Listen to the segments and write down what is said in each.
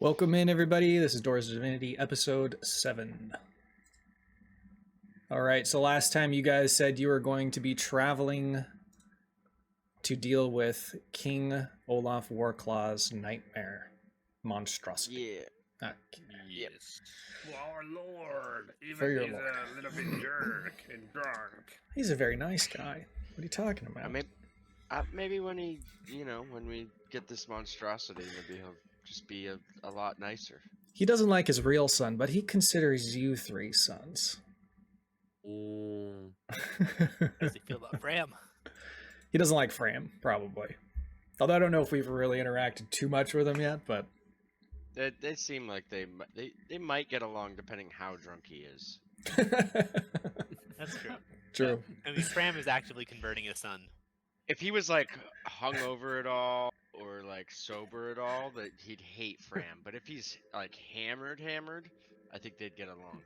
Welcome in, everybody. This is Doors of Divinity, episode 7. Alright, so last time you guys said you were going to be traveling to deal with King Olaf Warclaw's nightmare monstrosity. Yeah. Yes. Well, our lord. For Even your he's lord. a little bit jerk and drunk. He's a very nice guy. What are you talking about? Maybe when when we get this monstrosity, maybe he'll just be a lot nicer. He doesn't like his real son, but he considers you 3 sons. Ooh. How does he feel about Fram? He doesn't like Fram, probably. Although I don't know if we've really interacted too much with him yet, but... They seem like they might get along depending how drunk he is. That's true. True. I mean, Fram is actively converting his son. If he was like hungover at all or like sober at all, that he'd hate Fram. But if he's like hammered, I think they'd get along.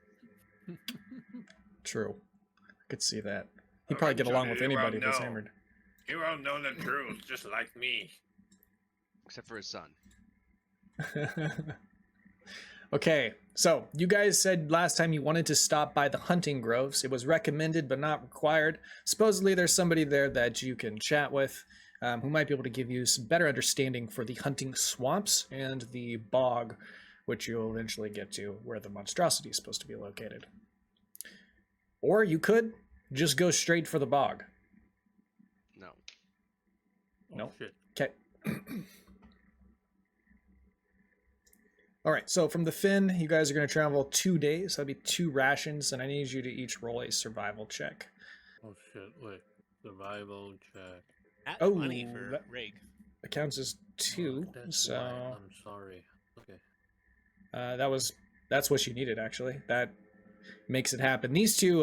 True. I could see that. He'd probably get along with anybody if he's hammered. He won't know the truth, just like me. Except for his son. Okay, so you guys said last time you wanted to stop by the hunting groves. It was recommended but not required. Supposedly there's somebody there that you can chat with who might be able to give you some better understanding for the hunting swamps and the bog, which you'll eventually get to where the monstrosity is supposed to be located. Or you could just go straight for the bog. No. No. Shit. Okay. All right, so from the Finn, you guys are going to travel 2 days. That'd be 2 rations, and I need you to each roll a survival check. Oh shit, wait. Survival check. That's Oh, money for that- Rig. It counts as 2, That's so why. I'm sorry. Okay. that's what you needed, actually. That makes it happen. These 2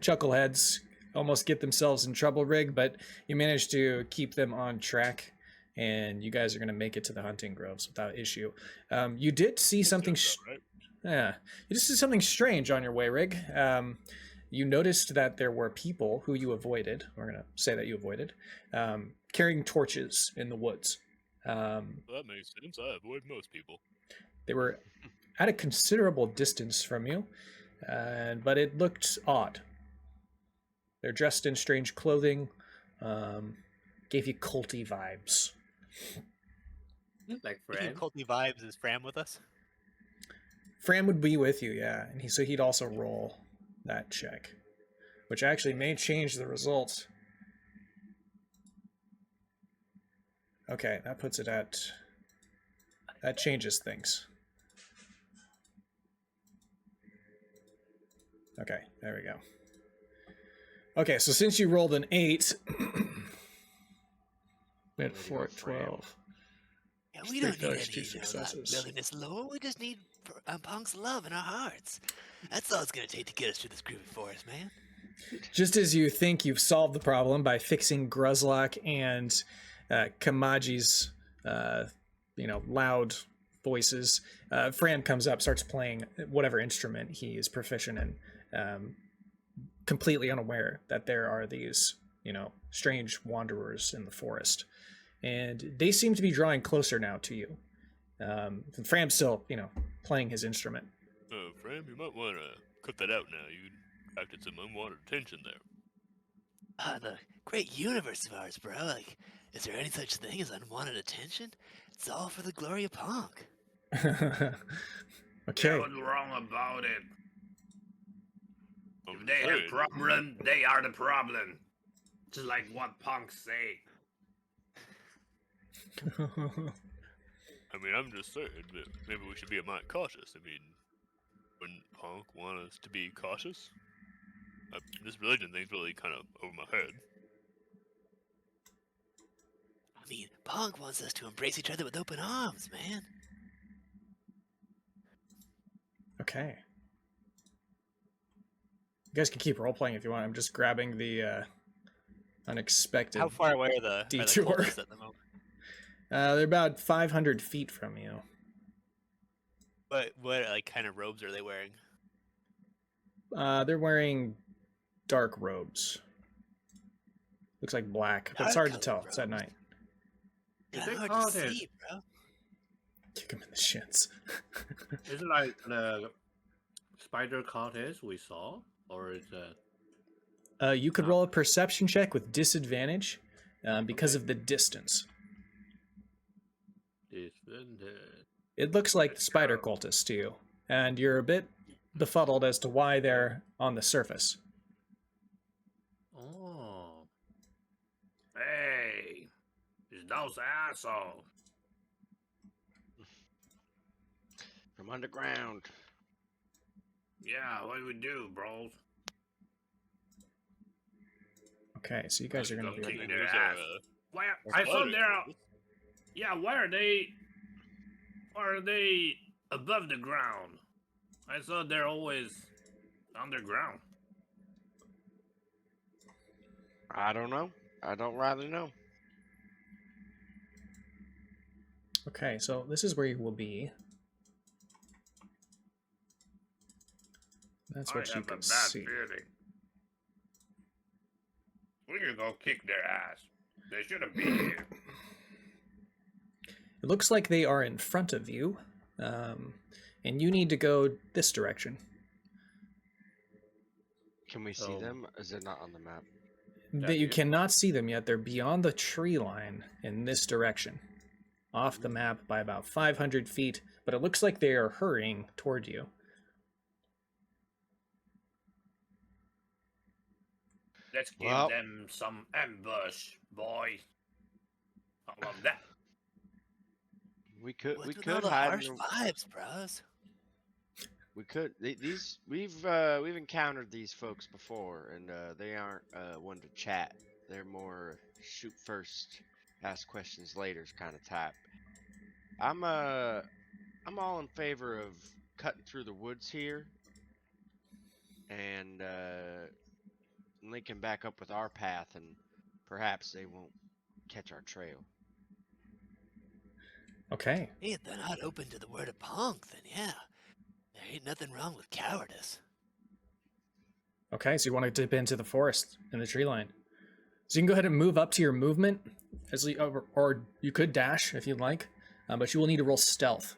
chuckleheads almost get themselves in trouble, Rig, but you managed to keep them on track, and you guys are going to make it to the hunting groves without issue. You did see something... Yeah, you just see something strange on your way, Rig. You noticed that there were people who you avoided, we're going to say that you avoided, carrying torches in the woods. That makes sense. I avoid most people. They were at a considerable distance from you, but it looked odd. They're dressed in strange clothing, gave you culty vibes. Like Speaking Fram. of culty vibes, is Fram with us? Fram would be with you, yeah, and so he'd also roll that check, which actually may change the results. Okay, that puts it at... That changes things. Okay, there we go. Okay, so since you rolled an 8... we had 4 at 12. Yeah, we don't need failures, any 2 successes. building this lore. We just need Punk's love in our hearts. That's all it's going to take to get us through this groovy forest, man. Just as you think you've solved the problem by fixing Gruzlock and Kamaji's, loud voices, Fran comes up, starts playing whatever instrument he is proficient in, completely unaware that there are these, strange wanderers in the forest. And they seem to be drawing closer now to you. Fram's still, playing his instrument. Fram, you might want to cut that out now. You attracted some unwanted attention there. The great universe of ours, bro. Like, is there any such thing as unwanted attention? It's all for the glory of Punk. Okay. What's wrong about it? I'm If they saying, have problem, they are the problem. Just like what punks say. I mean, I'm just saying that maybe we should be a mite cautious. I mean, wouldn't Punk want us to be cautious? This religion thing's really kind of over my head. I mean, Punk wants us to embrace each other with open arms, man. Okay. You guys can keep role-playing if you want. I'm just grabbing the unexpected How far away are the detour. cultists at the moment? They're about 500 feet from you. What kind of robes are they wearing? They're wearing dark robes. Looks like black, but it's hard to tell. It's at night. Yeah, They hard called to it. see, bro. Kick him in the shins. Is it like the spider cultist we saw, or is it? You could roll a perception check with disadvantage because Okay. of the distance. Disadvantage. It looks like the Let's spider go. cultists to you, and you're a bit befuddled as to why they're on the surface. Oh. Hey, it's those assholes. From underground. Yeah, what do we do, bros? Okay, so you guys are going to be Go like, kick Maybe their those ass. are, Why? our I thought spider they're. cultists. Yeah, why are they? Why are they above the ground? I thought they're always underground. I don't know. I don't rather know. okay, so this is where you will be. That's I what you have a can bad see. feeling. We're gonna go kick their ass. They shouldn't be here. It looks like they are in front of you, and you need to go this direction. Can we see So- them? Is it not on the map? That you here. cannot see them yet. They're beyond the tree line in this direction, off the map by about 500 feet, but it looks like they are hurrying toward you. Let's give Well- them some ambush, boy. How about that? We could. What's We with all could the hide. harsh In, vibes, bros? we could. These we've encountered these folks before, and they aren't one to chat. They're more shoot first, ask questions later kind of type. I'm all in favor of cutting through the woods here and linking back up with our path, and perhaps they won't catch our trail. Okay. Hey, if they're not open to the word of punk, then yeah. There ain't nothing wrong with cowardice. Okay, so you want to dip into the forest in the tree line. So you can go ahead and move up to your movement, or you could dash if you'd like, but you will need to roll stealth.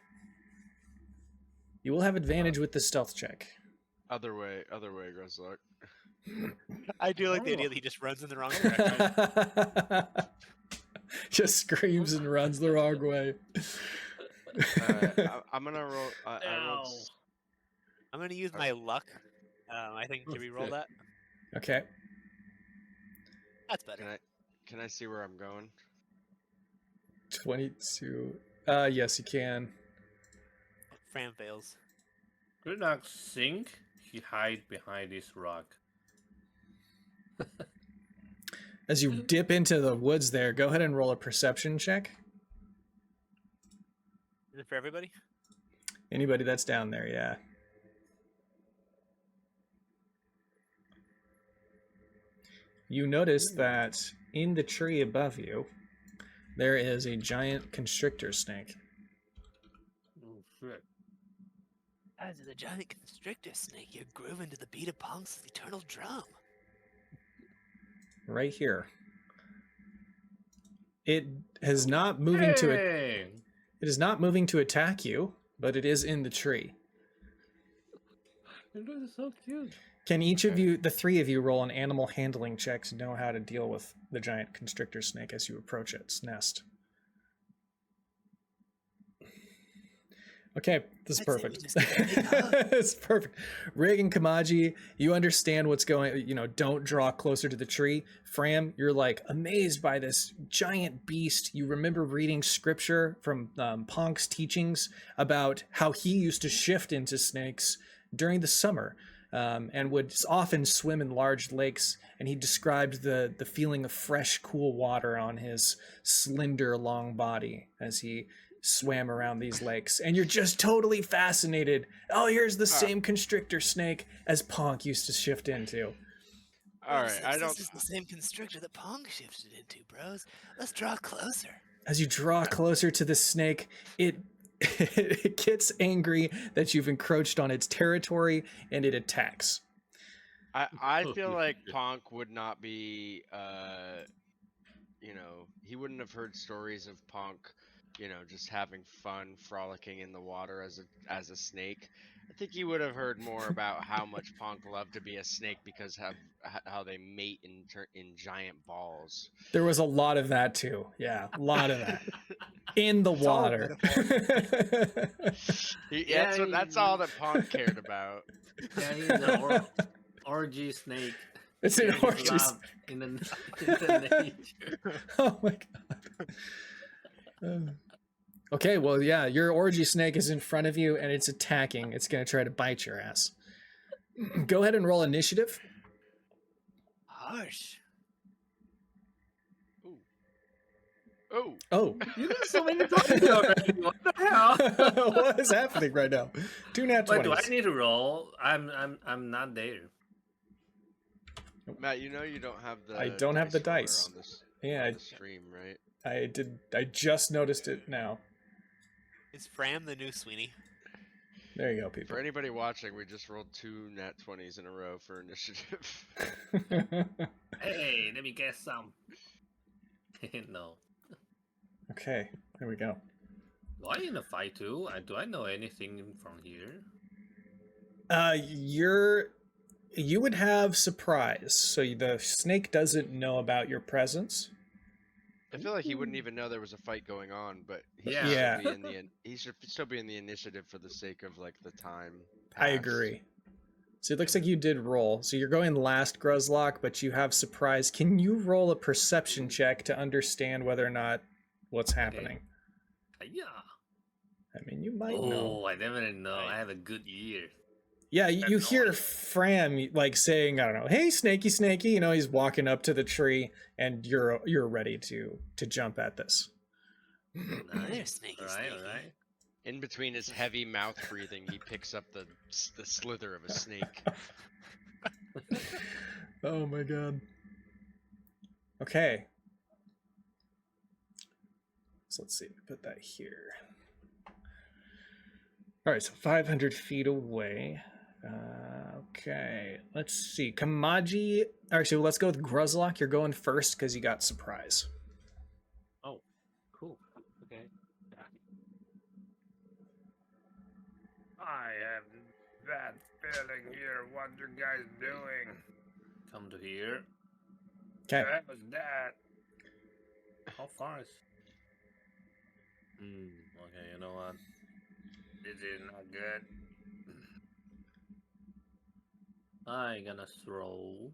You will have advantage with the stealth check. Other way, Grizzluck. I do like the idea that he just runs in the wrong direction. Just screams and runs the wrong way. I'm gonna roll. I rolled. Ow. I'm gonna use my luck. I think can we roll that? Okay. That's better. Can I see where I'm going? 22. Yes, you can. Fram fails. Could not sink. He hide behind this rock. As you dip into the woods there, go ahead and roll a perception check. Is it for everybody? Anybody that's down there, yeah. You notice that in the tree above you, there is a giant constrictor snake. Oh shit. As the giant constrictor snake, you're grooving to the beat of punk's eternal drum. Right here. It is not moving to it. Hey! It is not moving to attack you, but it is in the tree. It looks so cute. Can each of you, the three of you, roll an animal handling check to know how to deal with the giant constrictor snake as you approach its nest? Okay, this is I'd say we perfect. just get a big hug. It's perfect. Rig and Kamaji, you understand what's going. Don't draw closer to the tree. Fram, you're like amazed by this giant beast. You remember reading scripture from Ponk's teachings about how he used to shift into snakes during the summer. And would often swim in large lakes, and he described the feeling of fresh, cool water on his slender, long body as he swam around these lakes. And you're just totally fascinated. Oh, here's the same constrictor snake as Ponk used to shift into. All right, I don't. This is the same constrictor that Pong shifted into, bros. Let's draw closer. As you draw closer to the snake, it gets angry that you've encroached on its territory, and it attacks. I feel like Ponk would not be. He wouldn't have heard stories of Ponk just having fun, frolicking in the water as a snake. I think you would have heard more about how much Ponk loved to be a snake because how they mate in giant balls. There was a lot of that too. Yeah, a lot of that in the It's all a water. Yeah, That's all that Ponk cared about. Yeah, he's an orgy snake. It's an Sharing his orgy. love in the nature. Oh my god. Okay, well, yeah, your orgy snake is in front of you and it's attacking. It's going to try to bite your ass. Go ahead and roll initiative. Harsh. Oh, Oh. You did so many times already. What the hell? What is happening right now? 2 nat 20s. Wait, do I need to roll? I'm not there. Matt, you don't have the. I don't have the roller dice. on this Yeah, on the stream, right? I did. I just noticed it now. Is Fram the new Sweeney? There you go, people. For anybody watching, we just rolled 2 nat 20s in a row for initiative. Hey, let me guess some. No. Okay, there we go. Do I in a fight too? Do I know anything from here? You would have surprise, so the snake doesn't know about your presence. I feel like he wouldn't even know there was a fight going on, but he Yeah. should still be he should still be in the initiative for the sake of like the time. I passed. agree. So it looks like you did roll. So you're going last, Gruzlock, but you have surprise. Can you roll a perception check to understand whether or not what's happening? Yeah. I mean, you might know. Oh, I never know. I have a good ear. Yeah, you That's hear annoying. Fram like saying, I don't know, hey, Snakey, Snakey. You know, he's walking up to the tree, and you're ready to jump at this. There's Snaky All Snaky. right. In between his heavy mouth breathing, he picks up the slither of a snake. Oh my god. Okay. So let's see. Put that here. All right, so 500 feet away. Okay, let's see. Kamaji. Actually, let's go with Gruzlock. You're going first because you got surprise. Oh, cool. Okay. I have bad feeling here. What you guys doing? Come to here. Okay. That was that. How far is? Okay, you know what? This is not good. I gonna throw.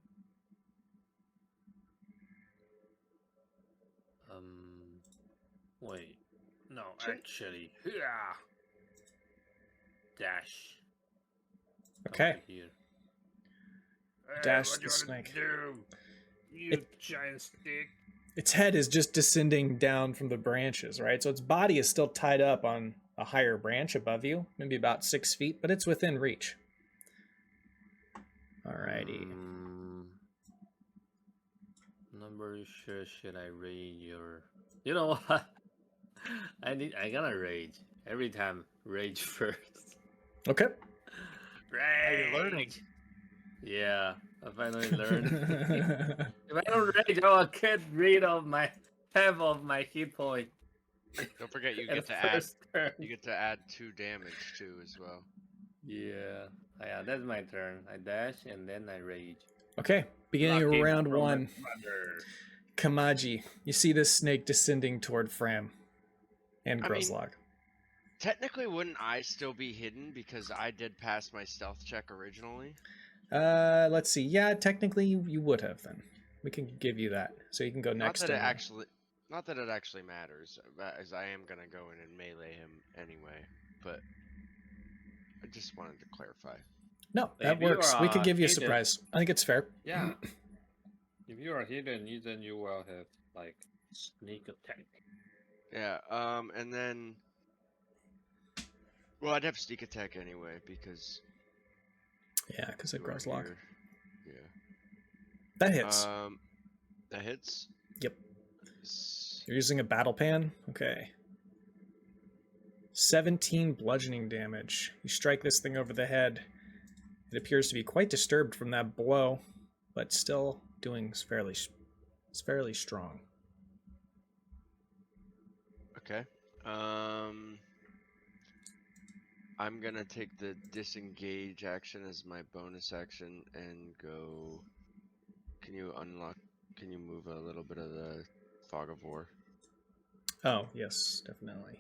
Wait. No, Sure. actually, yeah. Dash. Come Okay. to here. Dash what the you wanna snake. Do? You giant stick. Its head is just descending down from the branches, right? So its body is still tied up on a higher branch above you, maybe about 6 feet, but it's within reach. Alrighty. Not very sure. Should I raid your? You know what? I gotta rage every time. Rage first. Okay. Rage. You're learning. Yeah, I finally learned. If I don't rage, I will get rid of my half of my hit point. Don't forget you at get the to add first turn. 2 damage too as well. Yeah, that's my turn. I dash and then I rage. Okay. Beginning of Lucky round from my 1. brother. Kamaji, you see this snake descending toward Fram and I mean- Gruzlock. Technically, wouldn't I still be hidden because I did pass my stealth check originally? Let's see. Yeah, technically you would have then. We can give you that, so you can go next. Not that it actually matters, as I am gonna go in and melee him anyway. But I just wanted to clarify. No, that If you works. We could are give you a hidden- surprise. I think it's fair. Yeah. If you are hidden, then you will have like sneak attack. Yeah. And then, well, I'd have sneak attack anyway because Yeah, because of you are Gruzlock. here. Yeah. That hits. That hits. Yep. S- You're using a battle pan? Okay. 17 bludgeoning damage. You strike this thing over the head. It appears to be quite disturbed from that blow, but still doing fairly strong. Okay. I'm gonna take the disengage action as my bonus action and go. Can you unlock? Can you move a little bit of the fog of war? Oh, yes, definitely.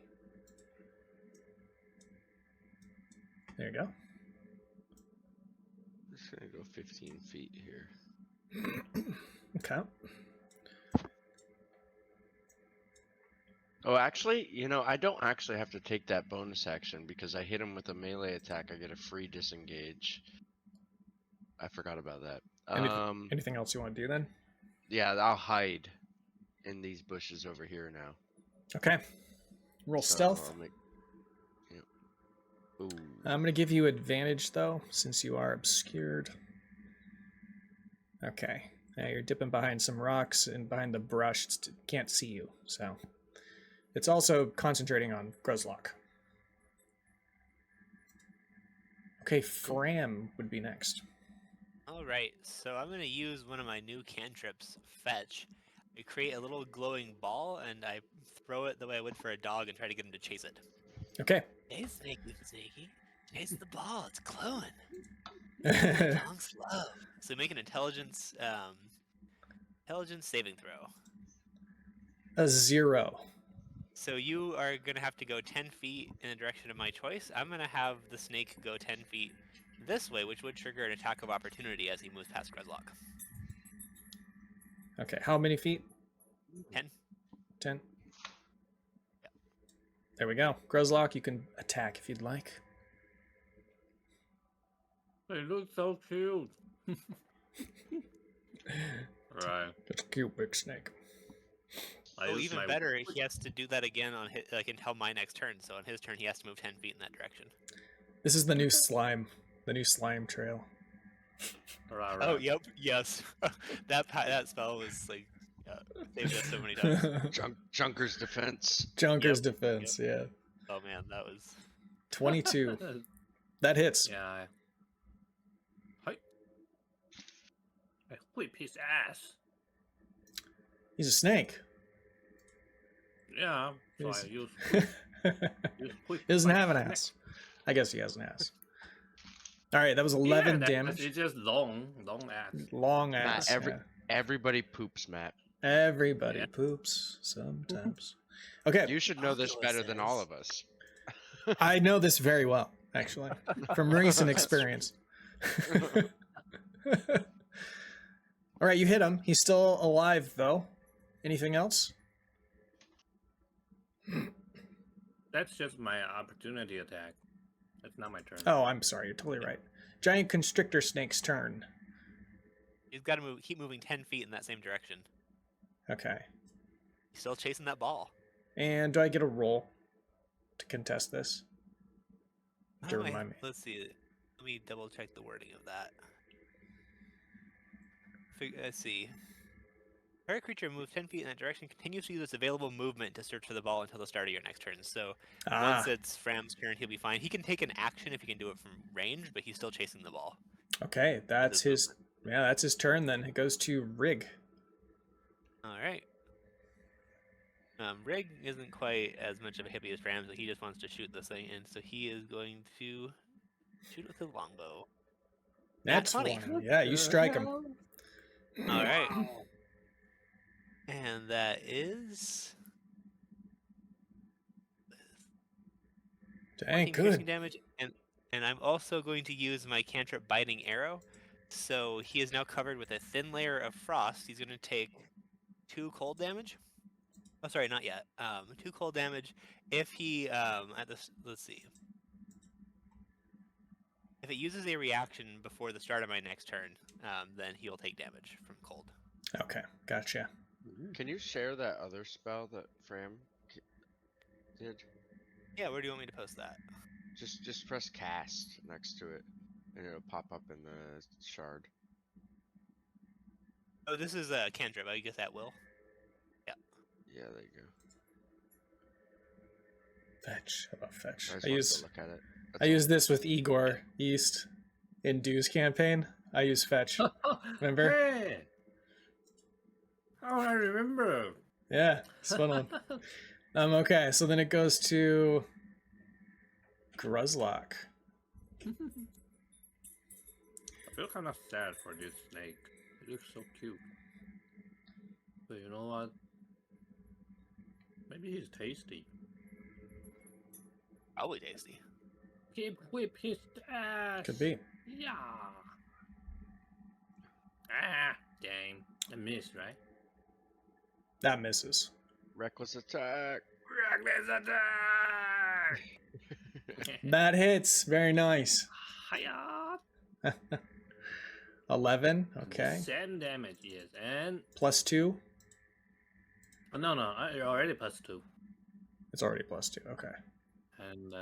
There you go. I'm just gonna go 15 feet here. Okay. Oh, actually, I don't actually have to take that bonus action because I hit him with a melee attack. I get a free disengage. I forgot about that. Anything else you want to do then? Yeah, I'll hide in these bushes over here now. Okay. Roll So stealth. I'll make. Yep. Ooh. I'm going to give you advantage, though, since you are obscured. Okay. Now you're dipping behind some rocks and behind the brush. It can't see you, so... It's also concentrating on Gruzlock. Okay, Fram would be next. Alright, so I'm going to use one of my new cantrips, Fetch. I create a little glowing ball, and I throw it the way I would for a dog and try to get him to chase it. Okay. Hey, Snaky. Chase the ball, it's glowing. Move along slow. So make an intelligence saving throw. A 0. So you are going to have to go 10 feet in the direction of my choice. I'm going to have the snake go 10 feet this way, which would trigger an attack of opportunity as he moves past Gruzlock. Okay, how many feet? 10. 10. There we go. Gruzlock, you can attack if you'd like. They look so cute. Right. It's a cute big snake. I use Even my- better, he has to do that again on his, until my next turn. So on his turn, he has to move 10 feet in that direction. This is the new slime. The new slime trail. Right. Oh, yep, yes. that spell was like saved us so many times. Junker's defense. Junker's defense, yeah. Oh man, that was 22. That hits. Yeah. Hi. Holy piece of ass. He's a snake. Yeah. So Yes. I use. He doesn't have an ass. I guess he has an ass. All right, that was 11 damage. It's just long ass. Long Matt, ass. yeah. everybody poops, Matt. Everybody Yeah. poops sometimes. Okay, You should know this better than all of us. I know this very well, actually, from recent experience. All right, you hit him. He's still alive, though. Anything else? That's just my opportunity attack. That's not my turn. Oh, I'm sorry. You're totally right. Giant constrictor snake's turn. he's got to keep moving 10 feet in that same direction. Okay. He's still chasing that ball. And do I get a roll to contest this? To Oh, wait, remind me. Let's see. Let me double check the wording of that. Let's see. Target creature moves 10 feet in that direction, continues to use its available movement to search for the ball until the start of your next turn. So once it's Fram's turn, he'll be fine. He can take an action if he can do it from range, but he's still chasing the ball. Okay, that's his his. Yeah, that's his turn. Then it goes to Rig. All right. Rig isn't quite as much of a hippie as Fram, so he just wants to shoot this thing, and so he is going to shoot with his longbow. That's 20. one. Yeah, you strike him. All right. And that is Dang, 14 piercing good. damage, and I'm also going to use my cantrip biting arrow. So he is now covered with a thin layer of frost. He's going to take 2 cold damage. Oh, sorry, not yet. 2 cold damage if he let's see. If it uses a reaction before the start of my next turn, then he'll take damage from cold. Okay, gotcha. Can you share that other spell that Fram did? Yeah, where do you want me to post that? Just press cast next to it, and it'll pop up in the shard. Oh, this is a cantrip. I guess at will. Yeah, there you go. Fetch. How about fetch? I just I wanted use to look at it. I use this with Igor East in Dew's campaign. I use fetch. Remember? Hey! Oh, I remember. Yeah, it's fun one. Okay, so then it goes to Gruzlock. I feel kind of sad for this snake. It looks so cute. But you know what? Maybe he's tasty. Probably tasty. Keep whip his ass. Could be. Yeah. Ah, dang. I missed, right? That misses. Reckless attack. Reckless attack! That hits. Very nice. Hiya! 11. Okay. 7 damage, yes. And Plus 2. oh, no, I already plus 2. It's already plus 2. Okay. And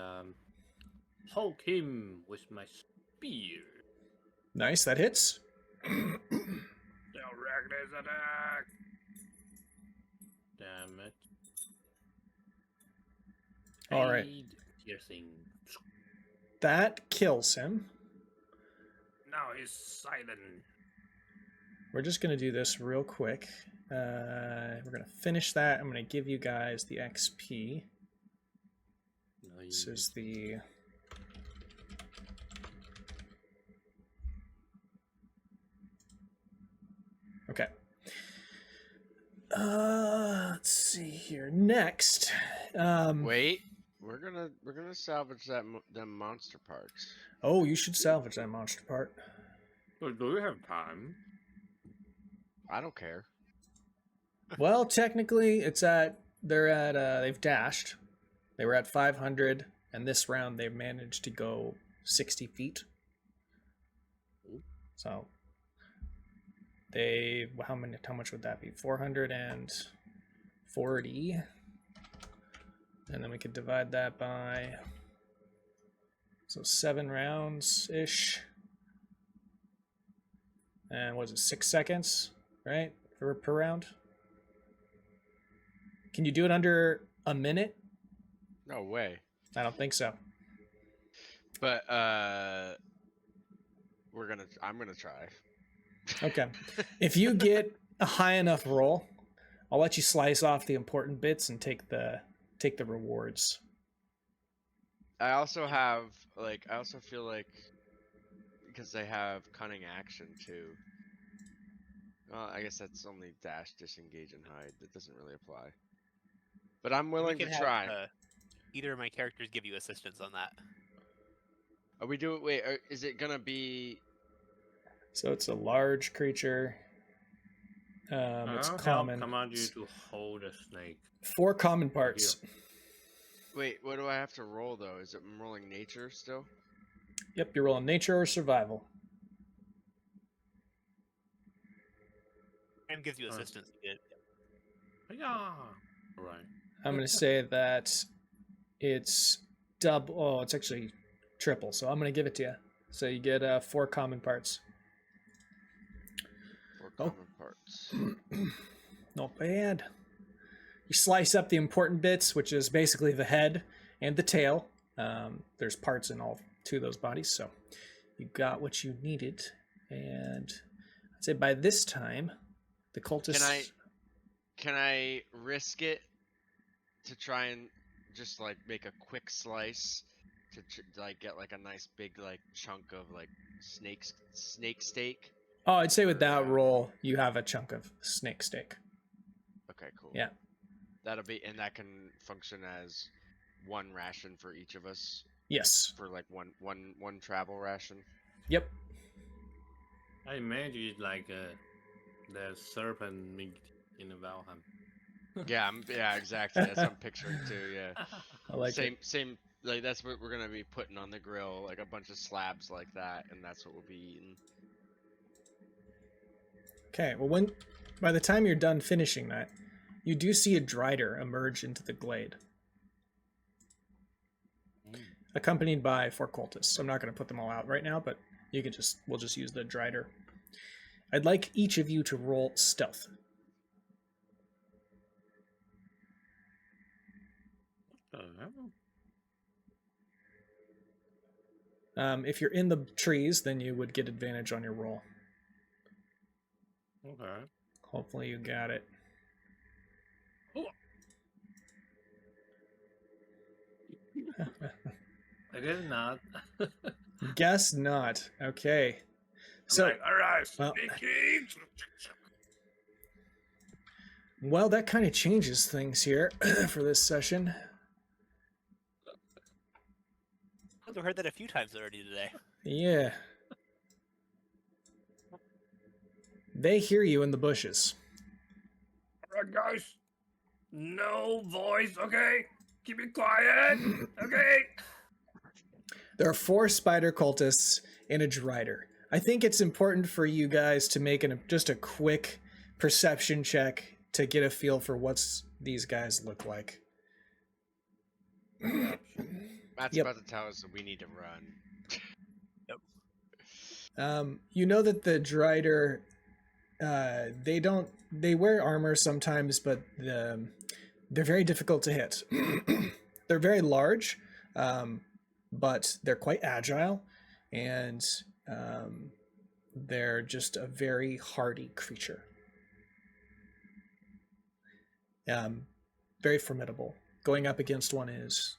poke him with my spear. Nice. That hits. The reckless attack. Damn it. All right. Aid piercing. That kills him. Now he's silent. We're just going to do this real quick. We're going to finish that. I'm going to give you guys the XP. This is the... Okay. Let's see here. Next. Wait, we're gonna salvage them monster parts. Oh, you should salvage that monster part. But do we have time? I don't care. Well, technically, they've dashed. They were at 500, and this round they've managed to go 60 feet. So, how much would that be? 440. And then we could divide that by, so 7 rounds-ish. And what is it, 6 seconds, right, per round? Can you do it under a minute? No way. I don't think so. But I'm gonna try. Okay. If you get a high enough roll, I'll let you slice off the important bits and take the rewards. I also feel like because they have cunning action too. Well, I guess that's only dash, disengage, and hide. That doesn't really apply. But I'm willing to try. Either of my characters give you assistance on that. Are we doing? Is it gonna be? So it's a large creature. It's I'll common. command you to hold a snake. 4 common parts. Wait, what do I have to roll though? Is it I'm rolling nature still? Yep, you're rolling nature or survival. Fram gives you assistance. Yeah. Right. I'm going to say that it's double. Oh, it's actually triple. So I'm going to give it to you. So you get 4 common parts. 4 common parts. Not bad. You slice up the important bits, which is basically the head and the tail. There's parts in all 2 of those bodies, so you got what you needed. And I'd say by this time, the cultists... Can I risk it to try and just like make a quick slice to like get like a nice big like chunk of like snake steak? Oh, I'd say with that roll, you have a chunk of snake steak. Okay, cool. Yeah. And that can function as 1 ration for each of us. Yes. For like one travel ration. Yep. I imagine it's like the serpent meat in the Valheim. Yeah, exactly. That's what I'm picturing too. Yeah. I like it. Same. Like that's what we're gonna be putting on the grill, like a bunch of slabs like that, and that's what we'll be eating. Okay. Well, by the time you're done finishing that, you do see a drider emerge into the glade, accompanied by 4 cultists. I'm not going to put them all out right now, but we'll just use the drider. I'd like each of you to roll stealth. If you're in the trees, then you would get advantage on your roll. Okay. Hopefully you got it. I guess not. Guess not. Okay. So, Like, all right, well- sneaky. well, that kind of changes things here for this session. I've heard that a few times already today. Yeah. They hear you in the bushes. All right, guys. No voice, okay? Keep it quiet, okay? There are 4 spider cultists and a drider. I think it's important for you guys to make just a quick perception check to get a feel for what's these guys look like. Matt's Yep. about to tell us that we need to run. You know that the drider, they wear armor sometimes, but they're very difficult to hit. They're very large, but they're quite agile, and they're just a very hardy creature. Very formidable. Going up against one is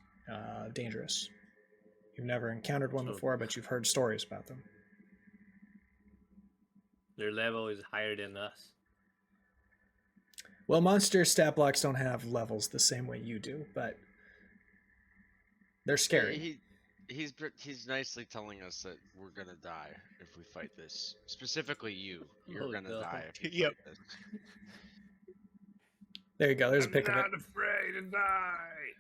dangerous. You've never encountered one before, but you've heard stories about them. Their level is higher than us. Well, monster stat blocks don't have levels the same way you do, but they're scary. He's nicely telling us that we're gonna die if we fight this. Specifically, you. You're Oh, gonna God. die if you Yep. fight this. There you go. There's a I'm pic of it. not afraid to die.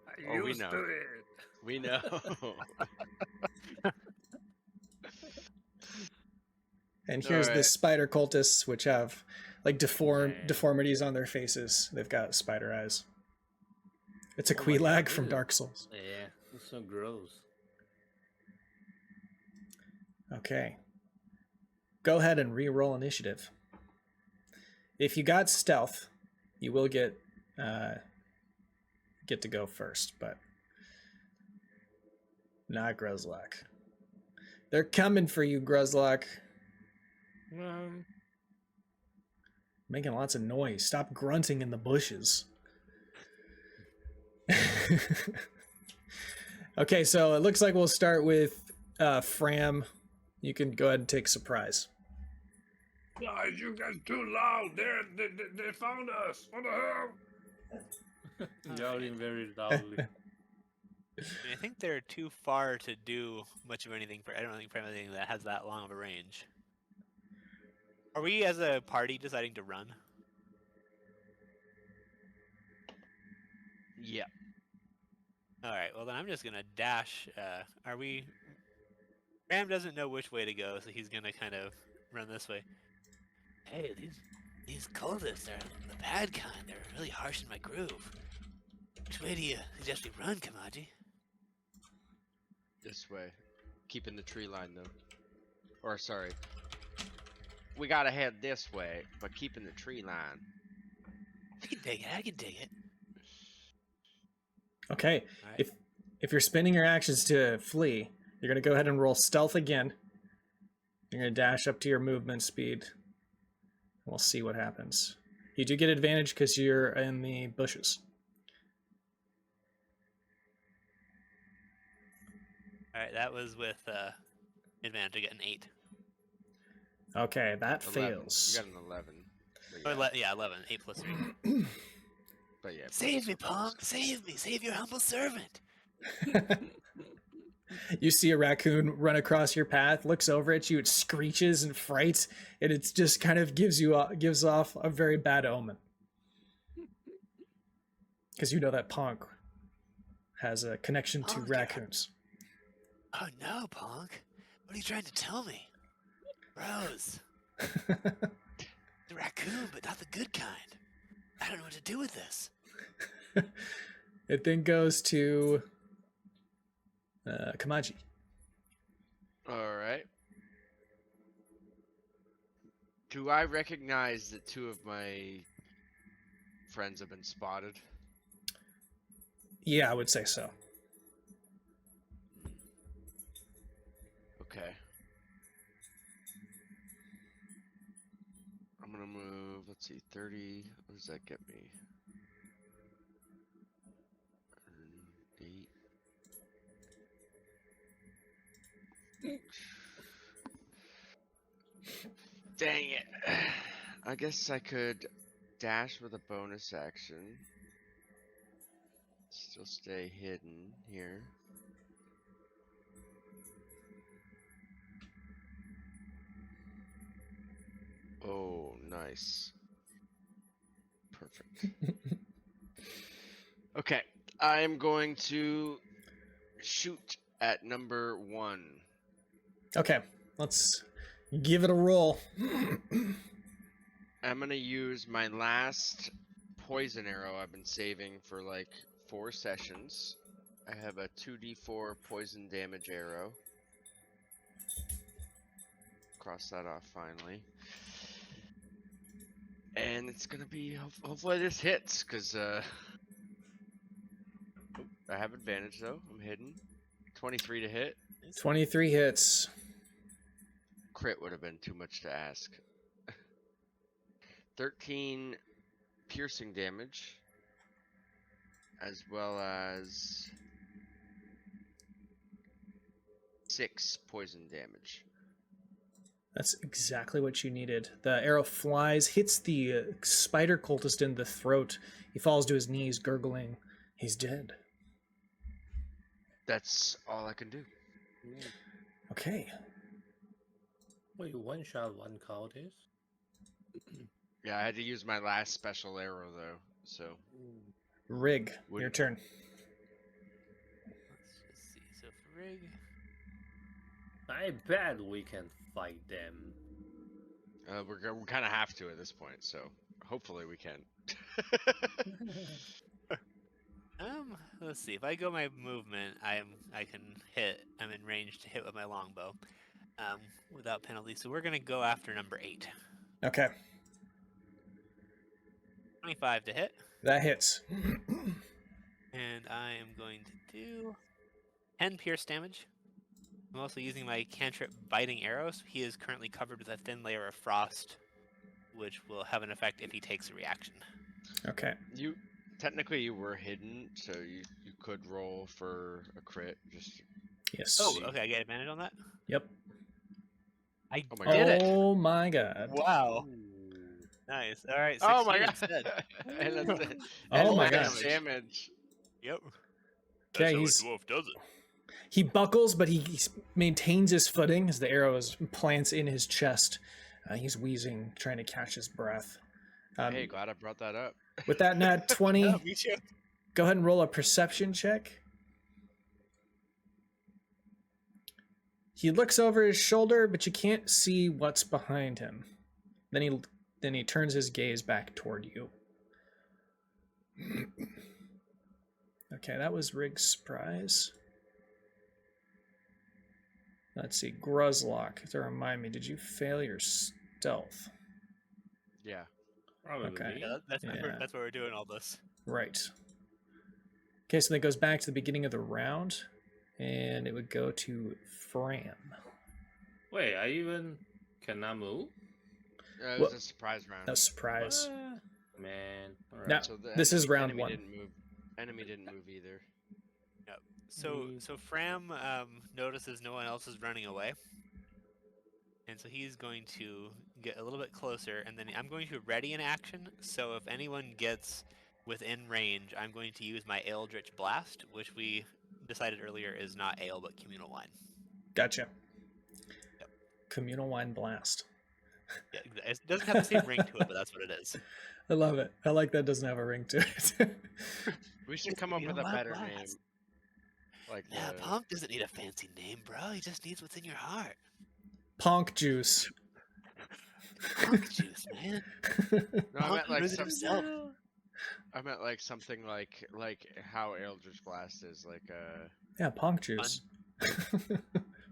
I Oh, we used know. to it. We know. And here's the Alright. spider cultists, which have like Okay. deformities on their faces. They've got spider eyes. It's a Oh my Quelaag God, from ew. Dark Souls. Yeah, it's so gross. Okay. Go ahead and re-roll initiative. If you got stealth, you will get to go first, but not Gruzlok. They're coming for you, Gruzlok. Making lots of noise. Stop grunting in the bushes. Okay, so it looks like we'll start with Fram. You can go ahead and take surprise. Guys, you guys too loud. They found us. What the hell? Yelling very loudly. I mean, I think they're too far to do much of anything I don't think for anything that has that long of a range. Are we as a party deciding to run? Yeah. Alright, well then I'm just gonna dash. Are we... Ram doesn't know which way to go, so he's gonna kind of run this way. Hey, these cultists are the bad kind. They're really harsh in my groove. Which way do you suggest we run, Kamaji? This way. Keeping the tree line though. Or sorry. We gotta head this way, but keeping the tree line. I can dig it, I can dig it. Okay, Alright. if you're spending your actions to flee, you're going to go ahead and roll stealth again. You're going to dash up to your movement speed. We'll see what happens. You do get advantage because you're in the bushes. Alright, that was with advantage. I get an 8. Okay, that 11. fails. You got an 11. Or But yeah, 11. 8 plus 3. but yeah. Save me, plus- punk! Save me! Save your humble servant! You see a raccoon run across your path, looks over at you, it screeches and frights, and it just kind of gives off a very bad omen. Because you know that Punk has a connection to Punk? raccoons. Oh no, punk! What are you trying to tell me? Rose, the raccoon, but not the good kind. I don't know what to do with this. It then goes to Kamaji. Alright. Do I recognize that 2 of my friends have been spotted? Yeah, I would say so. Okay. I'm gonna move, let's see, 30. What does that get me? Dang it. I guess I could dash with a bonus action. Still stay hidden here. Oh, nice. Perfect. Okay, I'm going to shoot at number 1. Okay, let's give it a roll. I'm gonna use my last poison arrow I've been saving for like 4 sessions. I have a 2d4 poison damage arrow. Cross that off finally. And it's gonna be, hopefully this hits, because I have advantage though, I'm hidden. 23 to hit. 23 hits. Crit would have been too much to ask. 13 piercing damage, as well as 6 poison damage. That's exactly what you needed. The arrow flies, hits the spider cultist in the throat. He falls to his knees, gurgling. He's dead. That's all I can do. Okay. Wait, one shot, one cultist? Yeah, I had to use my last special arrow though, so. Rig, your Wouldn't- turn. Let's just see. So for Rig, I bet we can fight them. We kind of have to at this point, so hopefully we can. let's see. If I go my movement, I can hit. I'm in range to hit with my longbow, without penalty. So we're gonna go after number 8. Okay, 25 to hit, that hits. and I am going to do 10 pierce damage. I'm also using my cantrip biting arrows. He is currently covered with a thin layer of frost, which will have an effect if he takes a reaction. Okay. Technically you were hidden, so you could roll for a crit. Just Yes. Oh, okay. I get advantage on that. Yep. I Oh my did it. Oh my god. Wow. Nice. All right. 16 oh my god! instead. and that's it. Oh And my max gosh. damage. Yep. That's Okay, how a he's dwarf does it. he buckles, but he maintains his footing as the arrow plants in his chest. He's wheezing, trying to catch his breath. Hey, glad I brought that up. With that nat 20, Yeah, me too. go ahead and roll a perception check. He looks over his shoulder, but you can't see what's behind him. Then he turns his gaze back toward you. Okay, that was Rig's surprise. Let's see, Gruzlock, to remind me, did you fail your stealth? Yeah. Probably. Okay. Yeah, that's why Yeah. that's why we're doing all this. Right. Okay, so that goes back to the beginning of the round, and it would go to Fram. Wait, I even cannot move? It Well, was a surprise round. No surprise. What? Man. Alright. Now, So the this is round enemy 1. Didn't move. Enemy didn't move either. So Fram notices no one else is running away, and so he's going to get a little bit closer, and then I'm going to ready an action. So if anyone gets within range, I'm going to use my Eldritch Blast, which we decided earlier is not ale but communal wine. Gotcha. Yep. Communal wine blast. Yeah, it doesn't have the same ring to it, but that's what it is. I love it. I like that doesn't have a ring to it. We should It's come up with a communal wine better name. blast. Like Yeah, the... Punk doesn't need a fancy name, bro. He just needs what's in your heart. Ponk juice. Punk juice, man. No, I Punk meant like knows it some... himself. I meant like something like how Eldritch Blast is like Yeah, Ponk juice.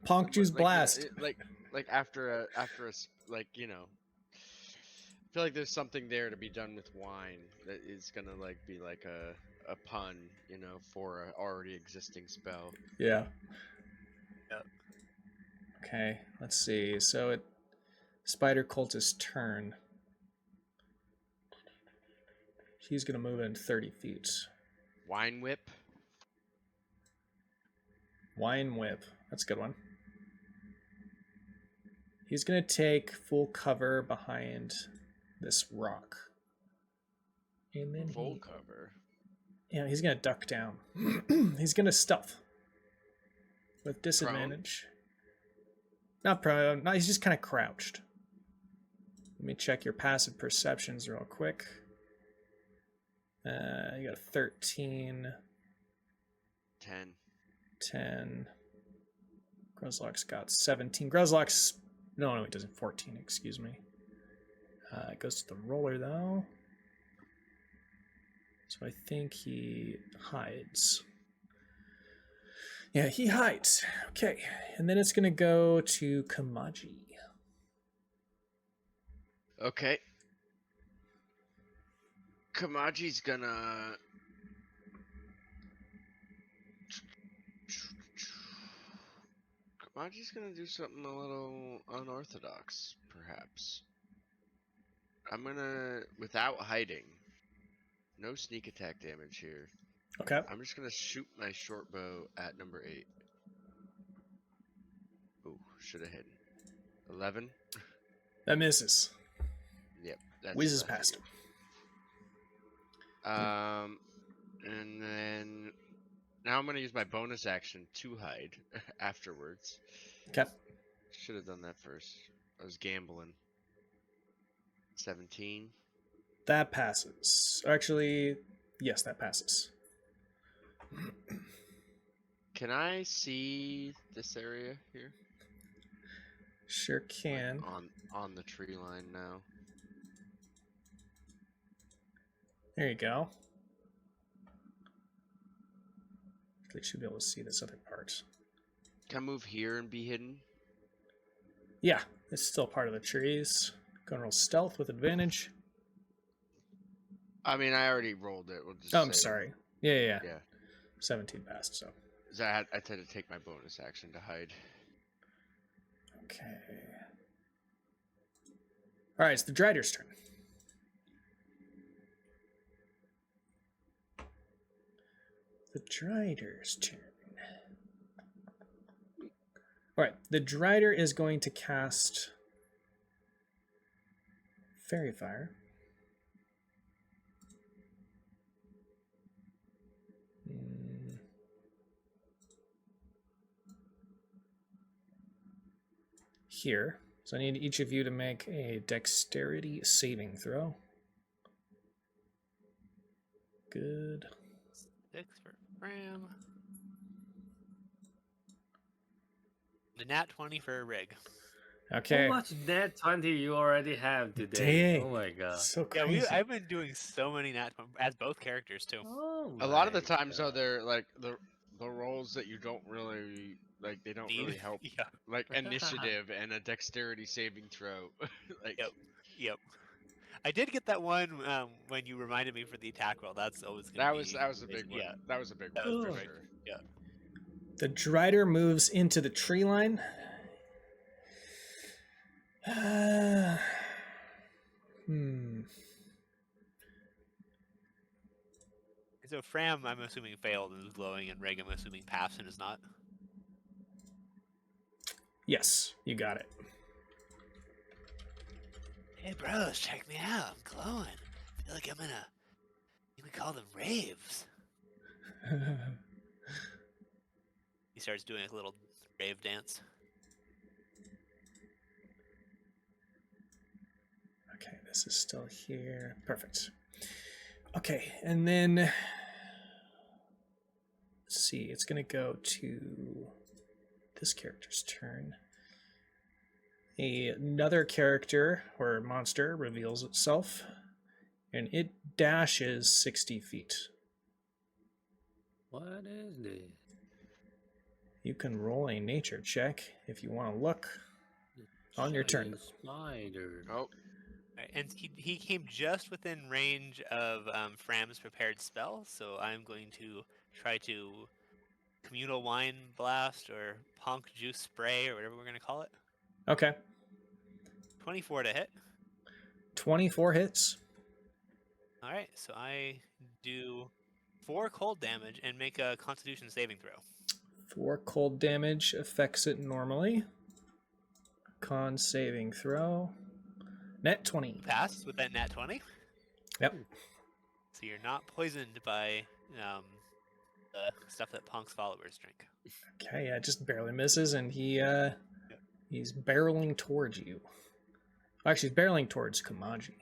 Ponk juice like, blast. like after like, you know, I feel like there's something there to be done with wine that is gonna like be like a pun, you know, for a already existing spell. Yeah. Yep. Okay, let's see. So it Spider Cultist's turn. He's gonna move in 30 feet. Wine whip. Wine whip. That's a good one. He's going to take full cover behind this rock. And then Full cover. Yeah, he's going to duck down. He's going to stealth with disadvantage. Not prone. No, he's just kind of crouched. Let me check your passive perceptions real quick. You got a 13. 10. 10. Gruzlock's got 17. Gruzlock's... No, he doesn't. 14, excuse me. It goes to the roller, though. So I think he hides. Yeah, he hides. Okay, and then it's going to go to Kamaji. Okay. Kamaji's gonna... Kamaji's gonna do something a little unorthodox, perhaps. I'm gonna, without hiding, no sneak attack damage here. Okay. I'm just gonna shoot my short bow at number 8. Ooh, should have hit. 11. That misses. Yep, that's Whizzes what I past him. figured. And then now I'm gonna use my bonus action to hide afterwards. Okay. Should have done that first. I was gambling. 17. That passes. Actually, yes, that passes. Can I see this area here? Sure Like, can. on the tree line now. There you go. Actually, should be able to see this other part. Can I move here and be hidden? Yeah, it's still part of the trees. Gonna roll stealth with advantage. I mean, I already rolled it. We'll just Oh, I'm say- sorry. Yeah. Yeah. 17 passed, so. I tend to take my bonus action to hide. Okay. Alright, it's the drider's turn. The drider's turn. Alright, the drider is going to cast Fairy Fire. Here. So I need each of you to make a dexterity saving throw. Good. 6 for Fram. The nat 20 for Rig. Okay. How much net 20 you already have today? Dang. Oh my god. So Yeah, crazy. I've been doing so many nat 20 as both characters too. Oh A lot of the my times, though, god. they're like the rolls that you don't really like. They don't really Need? help. Yeah. Like initiative and a dexterity saving throw. Like Yep. I did get that one when you reminded me for the attack roll. That's always gonna be that was a amazing. big one. Yeah, That was a big that one was for perfect. sure. Yeah. The drider moves into the tree line. So Fram, I'm assuming failed and is glowing, and Rig, I'm assuming passed and is not. Yes, you got it. Hey bros, check me out. I'm glowing. I feel like I'm in a, you would call them raves. He starts doing a little rave dance. Okay, this is still here. Perfect. Okay, and then let's see, it's gonna go to this character's turn. Another character or monster reveals itself, and it dashes 60 feet. What is this? You can roll a nature check if you want to look on your turn. Giant Spider. Oh, Right, and he came just within range of Fram's prepared spell, so I'm going to try to communal wine blast or punk juice spray or whatever we're going to call it. Okay, 24 to hit. 24 hits. All right, so I do 4 cold damage and make a Constitution saving throw. 4 cold damage affects it normally. con saving throw. Net 20. Pass with that nat 20. Yep. So you're not poisoned by the stuff that Punk's followers drink. Okay, yeah, just barely misses, and he's barreling towards you. Actually, he's barreling towards Kamaji.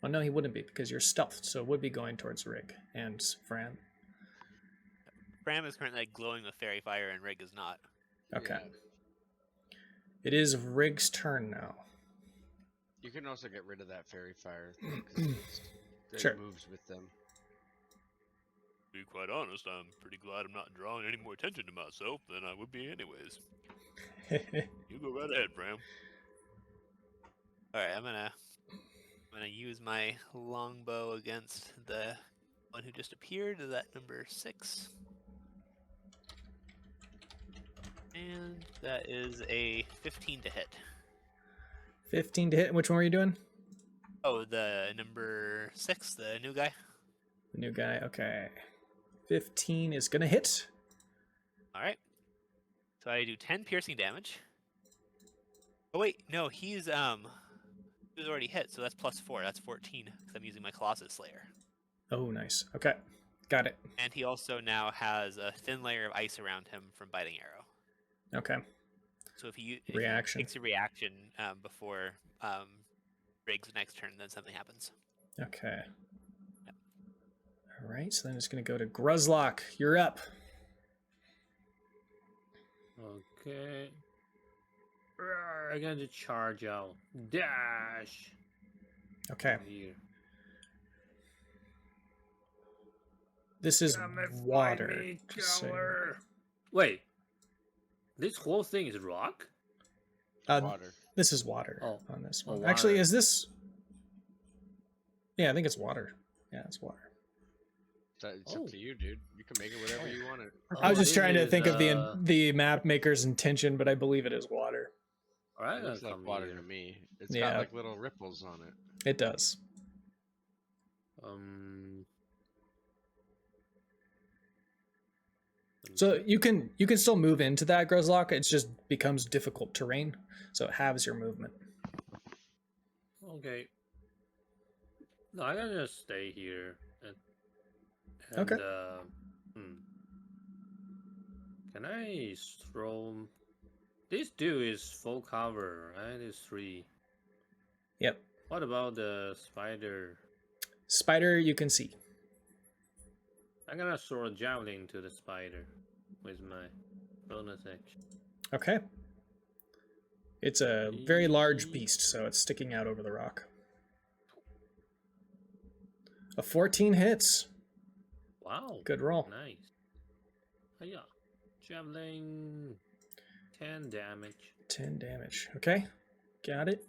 Well, no, he wouldn't be because you're stealthed, so it would be going towards Rig and Fran. Fram is currently glowing with fairy fire, and Rig is not. Okay. Yeah. It is Rig's turn now. You can also get rid of that fairy fire thing, 'cause it Sure. moves with them. To be quite honest, I'm pretty glad I'm not drawing any more attention to myself than I would be anyways. You go right ahead, Fram. All right, I'm gonna use my longbow against the one who just appeared. Is that number 6? And that is a 15 to hit. 15 to hit. Which one were you doing? Oh, the number 6, the new guy. The new guy. Okay. 15 is gonna hit. All right. So I do 10 piercing damage. Oh wait, no, he was already hit, so that's +4. That's 14 because I'm using my Colossus Slayer. Oh, nice. Okay. Got it. And he also now has a thin layer of ice around him from biting arrow. Okay. So if he Reaction. takes a reaction before Rig's next turn, then something happens. Okay. All right, so then it's going to go to Gruzlock. You're up. Okay. I'm going to charge out. Dash. Okay. Here. This is Come and find water. me, just saying. coward. Wait. This whole thing is rock? Water. This is water Oh. on this Oh, one. Actually, water. is this... Yeah, I think it's water. Yeah, it's water. It's up to you, dude. You can make it whatever you want it. I was just this trying to is, think of the map maker's intention, but I believe it is water. Alright, It looks like come water here. to me. It's Yeah. got like little ripples on it. It does. So you can still move into that Gruzlock. It just becomes difficult terrain, so it halves your movement. Okay. No, I'm gonna just stay here. And, Okay. Can I throw? This dude is full cover, right? It's 3. Yep. What about the spider? Spider, you can see. I'm gonna throw a javelin to the spider with my bonus action. Okay. It's a very large beast, so it's sticking out over the rock. A 14 hits. Wow. Good roll. Nice. Yeah. Javelin. 10 damage. 10 damage. Okay. Got it.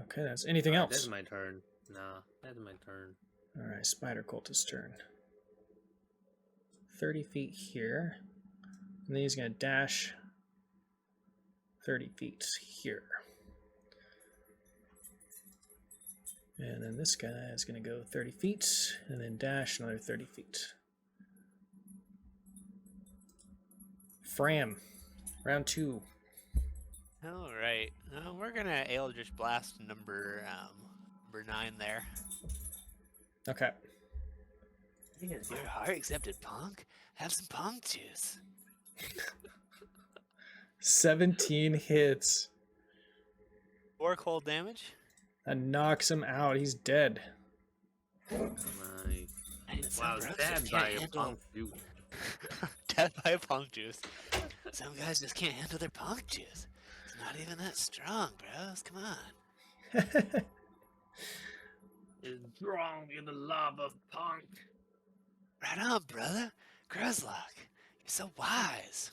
Okay, that's anything else? That's my turn. Nah, that's my turn. All right, Spider Cultist turn. 30 feet here. And then he's going to dash 30 feet here. And then this guy is going to go 30 feet and then dash another 30 feet. Fram, round 2. All right. We're gonna Eldritch Blast number 9 there. Okay. Is your heart accepted, Punk? Have some Punk juice. 17 hits. 4 cold damage. That knocks him out. He's dead. Nice. And some Wow, bros dead just by can't a handle- punk dude. Dead by a Punk juice. Some guys just can't handle their Punk juice. It's not even that strong, bros. Come on. Is strong in the love of punk. Right on, brother. Gruzlock. You're so wise.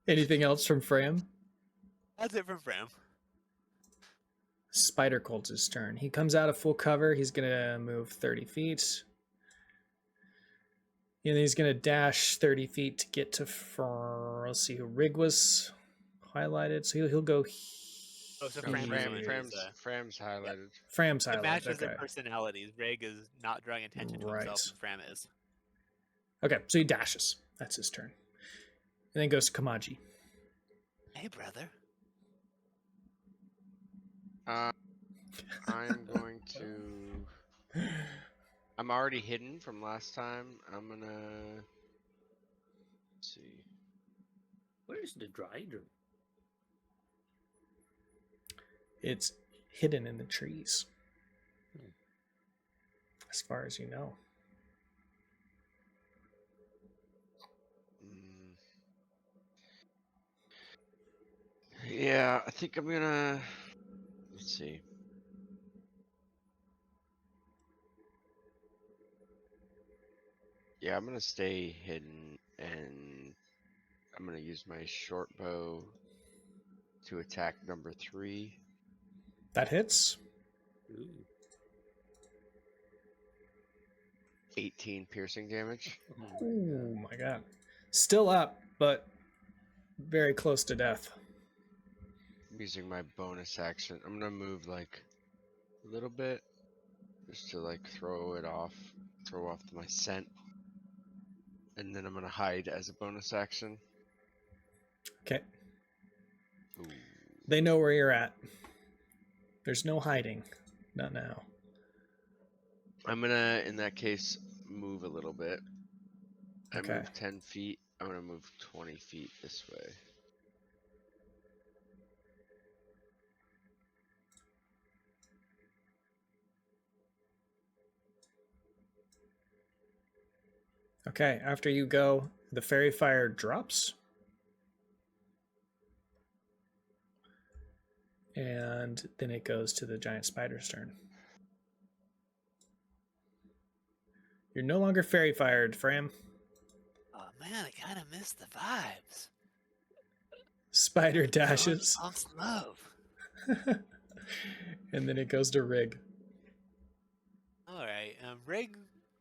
Anything else from Fram? That's it from Fram. Spider Cult's turn. He comes out of full cover. He's going to move 30 feet. And he's going to dash 30 feet to get to... Let's see who Rig was highlighted. So he'll go... Oh, so Fram's Fram's highlighted. Fram's It highlighted. matches Okay. their personalities. Rig is not drawing attention to Right. himself, and Fram is. Okay, so he dashes. That's his turn. And then goes to Kamaji. Hey, brother. I'm going to. I'm already hidden from last time. I'm gonna. Let's see. Where is the drider? It's hidden in the trees. Hmm. As far as you know. Yeah, I think I'm gonna. Let's see. Yeah, I'm gonna stay hidden and I'm gonna use my short bow to attack number 3. That hits. Ooh. 18 piercing damage. Oh my god. Still up, but very close to death. I'm using my bonus action. I'm gonna move like a little bit just to like throw off my scent. And then I'm gonna hide as a bonus action. Okay. Ooh. They know where you're at. There's no hiding. Not now. I'm gonna, in that case, move a little bit. I Okay. move 10 feet. I'm gonna move 20 feet this way. Okay, after you go, the fairy fire drops. And then it goes to the giant spider's turn. You're no longer fairy fired, Fram. Oh man, I kind of miss the vibes. Spider dashes. Punk's love. And then it goes to Rig. All right. Rig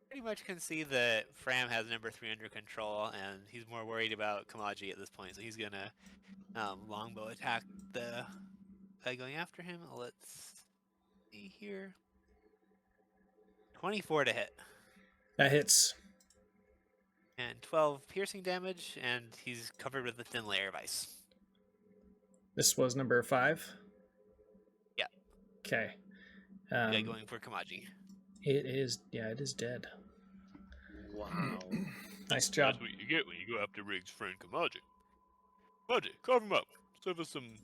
pretty much can see that Fram has number 3 under control, and he's more worried about Kamaji at this point, so he's gonna longbow attack the guy going after him. Let's see here. 24 to hit. That hits. And 12 piercing damage, and he's covered with a thin layer of ice. This was number 5? Yeah. Okay. The guy going for Kamaji. It is dead. Wow. Nice job. That's what you get when you go after Rig's friend Kamaji. Kamaji, carve him up. Serve us some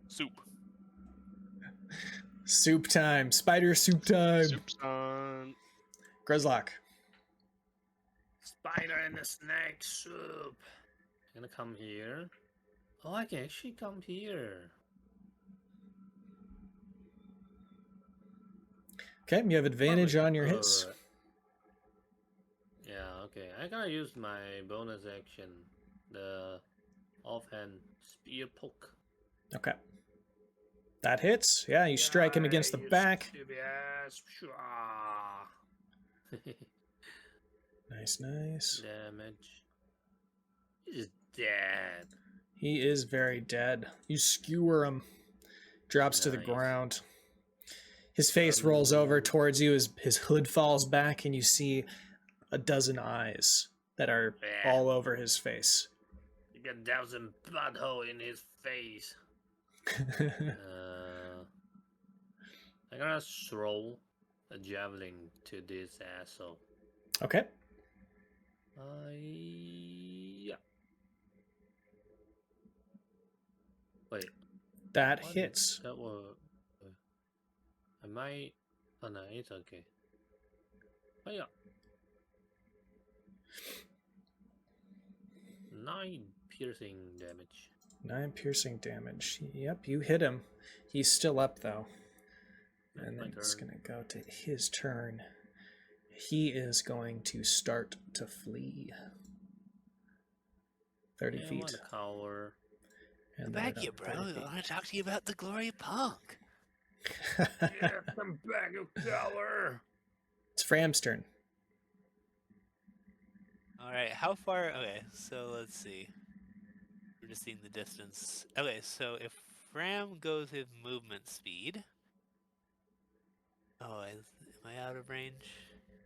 soup. Soup time. Spider soup time. Soup's on. Grizzlock. Spider in the snake soup. Gonna come here. Oh, I can actually come here. Okay, you have advantage on your hits. Alright. Yeah, okay. I gotta use my bonus action. The offhand spear poke. Okay. That hits. Yeah, you strike him against the You back. stupid ass. Ah. Nice. Damage. He's dead. He is very dead. You skewer him. Drops to the Nice. ground. His face rolls over towards you. His hood falls back, and you see a dozen eyes that are Yeah. all over his face. You got 1,000 butthole in his face. I'm gonna throw a javelin to this asshole. Okay. Yeah. Wait. That what hits. That was. I might. Oh no, it's okay. Oh yeah. 9 piercing damage. 9 piercing damage. Yep, you hit him. He's still up, though. That's And my then it's turn. going to go to his turn. He is going to start to flee. 30 Yeah, I feet. want to cower. And Come then back here, another bro. 30 I feet. want to talk to you about the glory of punk. Yeah, come back, you coward. It's Fram's turn. All right, how far? Okay, so let's see. We're just seeing the distance. Okay, so if Fram goes with movement speed. Oh, am I out of range?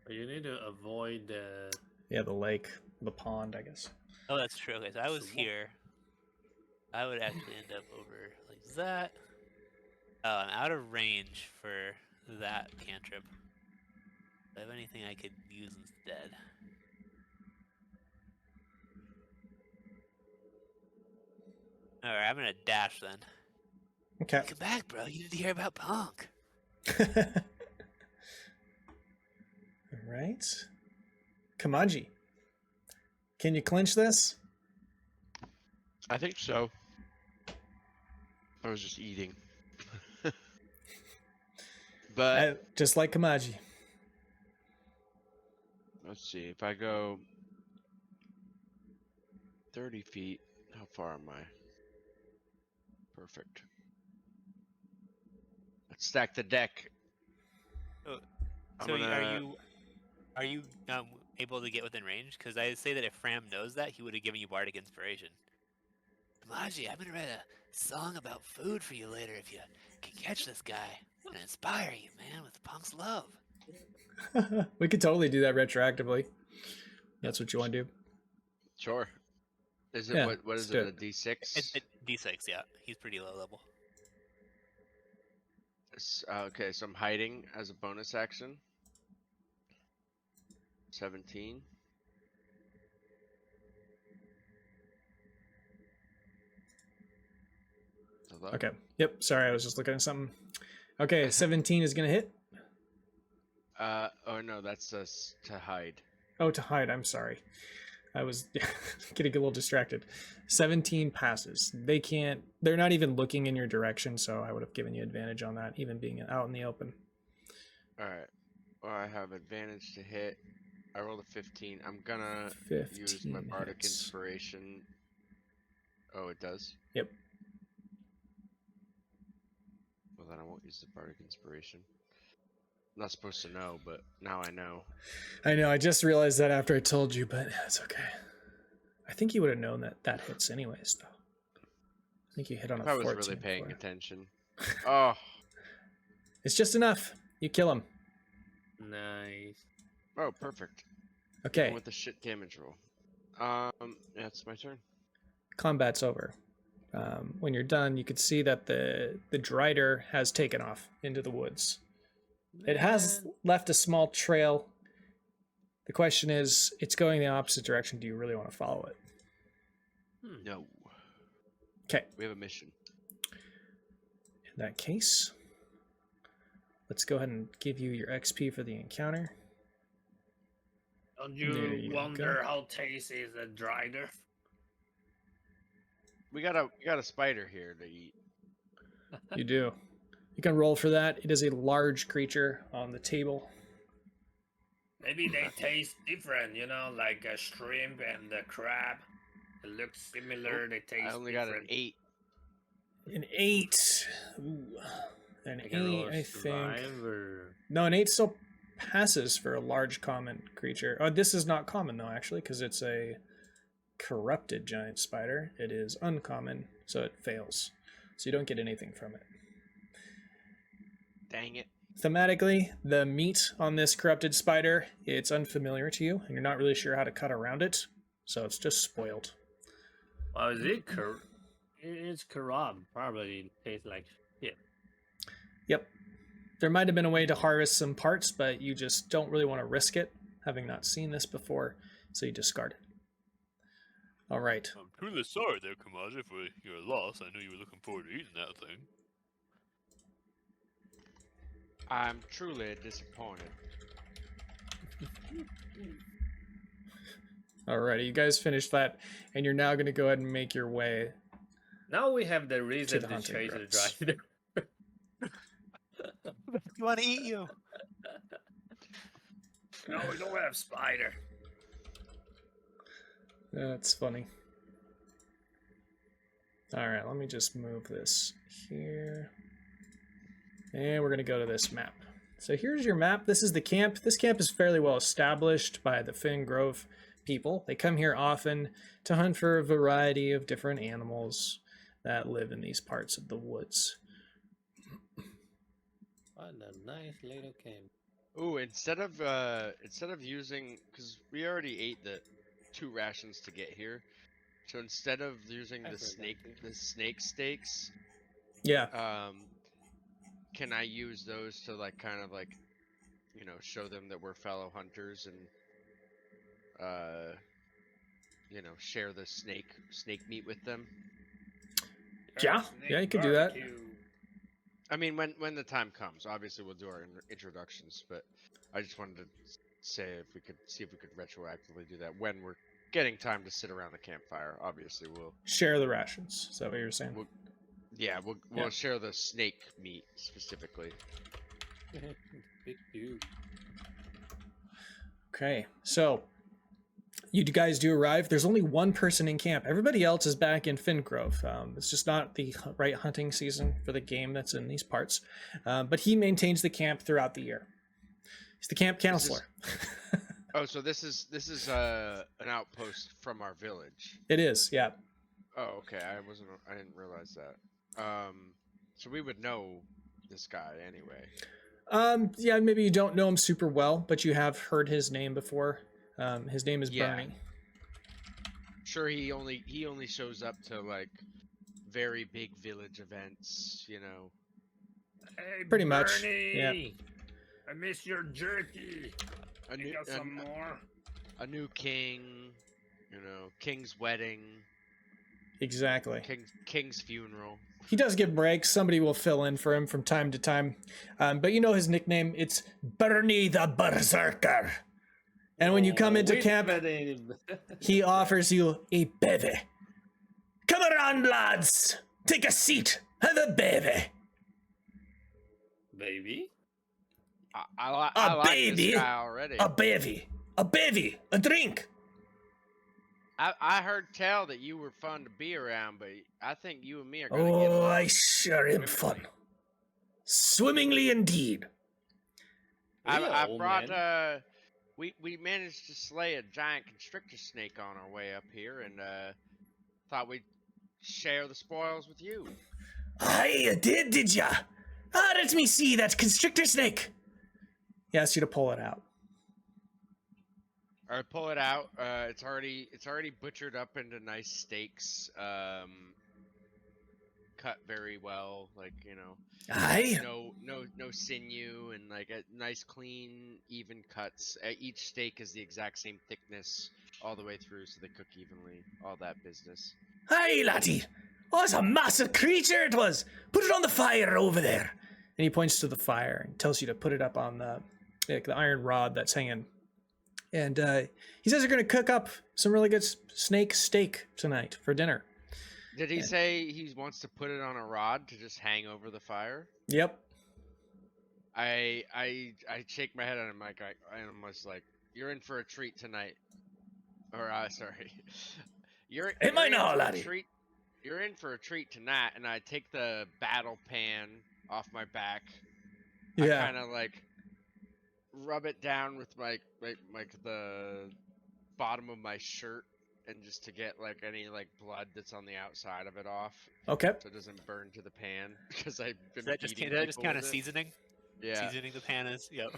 You need to avoid the. Yeah, the lake. the pond, I guess. Oh, that's true. Okay, so I was Swamp. here. I would actually end up over like that. Oh, I'm out of range for that cantrip. Do I have anything I could use instead? Alright, I'm gonna dash then. Okay. Come back, bro. You need to hear about Punk. All right. Kamaji, can you clinch this? I think so. I was just eating. But Just like Kamaji. let's see. If I go 30 feet, how far am I? Perfect. Let's stack the deck. So, I'm so gonna- are you able to get within range? Because I say that if Fram knows that, he would have given you bardic inspiration. Kamaji, I'm gonna write a song about food for you later if you can catch this guy. I'm gonna inspire you, man, with Punk's love. We could totally do that retroactively. That's what you want to do. Sure. Is it Yeah, what let's is do it? A it. D6? It's D6, yeah. He's pretty low level. Okay, so I'm hiding as a bonus action. 17. Hello? Okay. Yep. Sorry, I was just looking at something. Okay, 17 is gonna hit. Oh no, that's us to hide. Oh, to hide. I'm sorry. I was getting a little distracted. 17 passes. They're not even looking in your direction, so I would have given you advantage on that, even being out in the open. Alright. Well, I have advantage to hit. I rolled a 15. I'm gonna use my 15 bardic hits. inspiration. Oh, it does? Yep. Well, then I won't use the bardic inspiration. I'm not supposed to know, but now I know. I know. I just realized that after I told you, but it's okay. I think you would have known that that hits anyways, though. I think you hit on a If I 14. was really paying before. attention. Oh, It's just enough. You kill him. Nice. oh, perfect. Okay. Even with the shit damage roll. Yeah, it's my turn. Combat's over. When you're done, you could see that the drider has taken off into the woods. It has left a small trail. The question is, it's going the opposite direction. Do you really want to follow it? No. Okay. We have a mission. In that case, let's go ahead and give you your XP for the encounter. Don't There you you wonder go. how tasty is a drider? We got a spider here to eat. You do. You can roll for that. It is a large creature on the table. Maybe they taste different, you know, like a shrimp and a crab. It looks similar, they taste I only different. got an 8. An 8. Ooh. An I can roll 8, a I think. survive or No, an 8 still passes for a large common creature. Oh, this is not common, though, actually, because it's a corrupted giant spider. It is uncommon, so it fails. So you don't get anything from it. Dang it. Thematically, the meat on this corrupted spider, it's unfamiliar to you, and you're not really sure how to cut around it, so it's just spoiled. well, is it it's corrupt. Probably tastes like shit. Yep. There might have been a way to harvest some parts, but you just don't really want to risk it, having not seen this before, so you discard it. All right. I'm truly sorry there, Kamaji, for your loss. I knew you were looking forward to eating that thing. I'm truly disappointed. Alrighty, you guys finished that, and you're now going to go ahead and make your way. Now we have the reason the to hunting chase the grounds. drider. You want to eat you? No, we don't have spider. That's funny. Alright, let me just move this here. And we're going to go to this map. So here's your map. This is the camp. This camp is fairly well established by the Finn Grove people. They come here often to hunt for a variety of different animals that live in these parts of the woods. What a nice little camp. Ooh, instead of using, because we already ate the 2 rations to get here. So instead of using I the forgot snake steaks, Yeah. can I use those to like kind of like, show them that we're fellow hunters and share the snake meat with them? Yeah, yeah, you could do that. I mean, when the time comes, obviously we'll do our introductions, but I just wanted to say if we could retroactively do that when we're getting time to sit around the campfire. Obviously, Share the rations. Is that what you're saying? we'll Yeah. share the snake meat specifically. Big dude. Okay, so you guys do arrive. There's only one person in camp. Everybody else is back in Fingrove. It's just not the right hunting season for the game that's in these parts. But he maintains the camp throughout the year. He's the camp counselor. Oh, so this is an outpost from our village. It is, yeah. Oh, okay. I didn't realize that. So we would know this guy anyway. Yeah, maybe you don't know him super well, but you have heard his name before. His name is Bernie. Sure, he only shows up to like very big village events, Hey, Pretty much, Bernie, yeah. I miss your jerky. You got some more? A new king, king's wedding, Exactly. king's funeral. He does give breaks. Somebody will fill in for him from time to time. But you know his nickname. It's Bernie the Berserker. And when you come into camp, he offers you a bevy. Come around, lads. Take a seat. Have a bevy. Baby? I like baby. this guy already. A bevy. A bevy. A drink. I heard tell that you were fun to be around, but I think you and me are gonna get Oh, along I sure am fun. Swimmingly indeed. I old brought man. we managed to slay a giant constrictor snake on our way up here, and thought we'd share the spoils with you. Aye, you did ya? Let me see that constrictor snake. He asks you to pull it out. All right, pull it out. It's already butchered up into nice steaks. Cut very well, like Aye. no sinew, and like a nice clean even cuts. Each steak is the exact same thickness all the way through, so they cook evenly. All that business. Aye, laddie. Oh, it's a massive creature it was. Put it on the fire over there. And he points to the fire and tells you to put it up on the iron rod that's hanging. And he says they're going to cook up some really good snake steak tonight for dinner. Did he say he wants to put it on a rod to just hang over the fire? Yep. I shake my head at him like I'm just like, you're in for a treat tonight. Or sorry. You're in for a treat tonight, and I take the battle pan off my back. Yeah. I kind of like rub it down with like the bottom of my shirt, and just to get like any like blood that's on the outside of it off. Okay. So it doesn't burn to the pan, because I've been Is that just kind of seasoning? Yeah. Seasoning the pan is, yep.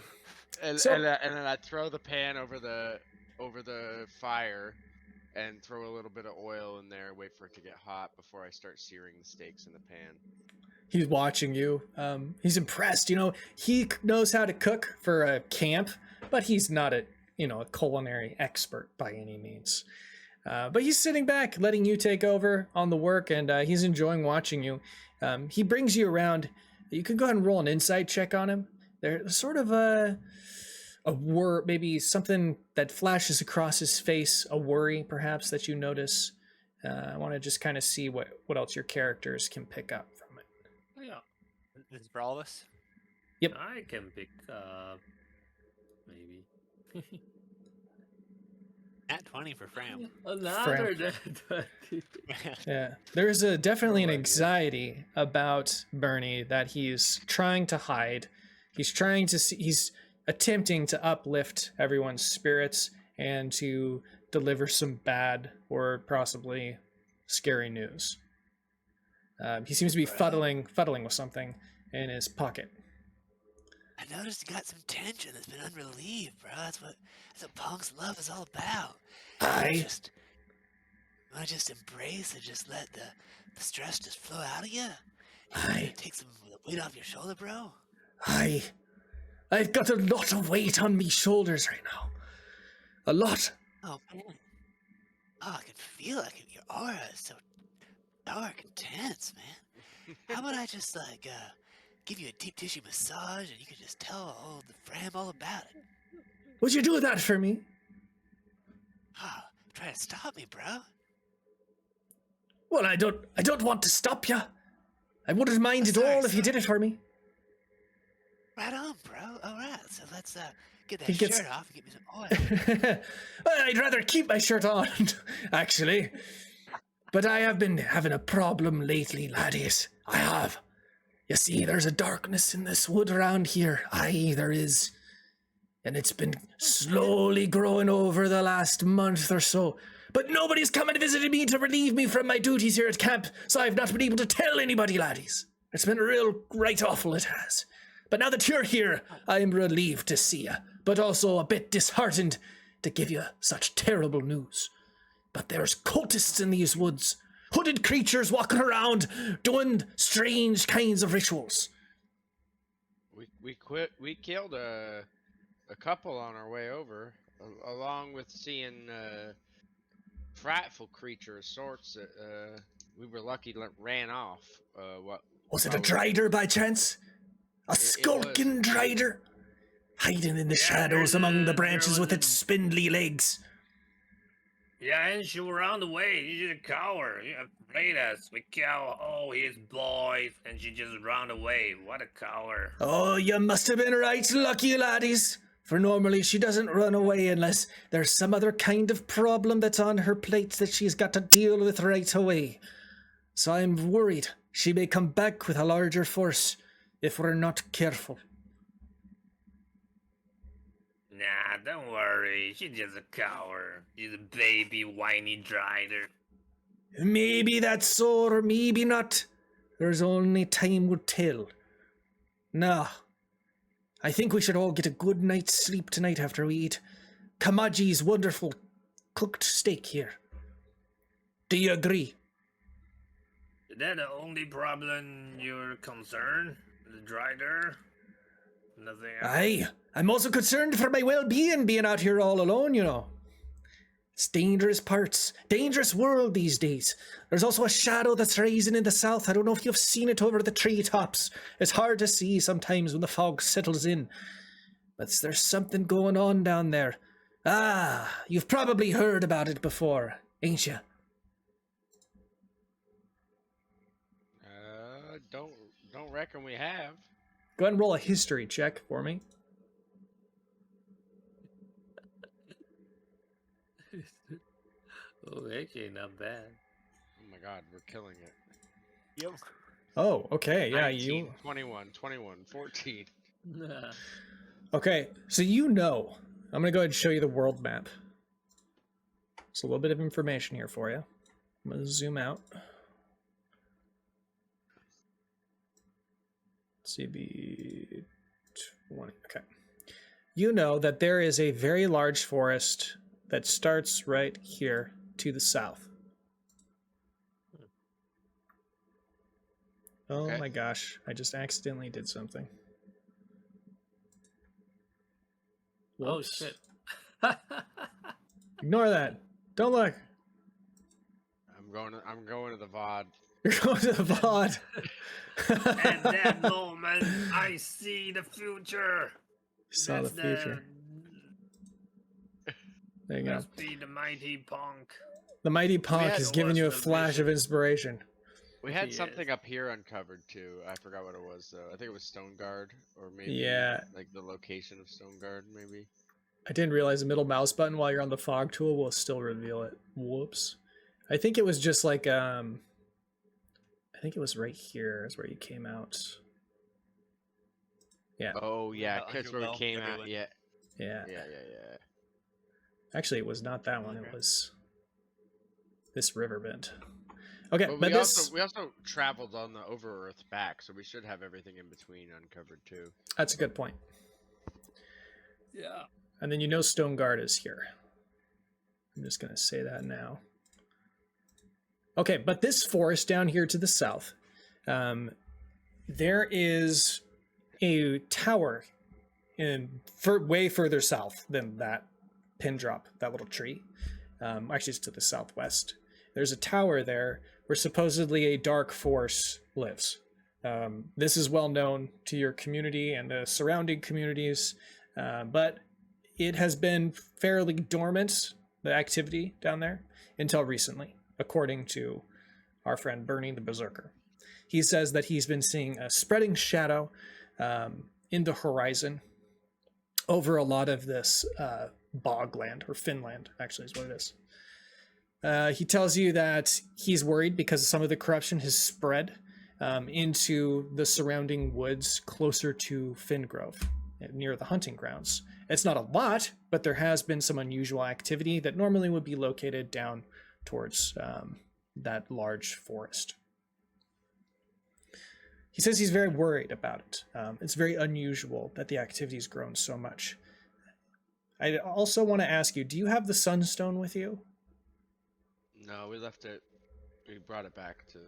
And So- and then I throw the pan over the fire, and throw a little bit of oil in there. Wait for it to get hot before I start searing the steaks in the pan. He's watching you. He's impressed. He knows how to cook for a camp, but he's not a culinary expert by any means. But he's sitting back, letting you take over on the work, and he's enjoying watching you. He brings you around. You can go ahead and roll an insight check on him. There's sort of a word, maybe something that flashes across his face, a worry perhaps that you notice. I want to just kind of see what else your characters can pick up from it. Yeah, This is for all of us. I can pick up. Maybe. At 20 for Fram. Another Fram. dead. Yeah, there's definitely an anxiety about Bernie that he's trying to hide. He's attempting to uplift everyone's spirits and to deliver some bad or possibly scary news. He seems to be fuddling with something in his pocket. I noticed you got some tension that's been unrelieved, bro. That's what punk's love is all about. Aye. You wanna just embrace and just let the stress just flow out of you? Aye. Take some of the weight off your shoulder, bro. Aye. I've got a lot of weight on me shoulders right now. A lot. Oh man. Oh, I can feel it. Your aura is so dark and tense, man. How about I just give you a deep tissue massage and you can just tell the Fram all about it? Would you do that for me? Oh, try to stop me, bro. Well, I don't want to stop you. I wouldn't mind at Sorry, all if you sorry. did it for me. Right on, bro. All right, so let's get He that gets- shirt off and get me some oil. Well, I'd rather keep my shirt on, actually. But I have been having a problem lately, laddies. I have. You see, there's a darkness in this wood around here. Aye, there is. And it's been slowly growing over the last month or so. But nobody's come and visited me to relieve me from my duties here at camp, so I've not been able to tell anybody, laddies. It's been real right awful, it has. But now that you're here, I'm relieved to see you, but also a bit disheartened to give you such terrible news. But there's cultists in these woods, hooded creatures walking around doing strange kinds of rituals. We killed a couple on our way over, along with seeing frightful creature of sorts that we were lucky ran off. Was it a drider by chance? A skulking drider? Hiding in the shadows among the branches with its spindly legs. Yeah, and she ran away. She's a coward. She afraid us. We kill all his boys, and she just ran away. What a coward. Oh, you must have been right lucky, laddies. For normally she doesn't run away unless there's some other kind of problem that's on her plate that she's got to deal with right away. So I'm worried she may come back with a larger force if we're not careful. Nah, don't worry. She's just a coward. She's a baby, whiny drider. Maybe that's so, or maybe not. There's only time will tell. Nah, I think we should all get a good night's sleep tonight after we eat Kamaji's wonderful cooked steak here. Do you agree? Is that the only problem you're concerned? The drider? Nothing else? Aye, I'm also concerned for my well-being being out here all alone, you know. It's dangerous parts, dangerous world these days. There's also a shadow that's rising in the south. I don't know if you've seen it over the treetops. It's hard to see sometimes when the fog settles in. But there's something going on down there. Ah, you've probably heard about it before, ain't you? Don't reckon we have. Go ahead and roll a history check for me. Oh, actually, not bad. Oh my god, we're killing it. Yep. Oh, okay, yeah, 19, 21, 14. Okay, so you know. I'm gonna go ahead and show you the world map. It's a little bit of information here for you. I'm gonna zoom out. CB 20. Okay. You know that there is a very large forest that starts right here to the south. Oh Okay. my gosh, I just accidentally did something. Oh Whoops. shit. Ignore that. Don't look. I'm going to the VOD. You're going to the VOD. At that moment, I see the future. Saw the That's future. There you go. Must be the mighty punk. The mighty Ponk had is to giving you a watch the flash of vision. inspiration. We had Yes. something up here uncovered too. I forgot what it was though. I think it was Stone Guard, or maybe Yeah. like the location of Stone Guard, maybe. I didn't realize the middle mouse button while you're on the fog tool will still reveal it. Whoops. I think it was just like I think it was right here is where you came out. Yeah. Oh yeah, Well, that's where we underwhelmed came out. everyone. Yeah, Yeah. yeah. Actually, it was not that one. It Okay. was this river bend. Okay, But but we this also traveled on the over Earth back, so we should have everything in between uncovered too. that's a good point. Yeah. And then you know Stone Guard is here. I'm just going to say that now. Okay, but this forest down here to the south, there is a tower way further south than that pin drop, that little tree. Actually, it's to the southwest. There's a tower there where supposedly a dark force lives. This is well known to your community and the surrounding communities, but it has been fairly dormant, the activity down there, until recently, according to our friend Bernie the Berserker. He says that he's been seeing a spreading shadow in the horizon over a lot of this bogland, or Finland, actually is what it is. He tells you that he's worried because some of the corruption has spread into the surrounding woods closer to Fingrove, near the hunting grounds. It's not a lot, but there has been some unusual activity that normally would be located down towards that large forest. He says he's very worried about it. It's very unusual that the activity's grown so much. I also want to ask you, do you have the Sunstone with you? No, we left it. We brought it back to.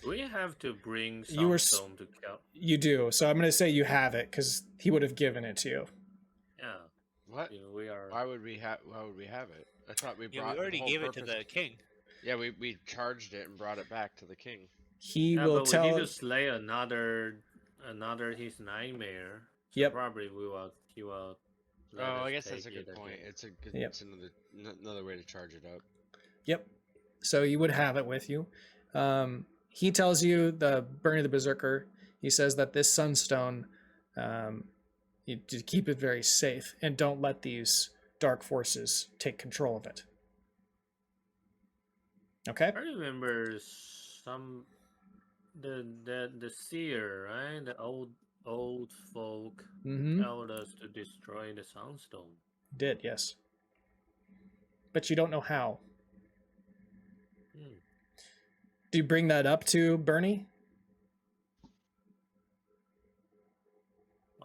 We have to bring You were Sunstone to kill. You do, so I'm going to say you have it, because he would have given it to you. Yeah. What? Yeah, we are. Why would we have it? I thought we Yeah, brought. we already the whole gave it to purpose- the king. Yeah, we charged it and brought it back to the king. He Yeah, will but tell... we need to slay another his nightmare. So Yep. Probably he will. let Oh, us I guess that's a take good it point. again. Yep. It's another way to charge it up. Yep. So you would have it with you. He tells you, the Bernie the Berserker, he says that this Sunstone, you to keep it very safe and don't let these dark forces take control of it. Okay? I remember the seer, right? The old folk Mm-hmm. told us to destroy the Sunstone. Did, yes. But you don't know how. Hmm. Do you bring that up to Bernie?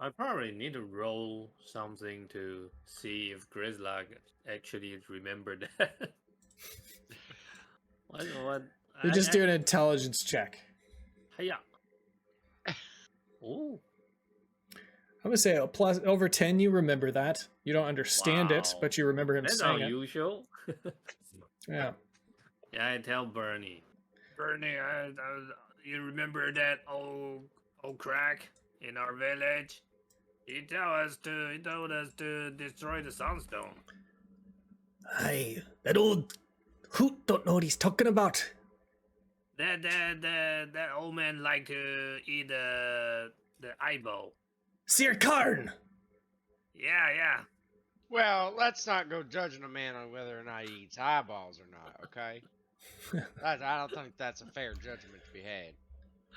I probably need to roll something to see if Grizzlag actually remembered that. what? You just do an intelligence check. Yeah. Oh, I'm gonna say a plus over 10. You remember that. You don't understand it, Wow. but you remember him that's saying it. unusual. Yeah. Yeah, I tell Bernie. Bernie, you remember that old crack in our village? He told us to destroy the Sunstone. Aye, that old hoot don't know what he's talking about. That old man like to eat the eyeball. Sir Karn! Yeah. Well, let's not go judging a man on whether or not he eats eyeballs or not, okay? I don't think that's a fair judgment to be had.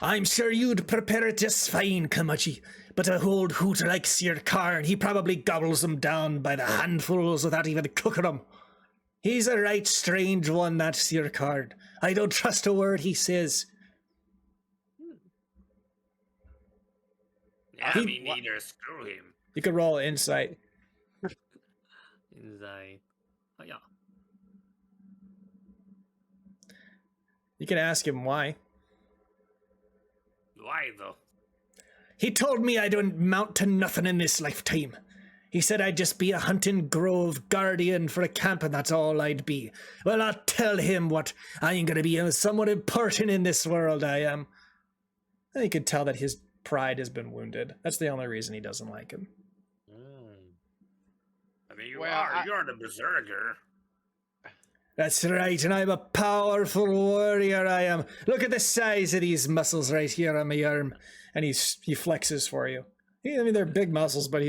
I'm sure you'd prepare it just fine, Kamachi. But a old hoot like Sir Karn, he probably gobbles them down by the handfuls without even cooking them. He's a right strange one, that Sir Karn. I don't trust a word he says. Yeah, He- me neither. Screw him. You could roll insight. Inside. Oh, yeah. You can ask him why. Why though? He told me I don't mount to nothing in this lifetime. He said I'd just be a hunting grove guardian for a camp and that's all I'd be. Well, I'll tell him what. I ain't gonna be somewhat important in this world, I am. And you could tell that his pride has been wounded. That's the only reason he doesn't like him. I mean, Well, you're the berserker. That's right, and I'm a powerful warrior, I am. Look at the size of these muscles right here on my arm. And he flexes for you. I mean, they're big muscles, but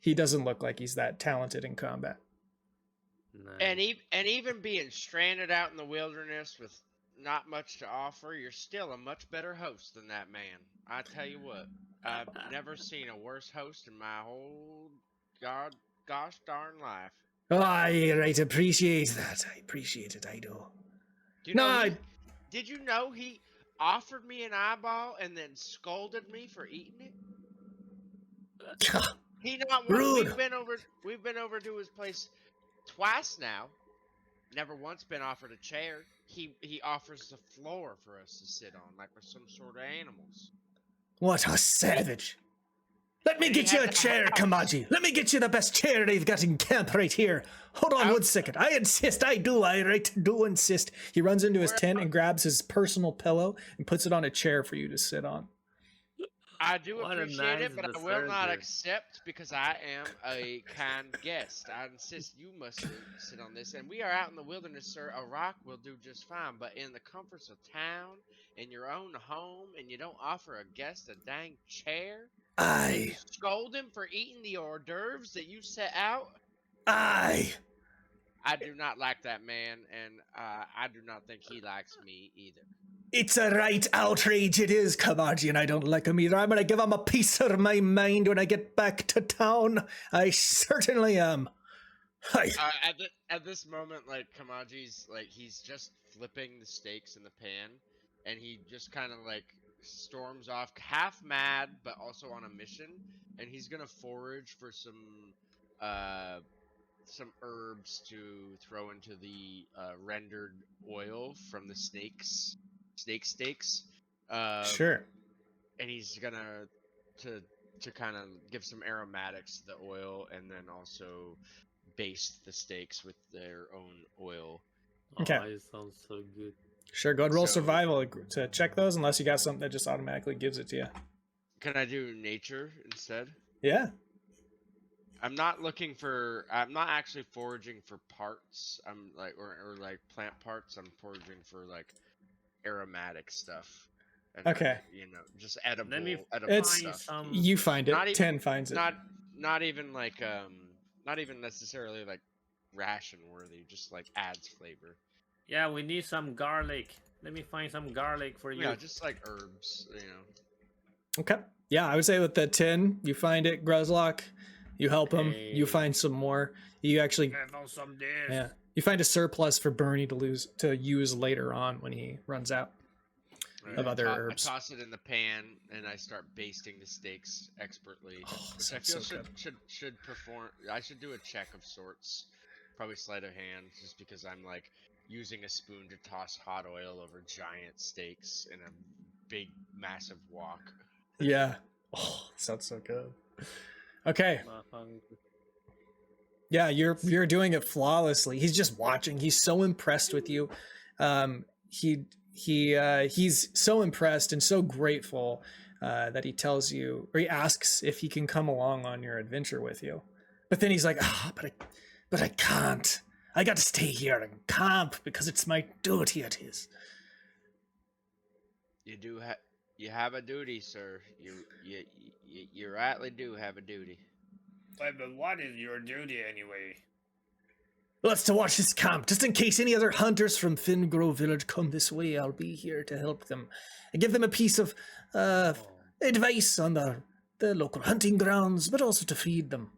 he doesn't look like he's that talented in combat. Nice. And even being stranded out in the wilderness with not much to offer, you're still a much better host than that man. I tell you what, I've never seen a worse host in my whole gosh darn life. Oh, I right, appreciate that. I appreciate it, I do. Do you know No, he's- Did you know he offered me an eyeball and then scolded me for eating it? He not one. Rude. We've been over to his place twice now. Never once been offered a chair. He offers the floor for us to sit on, like we're some sort of animals. What a savage. Let me And he get you a has a chair, house. Kamaji. Let me get you the best chair they've got in camp right here. Hold on Out- 1 second. I insist. I do insist. He runs into his We're tent and grabs his personal pillow and puts it on a chair for you to sit on. I do What a appreciate it, nice but I will not berserker. accept because I am a kind guest. I insist you must sit on this. And we are out in the wilderness, sir. A rock will do just fine, but in the comforts of town, in your own home, and you don't offer a guest a dang chair? And you Aye. scold him for eating the hors d'oeuvres that you set out? Aye. I do not like that man, and I do not think he likes me either. It's a right outrage, it is, Kamaji, and I don't like him either. I'm gonna give him a piece of my mind when I get back to town. I certainly am. Hi. At this moment, like Kamaji's like he's just flipping the steaks in the pan, and he just kind of like storms off, half mad but also on a mission, and he's gonna forage for some herbs to throw into the rendered oil from the steaks. Sure. And he's gonna to kind of give some aromatics to the oil, and then also baste the steaks with their own oil. Okay. Oh, it sounds so good. Sure, go ahead and roll So- survival to check those, unless you got something that just automatically gives it to you. Can I do nature instead? Yeah. I'm not actually foraging for parts. I'm like or like plant parts. I'm foraging for like aromatic stuff. And, Okay. just edible Let me It's- find stuff. some. You find it. Not even- 10 finds it. Not even like not even necessarily like ration worthy. Just like adds flavor. Yeah, we need some garlic. Let me find some garlic for you. Yeah, just like herbs. Okay. Yeah, I would say with the 10, you find it, Gruzlock. You help him. You Hey. find some more. You actually, I found some dish. yeah, you find a surplus for Bernie to use later on when he runs out of other herbs. I toss it in the pan and I start basting the steaks expertly, Oh, which I sounds feel so should perform. I should do a check of sorts, probably sleight of hand, just because I'm like using a spoon to toss hot oil over giant steaks in a big, massive wok. Yeah. Oh, sounds so good. Okay. Yeah, you're doing it flawlessly. He's just watching. He's so impressed with you. He's so impressed and so grateful that he tells you, or he asks if he can come along on your adventure with you. But then he's like, but I can't. I got to stay here and camp because it's my duty. It is. You have a duty, sir. You rightly do have a duty. Wait, but what is your duty anyway? Well, it's to watch this camp, just in case any other hunters from Fingrove Village come this way. I'll be here to help them and give them a piece of advice on the local hunting grounds, but also to feed them.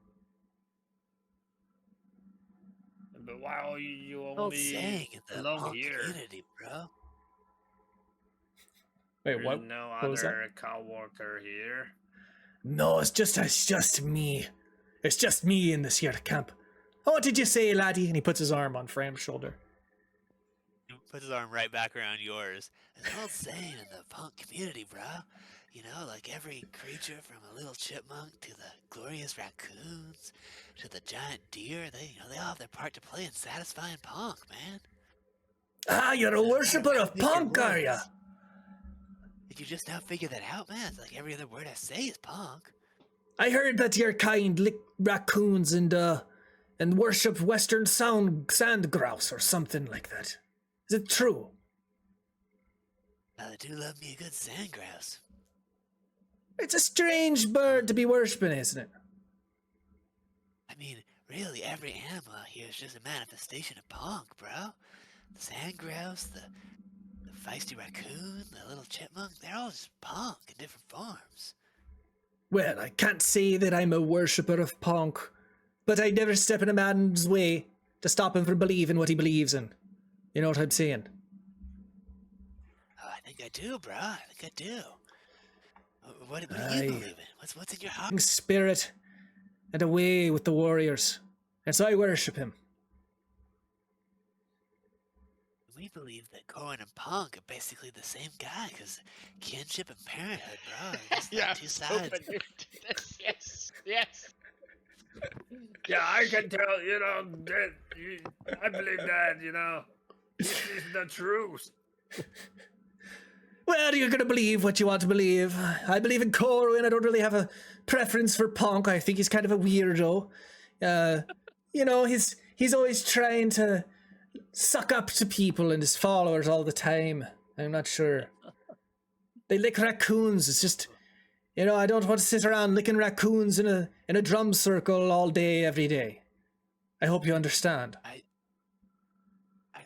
But why are you Old only saying in the alone punk here? community, bro. Wait, There's what? no what was that? other cow walker here. No, it's just me. It's just me in this here camp. Oh, what did you say, laddie? And he puts his arm on Fram's shoulder. He puts his arm right back around yours. An old saying in the punk community, bro. You know, like every creature from a little chipmunk to the glorious raccoons to the giant deer, they all have their part to play in satisfying punk, man. Ah, you're a worshipper of Pick your punk, are ya? words. Did you just now figure that out, man? It's like every other word I say is punk. I heard that your kind lick raccoons and worship western sand grouse or something like that. Is it true? They do love me a good sand grouse. It's a strange bird to be worshipping, isn't it? I mean, really, every animal out here is just a manifestation of punk, bro. The sand grouse, the feisty raccoon, the little chipmunk, they're all just punk in different forms. Well, I can't say that I'm a worshipper of punk, but I'd never step in a man's way to stop him from believing what he believes in. You know what I'm saying? think I do, bro. I think I do. What do Aye. you believe in? What's in your heart? Spirit and away with the warriors. And so I worship him. We believe that Corwin and Punk are basically the same guy, because kinship and parenthood, bro. Just Yeah, like two I'm sides. hoping to this. Yes, yes. Yeah, I can tell. I believe that. This is the truth. Well, you're gonna believe what you want to believe. I believe in Corwin. I don't really have a preference for Punk. I think he's kind of a weirdo. He's always trying to suck up to people and his followers all the time. I'm not sure. They lick raccoons. It's just, I don't want to sit around licking raccoons in a drum circle all day, every day. I hope you understand.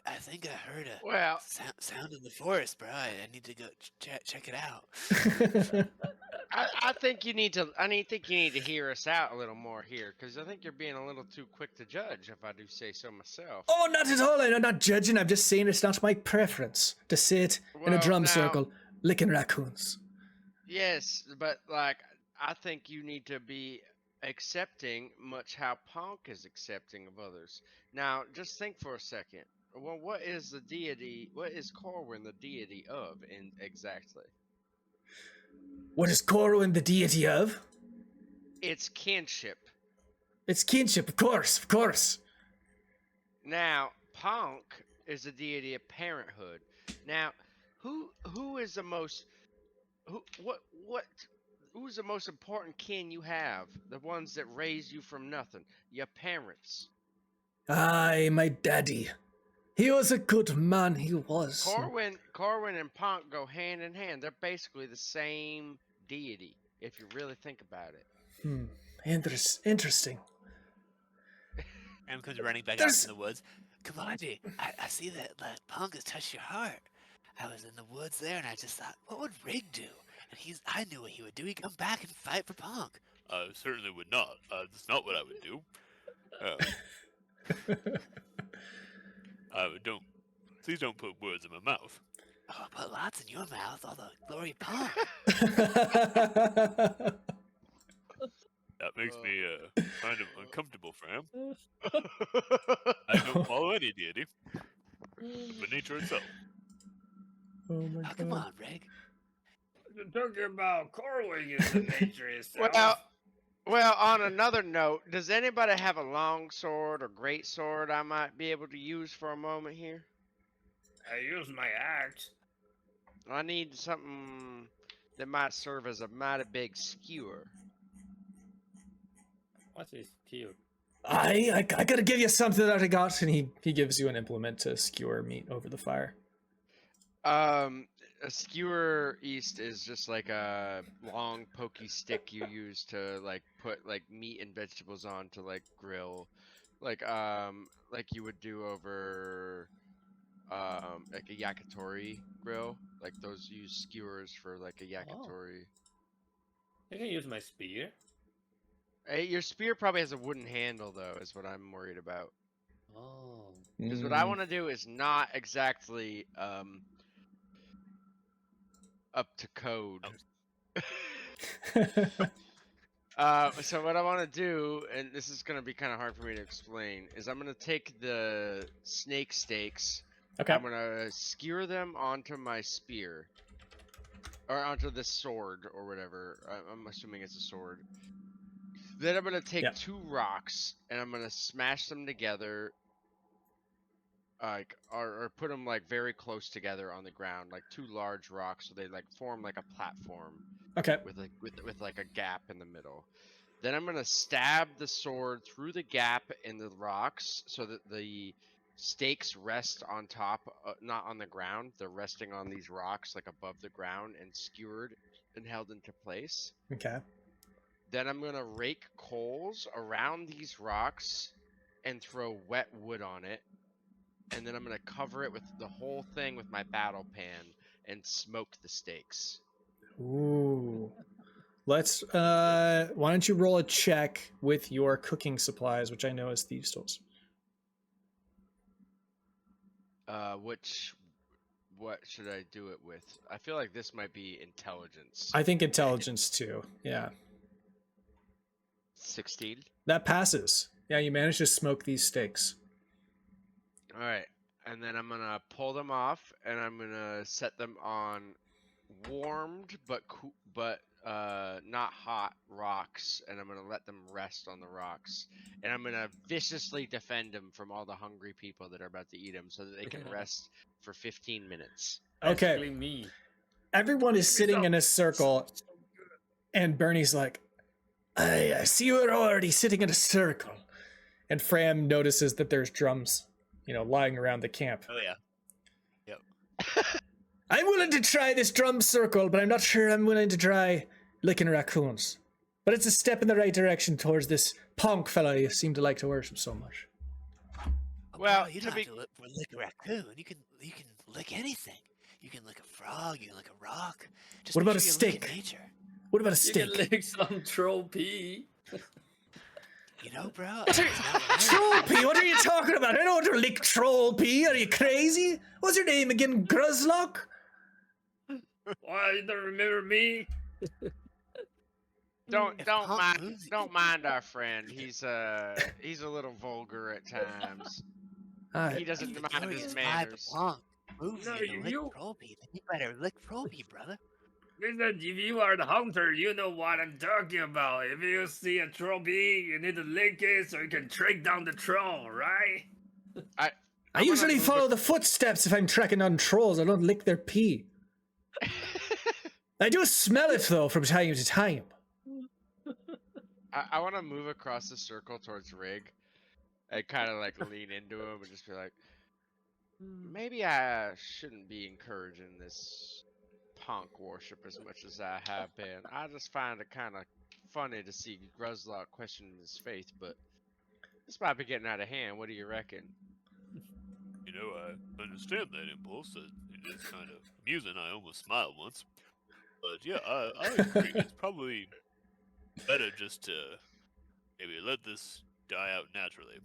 I think I heard a Well, sound in the forest, bro. I need to go check it out. I think you need to. Think you need to hear us out a little more here, because I think you're being a little too quick to judge, if I do say so myself. Oh, not at all. I'm not judging. I'm just saying it's not my preference to sit in a Well, drum now- circle licking raccoons. Yes, but I think you need to be accepting much how Punk is accepting of others. Now, just think for a second. Well, what is the deity? What is Corwin the deity of? Exactly. What is Corwin the deity of? It's kinship. It's kinship, of course, of course. Now, Punk is the deity of parenthood. Now, who is the most who's the most important kin you have? The ones that raised you from nothing. Your parents. Aye, my daddy. He was a good man, he was. Corwin and Punk go hand in hand. They're basically the same deity, if you really think about it. Interesting. Ram comes running back out from the woods. Kamaji, I see that Punk has touched your heart. I was in the woods there, and I just thought, what would Rig do? And I knew what he would do. He'd come back and fight for Punk. I certainly would not. That's not what I would do. Please don't put words in my mouth. Oh, I'll put lots in your mouth, all the glory of Punk. That makes me kind of uncomfortable, Fram. I don't follow any deity, but nature itself. Oh my god. Come on, Rig. You're talking about Corwin is the nature itself. Well, on another note, does anybody have a long sword or great sword I might be able to use for a moment here? I use my axe. I need something that might serve as a mighty big skewer. What is cute? I gotta give you something that I got, and he gives you an implement to skewer meat over the fire. A skewer east is just like a long pokey stick you use to put meat and vegetables on to grill, like you would do over like a yakitori grill. Like those use skewers for like a yakitori. I can use my spear. Hey, your spear probably has a wooden handle though, is what I'm worried about. Oh. Because what I want to do is not exactly up to code. So what I want to do, and this is going to be kind of hard for me to explain, is I'm going to take the snake steaks. Okay. I'm going to skewer them onto my spear. Or onto this sword or whatever. I'm assuming it's a sword. Then I'm going to take 2 rocks and I'm going to smash them together. Or put them very close together on the ground, like 2 large rocks, so they form like a platform. Okay. With a gap in the middle. Then I'm gonna stab the sword through the gap in the rocks so that the stakes rest on top, not on the ground. They're resting on these rocks above the ground and skewered and held into place. Okay. Then I'm gonna rake coals around these rocks and throw wet wood on it. And then I'm gonna cover it with the whole thing with my battle pan and smoke the steaks. Ooh. Let's why don't you roll a check with your cooking supplies, which I know is thieves' tools. what should I do it with? I feel like this might be intelligence. I think intelligence too. Yeah. 16. That passes. Yeah, you managed to smoke these steaks. All right, and then I'm gonna pull them off, and I'm gonna set them on warmed but not hot rocks, and I'm gonna let them rest on the rocks, and I'm gonna viciously defend them from all the hungry people that are about to eat them, so that they can rest for 15 minutes. Okay. Basically me. Everyone is sitting in a circle, and Bernie's like, I see you're already sitting in a circle. And Fram notices that there's drums, lying around the camp. Oh yeah. I'm willing to try this drum circle, but I'm not sure I'm willing to try licking raccoons. But it's a step in the right direction towards this punk fella you seem to like to worship so much. Oh, Well, bro, you to don't be- have to lick a raccoon. You can lick anything. You can lick a frog. You can lick a rock. Just What make about sure a you lick steak? nature. What about a You can steak? lick some troll pee. You know, bro. What are troll pee? What are you talking about? I don't want to lick troll pee. Are you crazy? What's your name again? Gruzlock? Why you don't remember me? Don't If don't Punk mind moves- don't mind our friend. He's a little vulgar at times. He doesn't The mind glorious his vibe of manners. Punk moves No, you to lick you- Trollby. Then you better lick Trollby, brother. Listen, if you are the hunter, you know what I'm talking about. If you see a troll bee, you need to lick it so you can track down the troll, right? I I'm gonna usually move follow the footsteps if I'm trekking on trolls. I don't lick their pee. I do smell it though from time to time. I want to move across the circle towards Rig and kind of like lean into him and just be like, maybe I shouldn't be encouraging this punk worship as much as I have been. I just find it kind of funny to see Gruzlock questioning his faith, but this might be getting out of hand. What do you reckon? You know, I understand that impulse. It is kind of amusing. I almost smiled once. But yeah, I agree. It's probably better just to maybe let this die out naturally.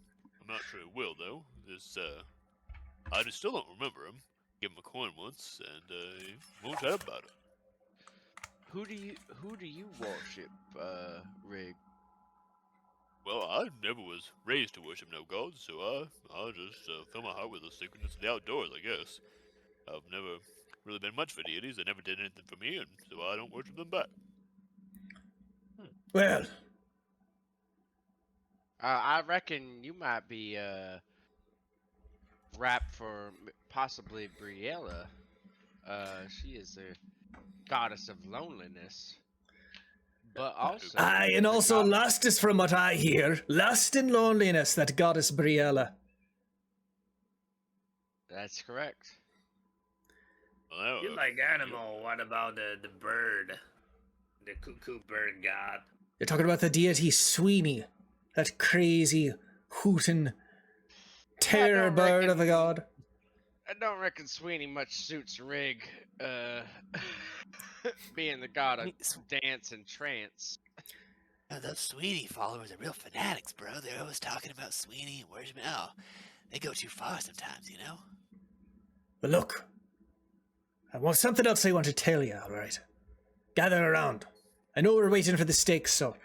I'm not sure it will, though. I just still don't remember him. Gave him a coin once, and he won't tell about it. Who do you worship, Rig? Well, I never was raised to worship no gods, so I just fill my heart with the sacredness of the outdoors, I guess. I've never really been much for deities. They never did anything for me, and so I don't worship them back. Well, I reckon you might be wrapped for possibly Briella. She is the goddess of loneliness, but also aye, and the also god- lust is from what I hear. Lust and loneliness, that goddess Briella. That's correct. Well, You like animal. What about the bird? The cuckoo bird god? You're talking about the deity Sweeney. That crazy, hooting, terror don't bird reckon- of a god. I don't reckon Sweeney much suits Rig, being the god of dance and trance. Those Sweeney followers are real fanatics, bro. They're always talking about Sweeney and worshiping. Oh, they go too far sometimes, you know? But look, I want something else I want to tell you, alright? Gather around. I know we're waiting for the steaks, so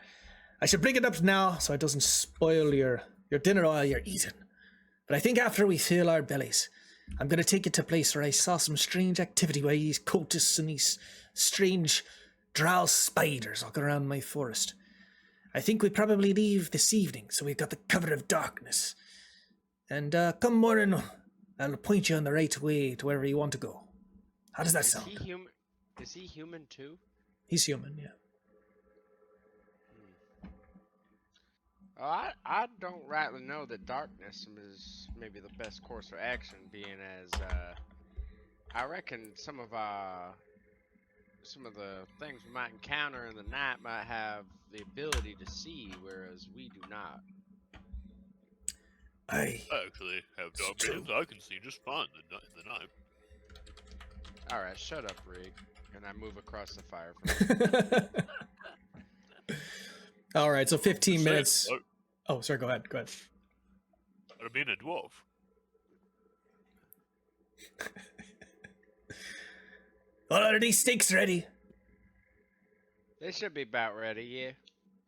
I should bring it up now so it doesn't spoil your dinner while you're eating. But I think after we fill our bellies, I'm going to take you to a place where I saw some strange activity by these cultists and these strange drow spiders walking around my forest. I think we probably leave this evening, so we've got the cover of darkness. And come morning, I'll point you on the right way to wherever you want to go. How does that Is sound? he human? Is he human too? He's human, yeah. Oh, I don't rightly know that darkness is maybe the best course of action, being as I reckon some of the things we might encounter in the night might have the ability to see, whereas we do not. I actually have dark It's true. visions. I can see just fine in the night. All right, shut up, Rig, and I move across the fire. From All right, so 15 Say, minutes. Oh, sorry, go ahead. I mean a dwarf. Well, are these steaks ready? They should be about ready, yeah.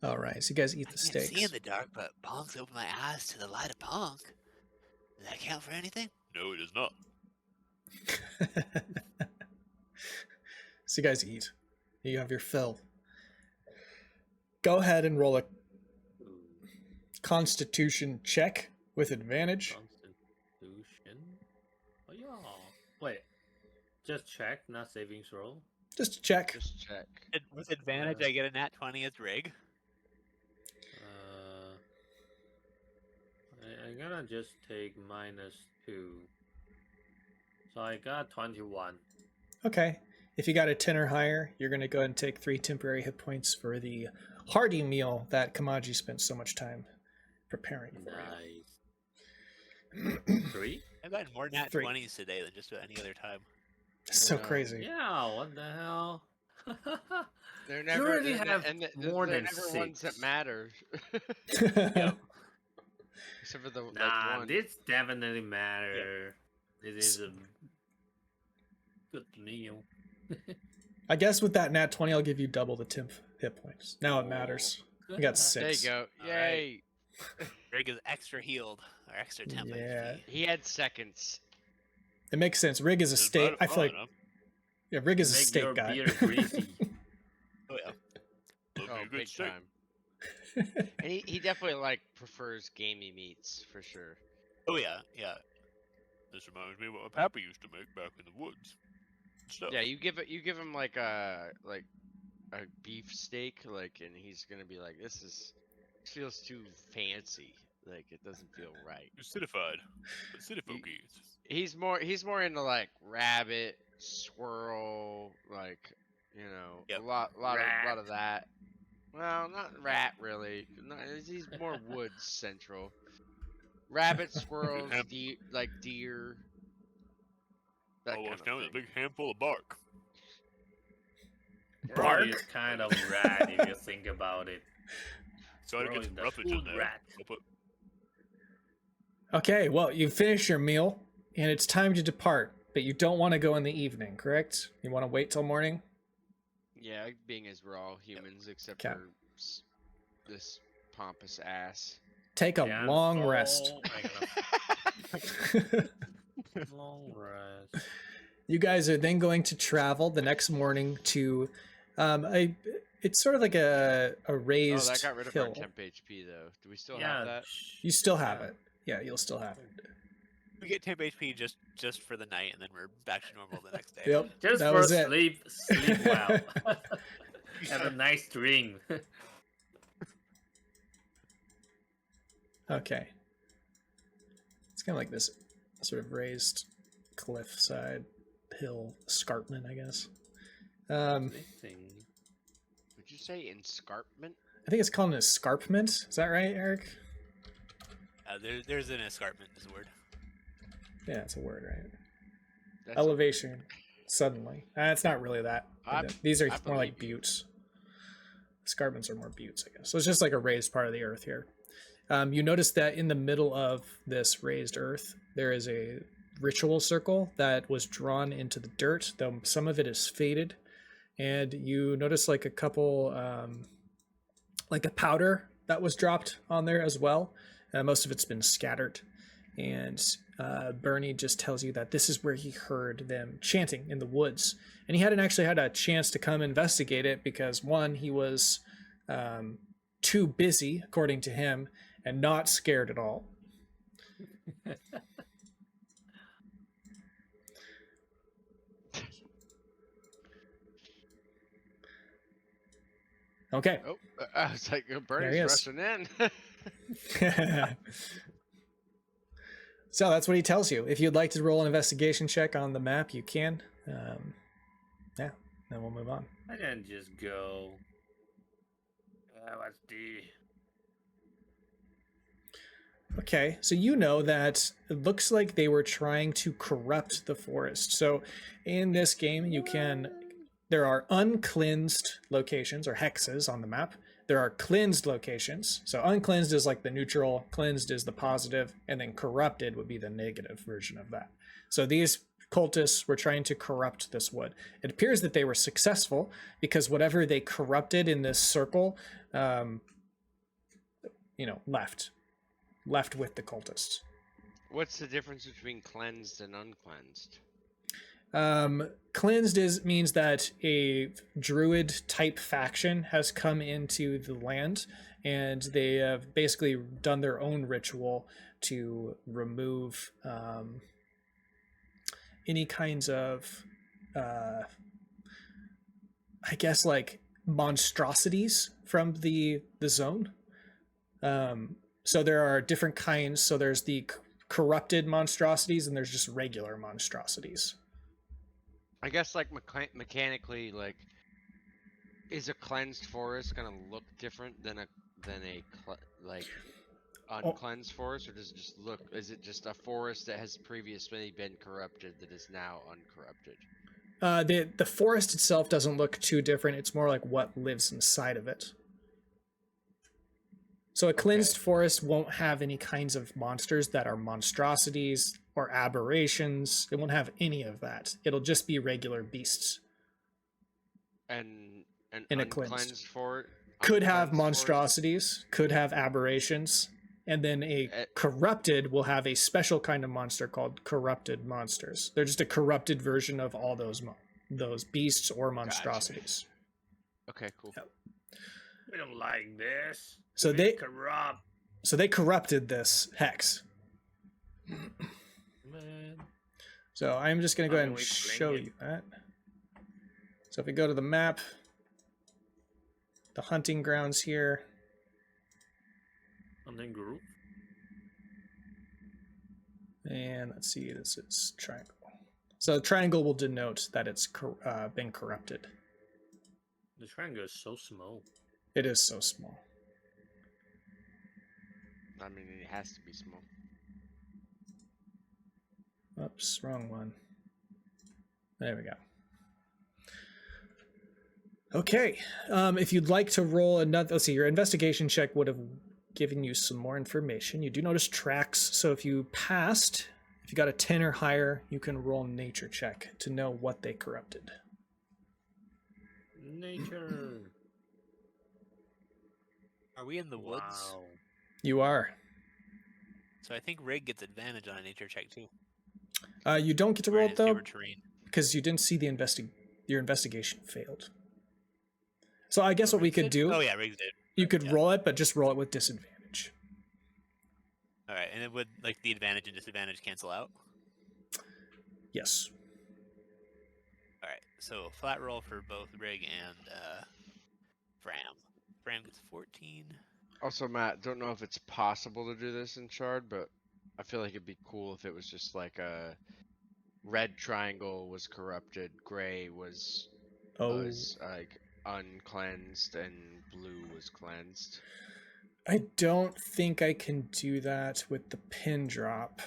All right, so you guys eat I the can't see in steaks. the dark, but Punk's opened my eyes to the light of Punk. Does that count for anything? No, it is not. So you guys eat. You have your fill. Go ahead and roll a Ooh, Constitution check with advantage. Constitution. Oh yeah. Wait. Just check, not saving throw. Just check. Just check. With advantage, I get a nat 20 as Rig. I'm gonna just take -2. So I got 21. Okay. If you got a 10 or higher, you're going to go ahead and take 3 temporary hit points for the hearty meal that Kamaji spent so much time preparing for you. Nice. 3? I've gotten more nat 3. 20s today than just about any other time. So Yeah. crazy. Yeah, what the hell? They're You never already they're ne- have and more they're than never ones that 6. matter. Except for the Nah, like one. this definitely matter. This is a good meal. I guess with that nat 20, I'll give you double the temp hit points. Now it matters. I got There you 6. go. All Yay. Rig is extra healed, or extra temp Yeah. HP. He had seconds. It makes sense. Rig is a It's state. about I feel like fine, yeah, Rig is a Make state your guy. beer greasy. Oh yeah. Love Oh, you a good big steak. time. And he definitely like prefers gamey meats for sure. Oh yeah, yeah. This reminds me of what my papa used to make back in the woods. Stuff. Yeah, you give him like a beef steak, like, and he's gonna be like, this feels too fancy. Like it doesn't feel right. Acidified. Acidifogies. He's more into like rabbit, squirrel, like, you know, Yep. a lot Rat. of that. Well, not rat really. He's more woods central. Rabbit, squirrels, Ham- deer. That I'll kind wash of down with a thing. big handful of bark. Bark is kind of rat if you think about it. Gotta Throwing get some the roughage in food there. rat. I'll put Okay, well, you finish your meal and it's time to depart, but you don't want to go in the evening, correct? You want to wait till morning? Yeah, being as we're all humans except Okay. for this pompous ass. Take a Yeah, I'm long so- rest. Long rest. You guys are then going to travel the next morning to it's sort of like a Oh, raised that got rid of hill. our temp HP though. Do we still Yeah. have that? You still have it. Yeah, you'll still have it. We get temp HP just for the night, and then we're back to normal the next day. Yep. Just that for was it. sleep well. Have a nice dream. Okay. It's kind of like this sort of raised cliffside hill escarpment, I guess. Thing. Would you say escarpment? I think it's called an escarpment. Is that right, Eric? There's an escarpment is a word. Yeah, it's a word, right? That's Elevation. Suddenly. It's not really that. These are I more like believe you. buttes. Escarpments are more buttes, I guess. So it's just like a raised part of the earth here. You notice that in the middle of this raised earth, there is a ritual circle that was drawn into the dirt, though some of it is faded. And you notice like a couple, like a powder that was dropped on there as well. Most of it's been scattered. And Bernie just tells you that this is where he heard them chanting in the woods. And he hadn't actually had a chance to come investigate it because, one, he was too busy, according to him, and not scared at all. Okay. Oh, I was like, he Bernie's is. rushing in. So that's what he tells you. If you'd like to roll an investigation check on the map, you can. Yeah, then we'll move on. I can just go. What's the? Okay, so you know that it looks like they were trying to corrupt the forest. So in this game, there are uncleansed locations or hexes on the map. There are cleansed locations. So uncleansed is like the neutral, cleansed is the positive, and then corrupted would be the negative version of that. So these cultists were trying to corrupt this wood. It appears that they were successful because whatever they corrupted in this circle, left with the cultists. What's the difference between cleansed and uncleansed? Cleansed means that a druid type faction has come into the land and they have basically done their own ritual to remove any kinds of I guess like monstrosities from the zone. So there are different kinds. So there's the corrupted monstrosities and there's just regular monstrosities. I guess like mechanically, like, is a cleansed forest gonna look different than a uncleansed forest, or does it just look? Is it just a forest that has previously been corrupted that is now uncorrupted? The forest itself doesn't look too different. It's more like what lives inside of it. So a cleansed forest won't have any kinds of monsters that are monstrosities or aberrations. It won't have any of that. It'll just be regular beasts. And an In a uncleansed forest could have monstrosities, could have aberrations, and then a corrupted will have a special kind of monster called corrupted monsters. They're just a corrupted version of all those beasts or monstrosities. Gotcha. Okay, cool. Yep. We don't like this. So We they corrupt. So they corrupted this hex. Man. So I'm just going to go ahead and we show bring it? you that. So if we go to the map, the hunting grounds here, And then group. and let's see, this is triangle. So the triangle will denote that it's been corrupted. The triangle is so small. It is so small. I mean, it has to be small. Oops, wrong one. There we go. Okay, if you'd like to roll another, let's see, your investigation check would have given you some more information. You do notice tracks, so if you passed, if you got a 10 or higher, you can roll nature check to know what they corrupted. Nature. Are we in the woods? Wow. You are. So I think Rig gets advantage on a nature check too. You don't get to We're roll in it his though, favorite terrain. because you didn't see the your investigation failed. So I guess what we could do, Oh yeah, Riggs did. you could yeah. roll it, but just roll it with disadvantage. All right, and it would like the advantage and disadvantage cancel out. Yes. All right, so flat roll for both Rig and Fram. Fram gets 14. Also, Matt, don't know if it's possible to do this in Shard, but I feel like it'd be cool if it was just like a red triangle was corrupted, gray was like uncleansed, and blue was cleansed. I don't think I can do that with the pin drop.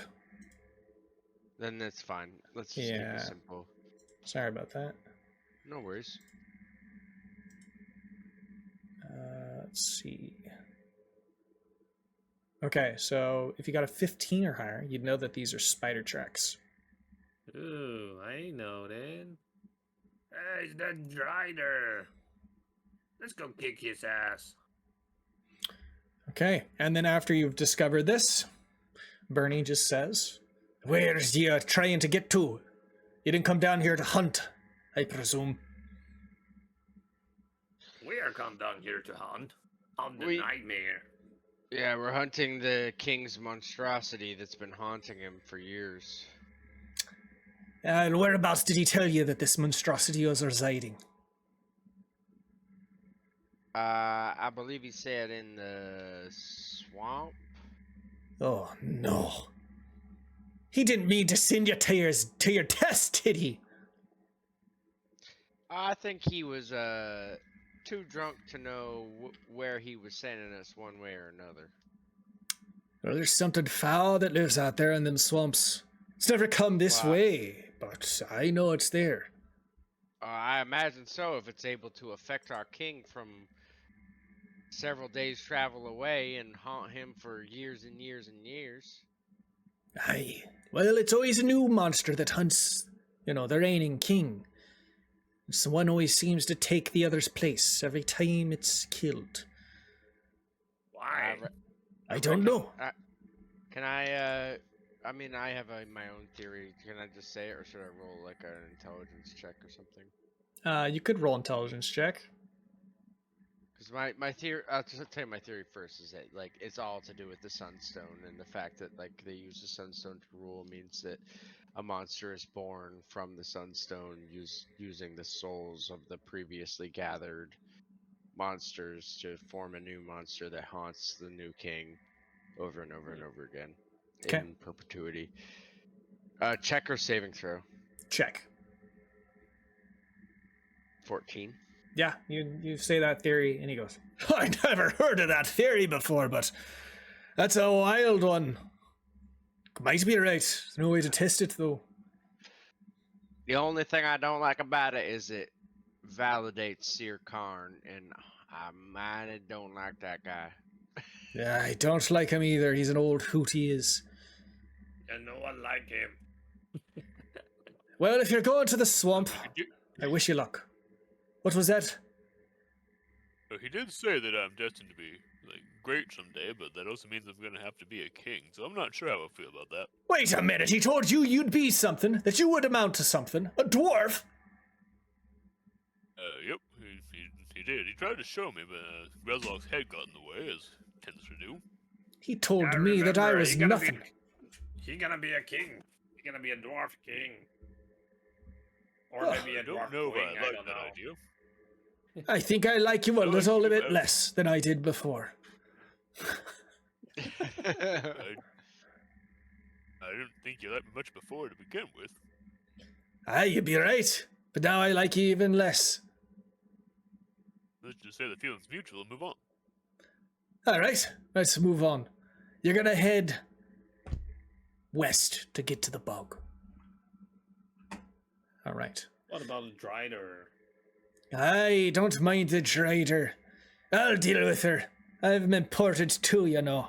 Then that's fine. Let's just keep Yeah. it simple. Sorry about that. No worries. Let's see. Okay, so if you got a 15 or higher, you'd know that these are spider tracks. Ooh, I know that. Hey, it's that drider. Let's go kick his ass. Okay, and then after you've discovered this, Bernie just says, "Where's you trying to get to? You didn't come down here to hunt, I presume." We are come down here to hunt. On the We- nightmare. Yeah, we're hunting the king's monstrosity that's been haunting him for years. And whereabouts did he tell you that this monstrosity was residing? I believe he said in the swamp. Oh, no. He didn't mean to send you to your death, did he? I think he was too drunk to know where he was sending us one way or another. Well, there's something foul that lives out there in them swamps. It's never come this Wow. way, but I know it's there. I imagine so, if it's able to affect our king from several days' travel away and haunt him for years and years and years. Aye. Well, it's always a new monster that hunts You know, the reigning king. It's the one who always seems to take the other's place every time it's killed. Why? I don't know. Can I? I mean, I have my own theory. Can I just say it, or should I roll like an intelligence check or something? You could roll intelligence check. Because my theory, I'll just tell you my theory first is that like it's all to do with the Sunstone and the fact that like they use the Sunstone to rule means that a monster is born from the Sunstone using the souls of the previously gathered monsters to form a new monster that haunts the new king over and over and over again in perpetuity. Check or saving throw. Check. 14. Yeah, you say that theory, and he goes, I never heard of that theory before, but that's a wild one. Might be right. There's no way to test it, though. The only thing I don't like about it is it validates Seer Karn, and I mighty don't like that guy. Yeah, I don't like him either. He's an old hoot, he is. And no one like him. Well, if you're going to the swamp, He I wish you luck. What was that? did say that I'm destined to be like great someday, but that also means I'm gonna have to be a king. So I'm not sure how I feel about that. Wait a minute, he told you you'd be something, that you would amount to something. A dwarf? Yep, he did. He tried to show me, but Grezlok's head got in the way, as it tends to do. He told Yeah, me that I remember, was he gonna nothing. He's gonna be a king. He's gonna be a dwarf king. Or Oh, maybe a I don't dwarf know if queen, I I like don't that know. idea. I think I like you a No, little you bit have- less than I did before. I didn't think you liked me much before to begin with. Aye, you'd be right. But now I like you even less. Let's just say the feeling's mutual and move on. Alright, let's move on. You're gonna head west to get to the bog. Alright. What about the drider? Aye, don't mind the drider. I'll deal with her. I've been ported too, you know.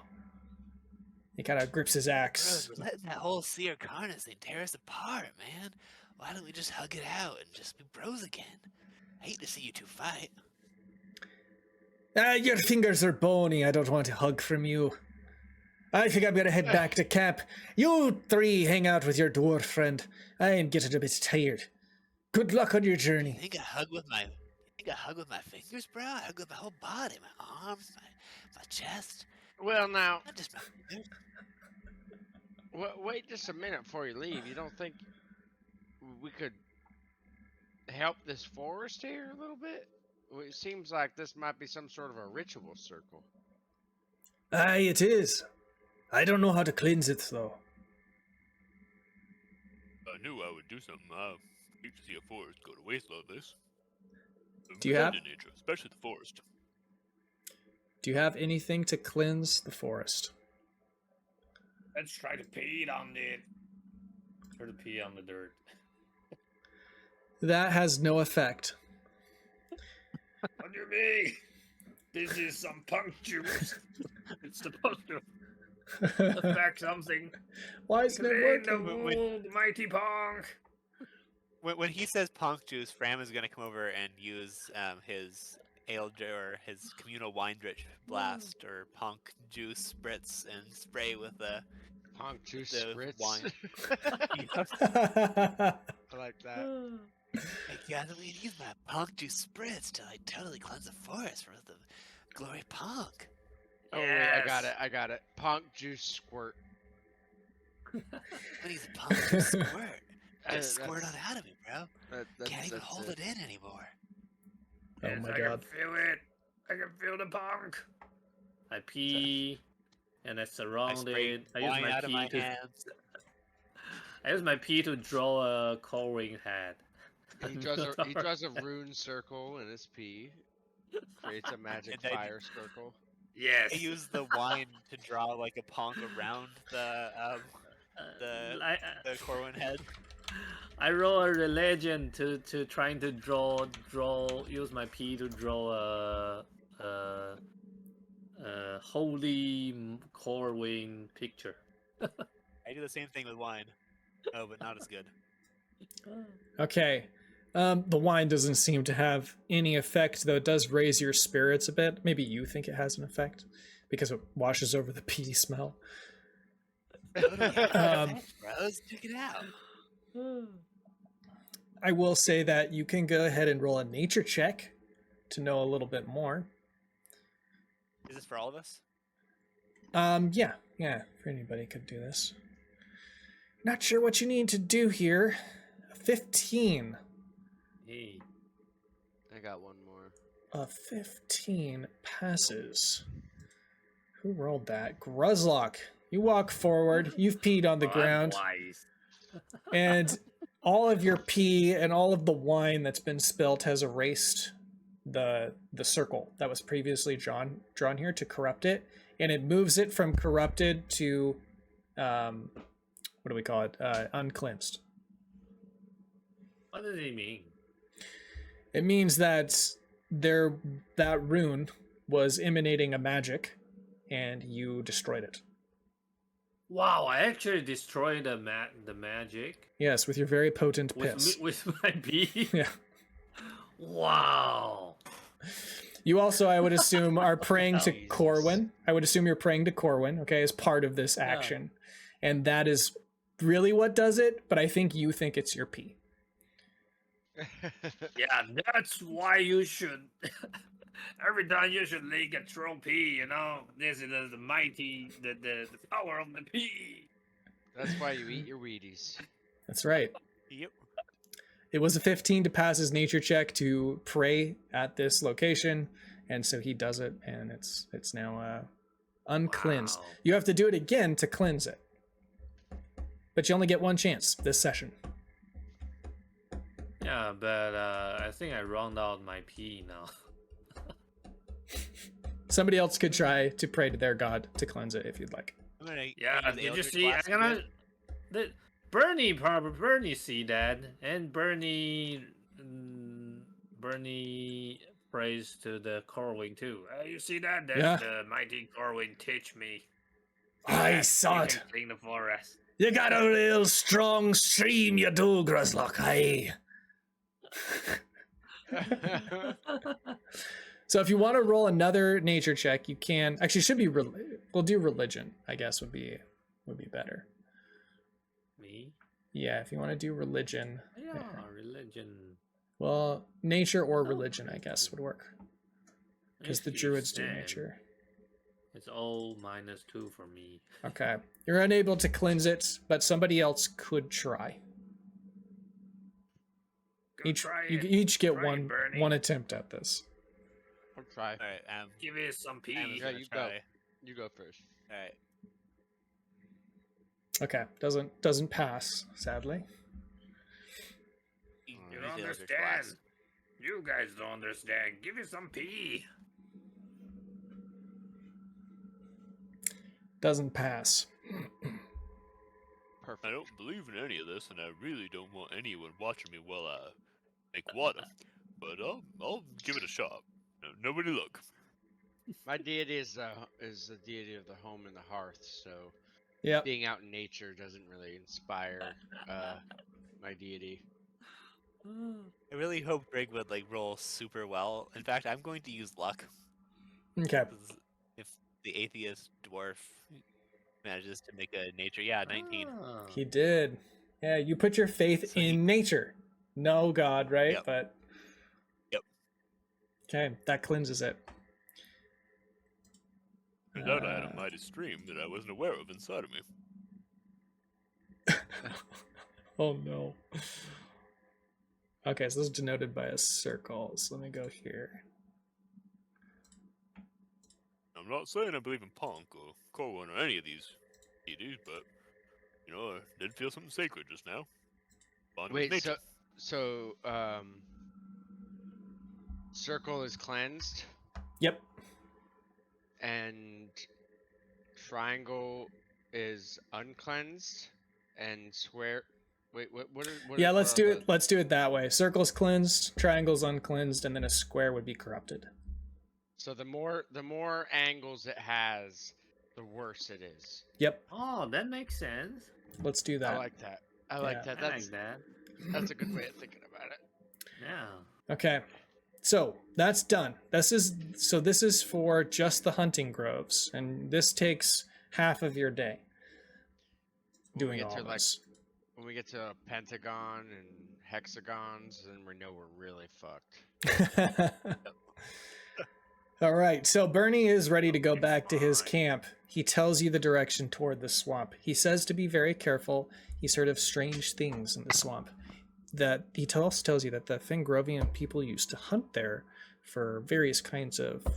He kind of grips his axe. Bros, we're letting that whole Seer Karnas thing tear us apart, man. Why don't we just hug it out and just be bros again? I hate to see you two fight. Your fingers are bony. I don't want a hug from you. I think I'm gonna head back to camp. You three hang out with your dwarf friend. I am getting a bit tired. Good luck on your journey. You think I hug with my fingers, bro? I hug with my whole body, my arms, my chest. Well, now, Not just my fingers. wait just a minute before you leave. You don't think we could help this forest here a little bit? Well, it seems like this might be some sort of a ritual circle. Aye, it is. I don't know how to cleanse it, though. I knew I would do something. I hate to see a forest go to waste like this. Do you have- In nature, especially the forest. Do you have anything to cleanse the forest? Let's try to pee on it. Try to pee on the dirt. That has no effect. What do you mean? This is some punk juice. It's supposed to affect something. Why isn't it Clean the working? wound, mighty punk. When he says punk juice, Fram is going to come over and use his or his communal wine drip blast or punk juice spritz and spray with the Punk juice The spritz. wine. I like that. Hey guys, I'm gonna use my punk juice spritz to like totally cleanse the forest from the glory punk. Oh wait, I got Yes. it. I got it. Punk juice squirt. I'm gonna use a punk juice squirt. Uh, Just squirt on that's- out of me, bro. Can't even hold it in anymore. Oh Yes, my I god. can feel it. I can feel the punk. I pee, and I surround spray it. I use wine my out of pee my to. hands. I use my pee to draw a cowering head. He draws a rune circle in his pee. Creates a magic And then- fire circle. Yes. I use the wine to draw like a punk around the Corwin head. I roll a religion to trying to draw use my pee to draw a holy Corwin picture. I do the same thing with wine. Oh, but not as good. Okay. The wine doesn't seem to have any effect, though it does raise your spirits a bit. Maybe you think it has an effect because it washes over the pee smell. Bros, check it out. I will say that you can go ahead and roll a nature check to know a little bit more. Is this for all of us? Yeah, if anybody could do this. Not sure what you need to do here. 15. Hey. I got one more. A 15 passes. Who rolled that? Gruzlock. You walk forward. You've peed on the ground. Wise. And all of your pee and all of the wine that's been spilt has erased the circle that was previously drawn here to corrupt it, and it moves it from corrupted to what do we call it? Uncleansed. What does he mean? It means that that rune was emanating a magic, and you destroyed it. Wow, I actually destroyed the magic Yes, with your very potent piss. with my pee. Yeah. Wow. You also, I would assume, are praying to Jesus. Corwin. I would assume you're praying to Corwin, okay, as part of this action. And that is really what does it, but I think you think it's your pee. Yeah, that's why you should. Every time you should leak a trophy, you know. This is the mighty, the power of the pea. That's why you eat your Wheaties. That's right. Yep. It was a 15 to pass his nature check to pray at this location, and so he does it, and it's now uncleansed. Wow. You have to do it again to cleanse it. But you only get one chance this session. Yeah, but I think I round out my pee now. Somebody else could try to pray to their god to cleanse it if you'd like. I'm gonna Yeah, use did you Eldritch see? Blast I'm again. gonna. Bernie see that, and Bernie prays to the Corwin too. You see that? That's Yeah. the mighty Corwin teach me. I That saw you it. can clean the forest. You got a real strong stream, you do, Gruzlock, aye. So if you want to roll another nature check, you can. Actually, it should be. We'll do religion, I guess, would be better. Me? Yeah, if you want to do religion. Yeah, religion. Well, nature or religion, I guess, would work. Because the If you druids do stand, nature. It's all -2 for me. Okay. You're unable to cleanse it, but somebody else could try. Go try You it. each get Try it, Bernie. one attempt at this. I'll try. All right, Give it some pee. Adam's Yeah, gonna you go. try. You go first. All right. Okay. Doesn't pass, sadly. Use You the don't Eldritch understand. Blast. You guys don't understand. Give it some pee. Doesn't pass. Perfect. I don't believe in any of this, and I really don't want anyone watching me while I make water. But I'll give it a shot. No, nobody look. My deity is the deity of the home and the hearth, so Yep. being out in nature doesn't really inspire my deity. I really hope Greg would like roll super well. In fact, I'm going to use luck. Okay. 'Cause if the atheist dwarf manages to make a nature, yeah, 19. Ah. He did. Yeah, you put your faith So he- in nature. No God, right? Yep. But Yep. okay, that cleanses it. Turned out I had a mighty stream that I wasn't aware of inside of me. Oh no. Okay, so this is denoted by a circle. So let me go here. I'm not saying I believe in Punk or Corwin or any of these deities, but you know, I did feel something sacred just now. Bond with Wait, nature. so circle is cleansed Yep. and triangle is uncleansed and square. Wait, what are? What Yeah, are, let's what do are it. Let's do it that way. Circle's cleansed, triangle's uncleansed, and then a square would be corrupted. So the more angles it has, the worse it is. Yep. Oh, that makes sense. Let's do that. I like that. I like Yeah. that. I That's like that. That's a good way of thinking about it. Yeah. Okay, so that's done. This is for just the hunting groves, and this takes half of your day When we doing get all to like this. when we get to pentagon and hexagons, then we know we're really fucked. All right, so Bernie is ready to go back to his camp. He tells you the direction toward the swamp. He says to be very careful. He's heard of strange things in the swamp. That he also tells you that the Fingrovian people used to hunt there for various kinds of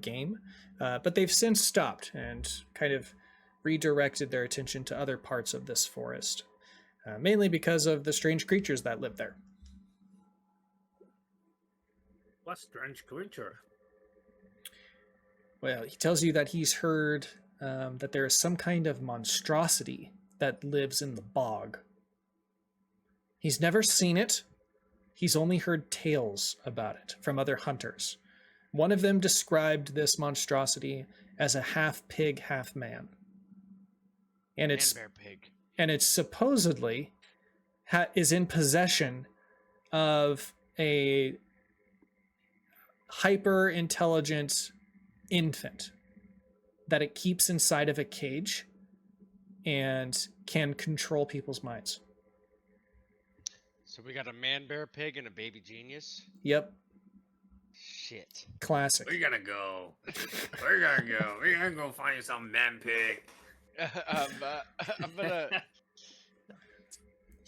game, but they've since stopped and kind of redirected their attention to other parts of this forest, mainly because of the strange creatures that live there. What strange creature? Well, he tells you that he's heard that there is some kind of monstrosity that lives in the bog. He's never seen it. He's only heard tales about it from other hunters. One of them described this monstrosity as a half pig, half man. And it's Bear pig. and it supposedly is in possession of a hyper intelligent infant that it keeps inside of a cage and can control people's minds. So we got a man bear pig and a baby genius. Yep, Shit. classic. We're gonna go. We're gonna go. We're gonna go find some man pig. I'm gonna.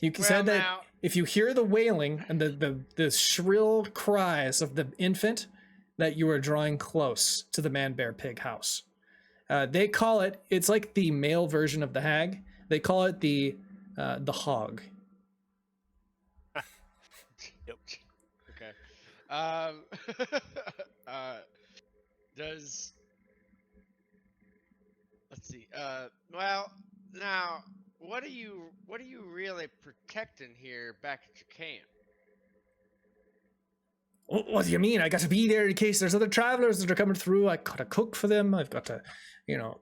You said that now, if you hear the wailing and the shrill cries of the infant, that you are drawing close to the man bear pig house. They call it, it's like the male version of the hag. They call it the hog. Yep. Okay. Does let's see. Well, now what are you really protecting here back at your camp? What do you mean? I got to be there in case there's other travelers that are coming through. I got to cook for them. I've got to,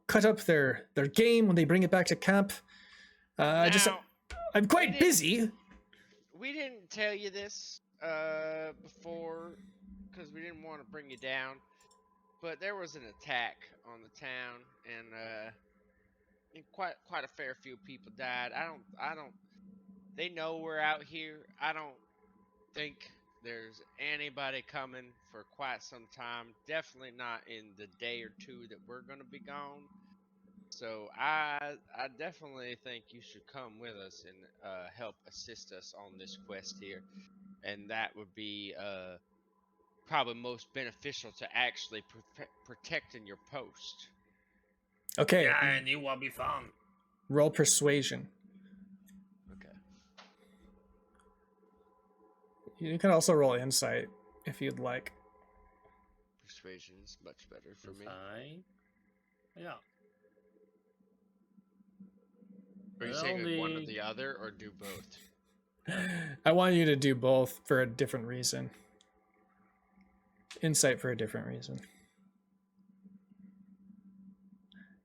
cut up their game when they bring it back to camp. I'm quite busy. We didn't tell you this before because we didn't want to bring you down, but there was an attack on the town, and quite a fair few people died. I don't. They know we're out here. I don't think there's anybody coming for quite some time. Definitely not in the day or two that we're gonna be gone. So I definitely think you should come with us and help assist us on this quest here, and that would be probably most beneficial to actually protecting your post. Okay. Yeah, and you will be found. Roll persuasion. Okay. You can also roll insight if you'd like. Persuasion's much better for me. Yeah. Are you Well, saying one or the other, or do both? I want you to do both for a different reason. Insight for a different reason.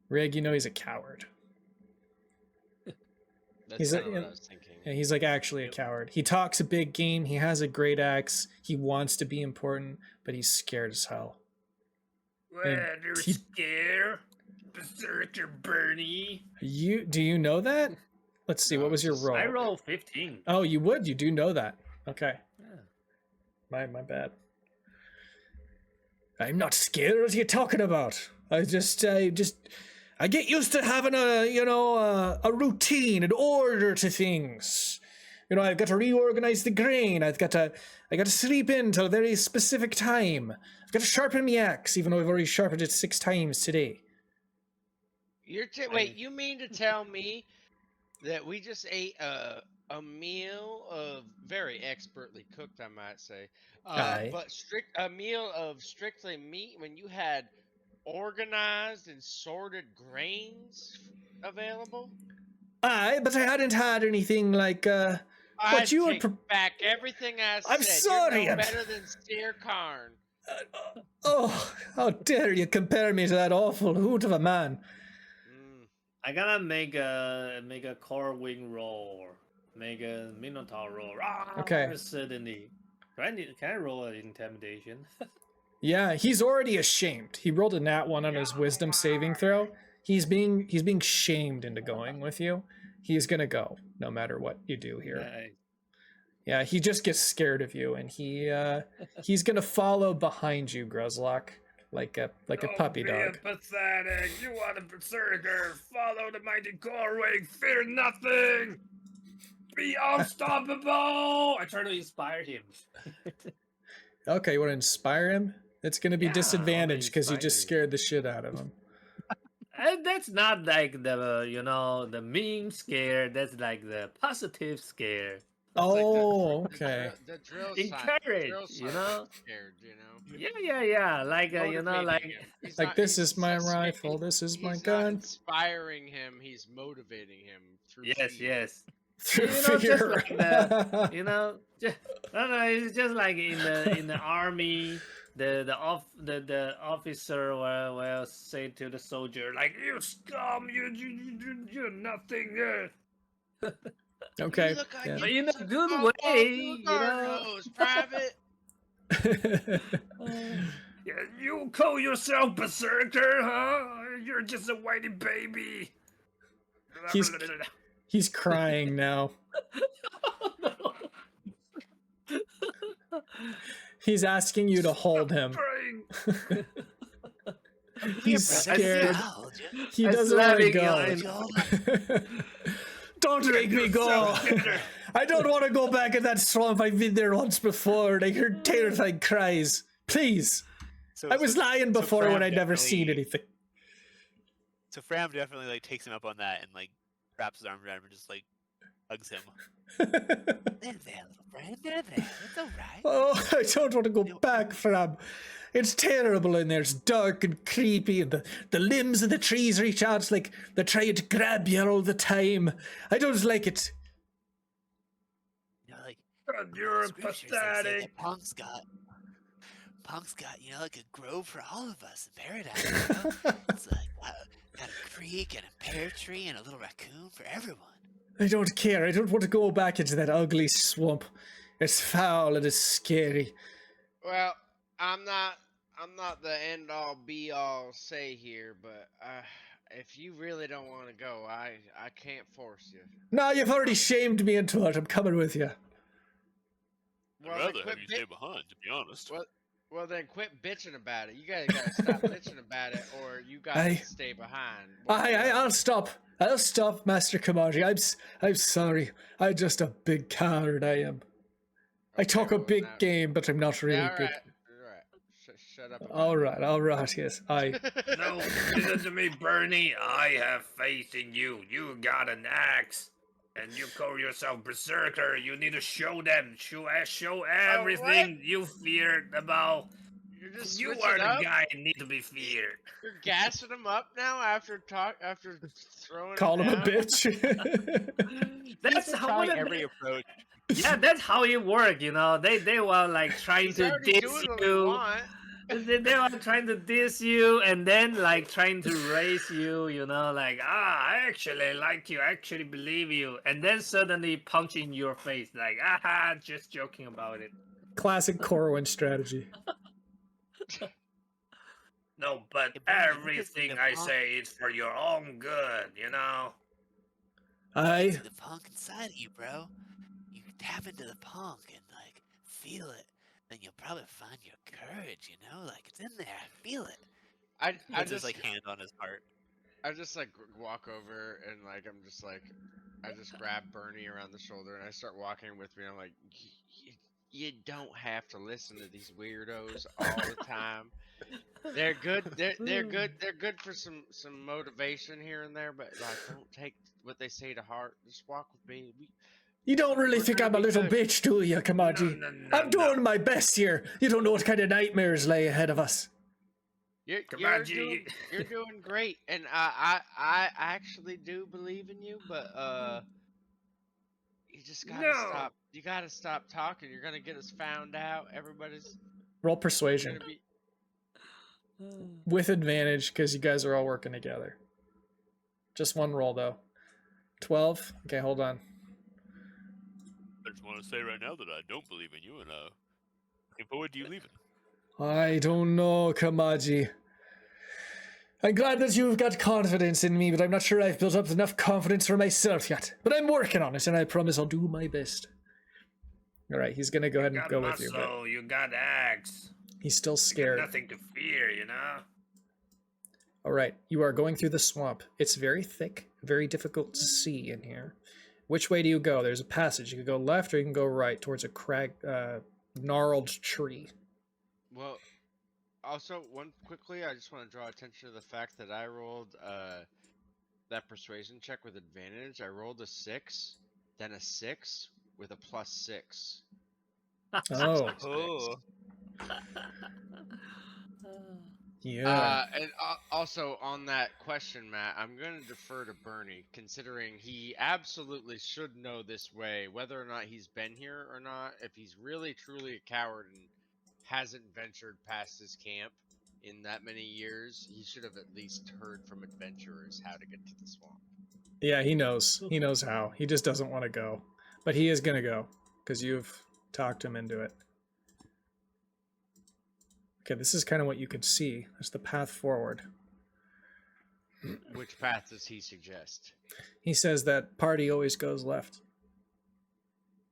Rig, he's a coward. That's kind of what I was thinking. Yeah, he's like actually a coward. He talks a big game. He has a great axe. He wants to be important, but he's scared as hell. Well, they're scared. Berserker Bernie. Do you know that? Let's see. What was your roll? I rolled 15. Oh, you would. You do know that. Okay. Yeah. My bad. I'm not scared. What are you talking about? I get used to having a routine, an order to things. I've got to reorganize the grain. I got to sleep in till a very specific time. I've got to sharpen my axe, even though I've already sharpened it 6 times today. Wait, you mean to tell me that we just ate a meal of very expertly cooked, I might say, Aye. but a meal of strictly meat when you had organized and sorted grains available? Aye, but I hadn't had anything like I what you would. take back everything I said. I'm sorry. You're no better than Steer Karn. Oh, how dare you compare me to that awful hoot of a man? I gotta make a core wing roll. make a Minotaur roll. Okay. Certainly. Can I roll an intimidation? Yeah, he's already ashamed. He rolled a nat 1 on his wisdom saving throw. He's being shamed into going with you. He's gonna go no matter what you do here. Nice. Yeah, he just gets scared of you, and he's gonna follow behind you, Gruzlock, like a puppy dog. Pathetic. You are the berserker. Follow the mighty Corwig. Fear nothing. Be unstoppable. I try to inspire him. Okay, you want to inspire him? It's gonna be Yeah, I wanna disadvantage because you inspire just him. scared the shit out of him. And that's not like the mean scare. That's like the positive scare. Oh, okay. The drill Encourage, sergeant scared, Yeah. Like Motivating like him. He's Like, not- this he's is my not sca- rifle, this is my he's gun. Not inspiring him, he's motivating him through yes, fear. yes. Through Just fear. like it's just like in the army. The officer will say to the soldier like, "You scum! You're nothing." Okay. You look like yeah. But you in a took good off all way, through you garden know. hose, Private. Yeah, you call yourself berserker, huh? You're just a whitey baby. He's crying now. He's asking you to hold him. Praying. He's scared. He I doesn't want to slapping go. Don't make me go. I don't want to go back in that swamp. I've been there once before and I heard terrifying cries. Please. I was lying before Fram when I'd never seen definitely- anything. So Fram definitely like takes him up on that and like wraps his arms around him and just like hugs him. There, little friend, there. It's alright. Oh, I don't want to go back, Fram. It's terrible in there. It's dark and creepy, and the limbs of the trees reach out. It's like they're trying to grab you all the time. I don't like it. You know, like God, you're scriptures, they say pathetic. that Punk's got, you know, like a grove for all of us in paradise. You know? It's like got a creek and a pear tree and a little raccoon for everyone. I don't care. I don't want to go back into that ugly swamp. It's foul and it's scary. Well, I'm not the end all be all say here, but if you really don't want to go, I can't force you. No, you've already shamed me into it. I'm coming with you. Well, I'd then rather quit have you stay behind, to be honest. Well, then quit bitching about it. You guys gotta stop bitching about it, or you gotta stay behind. I'll stop. I'll stop, Master Kamaji. I'm sorry. I'm just a big coward. I am. I talk a big game, but I'm not really Yeah, all good. right. Shut up. All right. Yes, I. No, listen to me, Bernie. I have faith in you. You got an axe. And you call yourself berserker. You need to show them. Show everything you feared about. You're just You switching are the up? guy who need to be feared. You're gassing him up now after throwing. Call him a down? bitch. That's how Trying every approach. Yeah, that's how it works. You know, they were like trying He's to already diss doing what we you. want. They were trying to diss you and then like trying to raise you, you know, like, I actually like you. I actually believe you. and then suddenly punch in your face, like, just joking about it. Classic Corwin strategy. No, but Yeah, Bernie, you just everything need to I pump. say is for your own good, you know? I. The punk inside of you, bro. You tap into the punk and like feel it. Then you'll probably find your courage, you know? Like it's in there. Feel it. I Puts his just like hand on his heart. I just like walk over and like I'm just like I just grab Bernie around the shoulder and I start walking with me. I'm like, you don't have to listen to these weirdos all the time. They're good. They're good. They're good for some motivation here and there, but like don't take what they say to heart. Just walk with me. You don't really We're think gonna I'm a be little good. bitch, do you, Kamaji? No, I'm doing my best here. You don't know what kind of nightmares lay ahead of us. You're Kamaji. doing great, and I actually do believe in you, but you just gotta No. stop. You gotta stop talking. You're gonna get us found out. Everybody's Roll persuasion gonna be. with advantage because you guys are all working together. Just one roll though. 12. Okay, hold on. want to say right now that I don't believe in you, and looking forward to you leaving. I don't know, Kamaji. I'm glad that you've got confidence in me, but I'm not sure I've built up enough confidence for myself yet. But I'm working on it, and I promise I'll do my best. All right, he's gonna go ahead and got go muscle, with you, but you got axe. he's still You got scared. nothing to fear, you know? All right, you are going through the swamp. It's very thick, very difficult to see in here. Which way do you go? There's a passage. You can go left or you can go right towards a gnarled tree. Well, also, I just want to draw attention to the fact that I rolled that persuasion check with advantage. I rolled a 6, then a 6 with a +6. Oh, Oh, yeah. And also on that question, Matt, I'm going to defer to Bernie, considering he absolutely should know this way, whether or not he's been here or not. If he's really truly a coward and hasn't ventured past his camp in that many years, he should have at least heard from adventurers how to get to the swamp. Yeah, he knows. He knows how. He just doesn't want to go. But he is going to go because you've talked him into it. Okay, this is kind of what you could see. That's the path forward. Which path does he suggest? He says that party always goes left.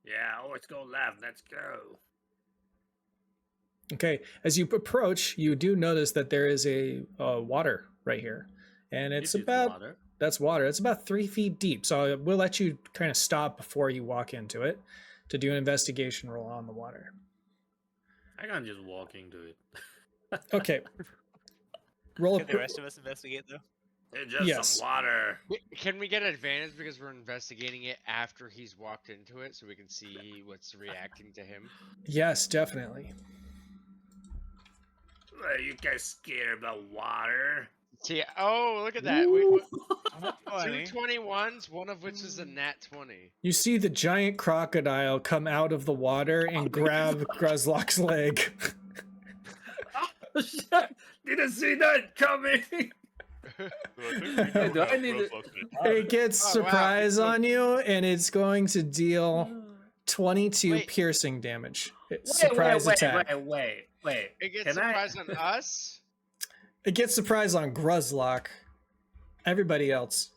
Yeah, always go left. Let's go. Okay, as you approach, you do notice that there is a water right here. And it's This is about... water. That's water. It's about 3 feet deep. So we'll let you kind of stop before you walk into it to do an investigation roll on the water. I can just walk into it. Okay. Roll. can the rest of us investigate though? It's just Yes. some water. Can we get advantage because we're investigating it after he's walked into it, so we can see what's reacting to him? Yes, definitely. Are you guys scared about water? See, oh, look at that. Funny. 2 21s, one of which is a nat 20. You see the giant crocodile come out of the water and grab Gruzlock's leg. Oh, shit! Didn't see that coming. So I think we know Do I how need to- Grublock's gonna die. It gets Oh, wow. surprise on you, and it's going to deal 22 Wait. piercing damage. It's surprise attack. Wait. It gets Can surprise on us? It gets surprise on Gruzlock. Everybody else,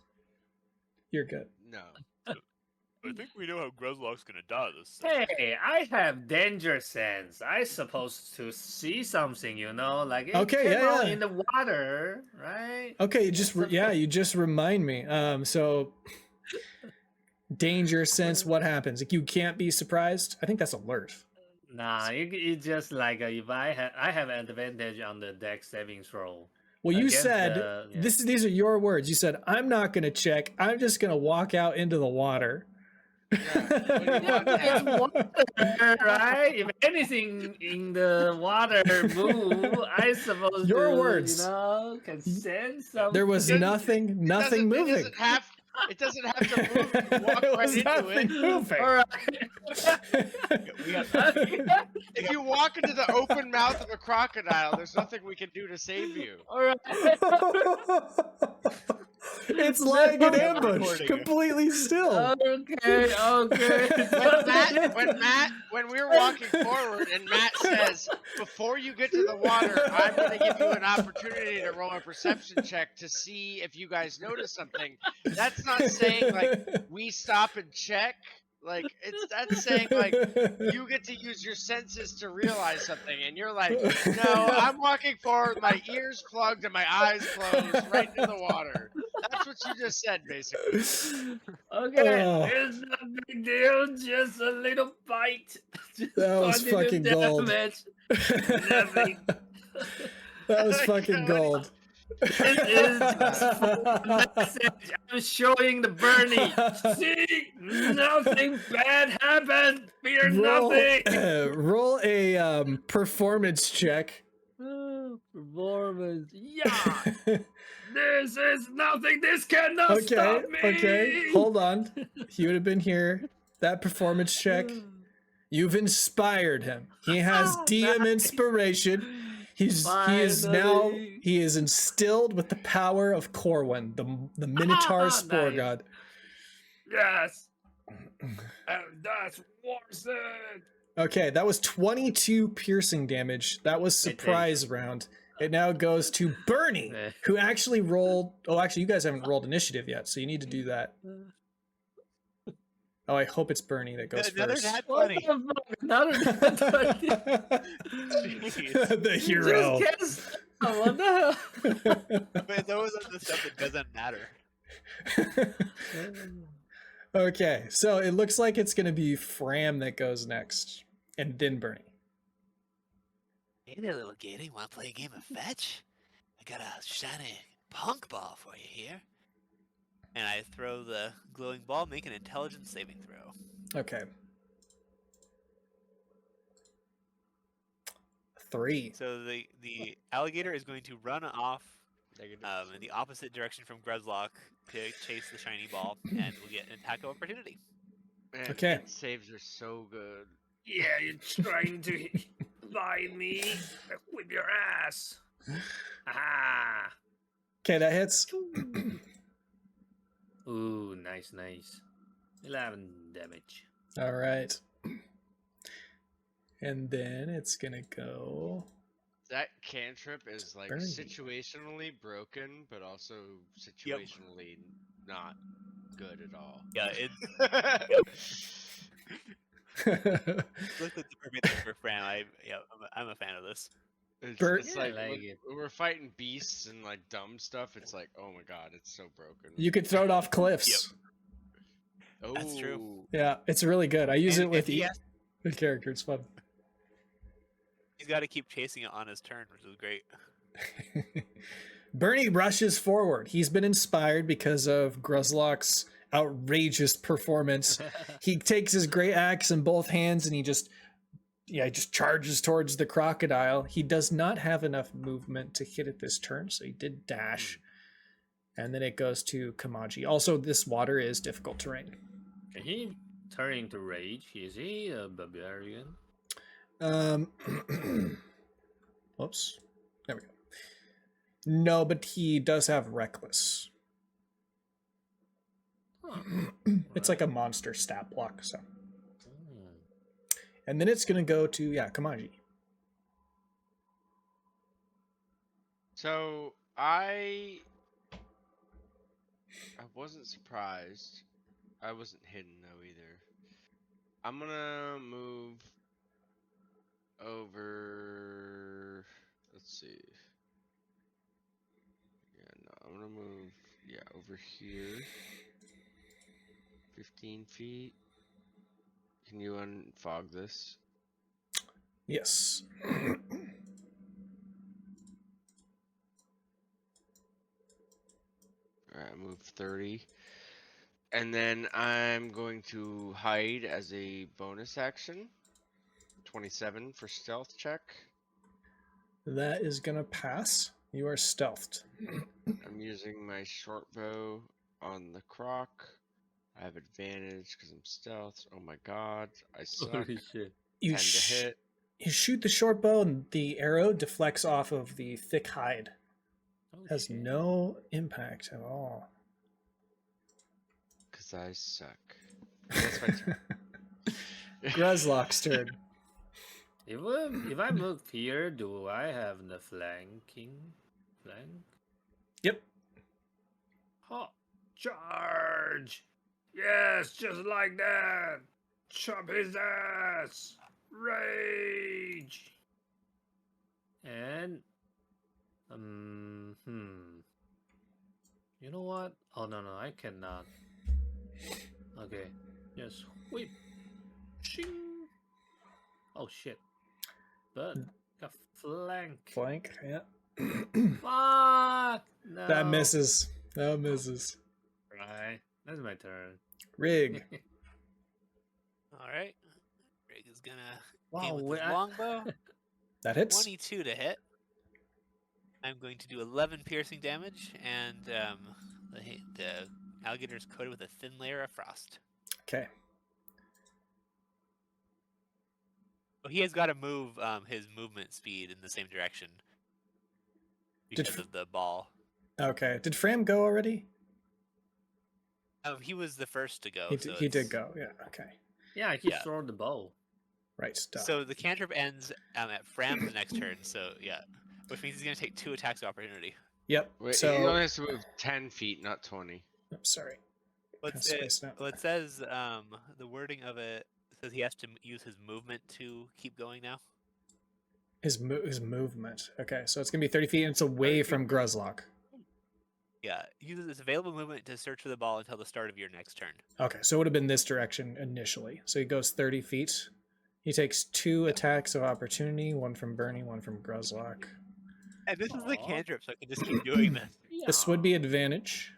you're good. No. I think we know how Gruzlock's gonna die this time. Hey, I have danger sense. I supposed to see something, you know, like it Okay, came yeah, out yeah. in the water, right? Okay, you just you just remind me. So danger sense. What happens? Like you can't be surprised. I think that's alert. Nah, it's just like if I have advantage on the dex saving throw. Well, you Against said the- yeah. these are your words. You said I'm not going to check. I'm just going to walk out into the water. It's water, right? If anything in the water move, I suppose Your to, words. you know, can sense something. There was nothing It moving. It doesn't have to move. You can walk It right was into nothing it. moving. All right. If you walk into the open mouth of a crocodile, there's nothing we can do to save you. All right. It's lying in ambush, Recording. completely still. Okay. When we were walking forward and Matt says, before you get to the water, I'm going to give you an opportunity to roll a perception check to see if you guys notice something. That's not saying like we stop and check. Like that's saying like you get to use your senses to realize something, and you're like, no, I'm walking forward, with my ears plugged and my eyes closed, right into the water. That's what you just said, basically. Okay. Oh. It's no big deal, just a little bite. Just That was continue fucking gold. damage. Nothing. That was fucking gold. It is just a message. I'm showing the Bernie. See, nothing bad happened. Fear nothing. Roll a performance check. Performance. Yeah, this is nothing. This cannot Okay, stop me. okay, hold on. He would have been here. That performance check. You've inspired him. He has DM inspiration. He is instilled with the power of Corwin, the Minotaur spore Nice. god. Yes. That's worse than. Okay, that was 22 piercing damage. That was Wait, surprise round. It now goes to Bernie, who actually rolled. Oh, actually, you guys haven't rolled initiative yet, so you need to do that. Oh, I hope it's Bernie that goes Another first. nat What 20. the fuck? Another nat 20. Jeez. The hero. You just cast. Oh, what the hell? But it's always on the stuff that doesn't matter. Okay, so it looks like it's going to be Fram that goes next, and then Bernie. Hey there, little gator. Want to play a game of fetch? I got a shiny punk ball for you here. And I throw the glowing ball, make an intelligence saving throw. Okay. 3. So the alligator is going to run off Negative. in the opposite direction from Grezlock to chase the shiny ball, and we'll get an attack of opportunity. Man, Okay. int saves are so good. Yeah, you're trying to find me. Whip your ass. Ah. Okay, that hits. Ooh, nice. 11 damage. All right. And then it's going to go. That cantrip is like Bernie. situationally broken, but also situationally not good at all. Yeah, it looks like the perfect thing for Fran. I'm a fan of this. Bert- It's Yeah, I like, like when it. we're fighting beasts and like dumb stuff. It's like, oh my god, it's so broken. You could throw it off cliffs. Oh, That's true. Yeah, it's really good. I use And it with he has- the character. It's fun. He's got to keep chasing it on his turn, which is great. Bernie rushes forward. He's been inspired because of Gruzlock's outrageous performance. He takes his great axe in both hands and he just charges towards the crocodile. He does not have enough movement to hit it this turn, so he did dash. And then it goes to Kamaji. Also, this water is difficult terrain. Can he turn into rage? Is he a barbarian? Whoops. There we go. No, but he does have reckless. It's like a monster stat block, so. And then it's gonna go to Kamaji. So I wasn't surprised. I wasn't hidden though either. I'm gonna move over. Let's see. Yeah, no, I'm gonna move. Yeah, over here. 15 feet. Can you unfog this? Yes. Alright, move 30. And then I'm going to hide as a bonus action. 27 for stealth check. That is gonna pass. You are stealthed. I'm using my short bow on the croc. I have advantage because I'm stealth. Oh my god, I suck. Holy shit. You 10 to hit. You shoot the short bow and the arrow deflects off of the thick hide. Oh, Has shit. no impact at all. Because I suck. That's my turn. Gruzlock's turn. If I move here, do I have the flanking? Flank? Yep. Oh, Charge! Yes, just like that! Chop his ass! Rage! and you know what? Oh no, I cannot. Okay, just whip. Shing. Oh shit! But got flank. Flank, yeah. Fuck! No. That misses. That misses. Right, that's my turn. Rig. All right. Rig is gonna Wow, aim with wait, his longbow. That hits. 22 to hit. I'm going to do 11 piercing damage, and the alligator is coated with a thin layer of frost. Okay. Well, he has got to move his movement speed in the same direction because of the ball. Okay. Did Fram go already? He was the first to go. He did go. Yeah. Okay. Yeah, he Yeah. throw the bow. Right. Duh. So the cantrip ends at Fram's next turn. So yeah, which means he's gonna take 2 attacks of opportunity. Yep. Wait, he So only has to move 10 feet, not 20. I'm sorry. Well, Kinda spaced out. well, it says the wording of it says he has to use his movement to keep going now. His movement. Okay, so it's gonna be 30 feet, and it's away from Gruzlock. Yeah, uses his available movement to search for the ball until the start of your next turn. Okay, so it would have been this direction initially. So he goes 30 feet. He takes 2 attacks of opportunity, one from Bernie, one from Gruzlock. And this is the Aw. cantrip, so I can just keep doing this. This would be advantage.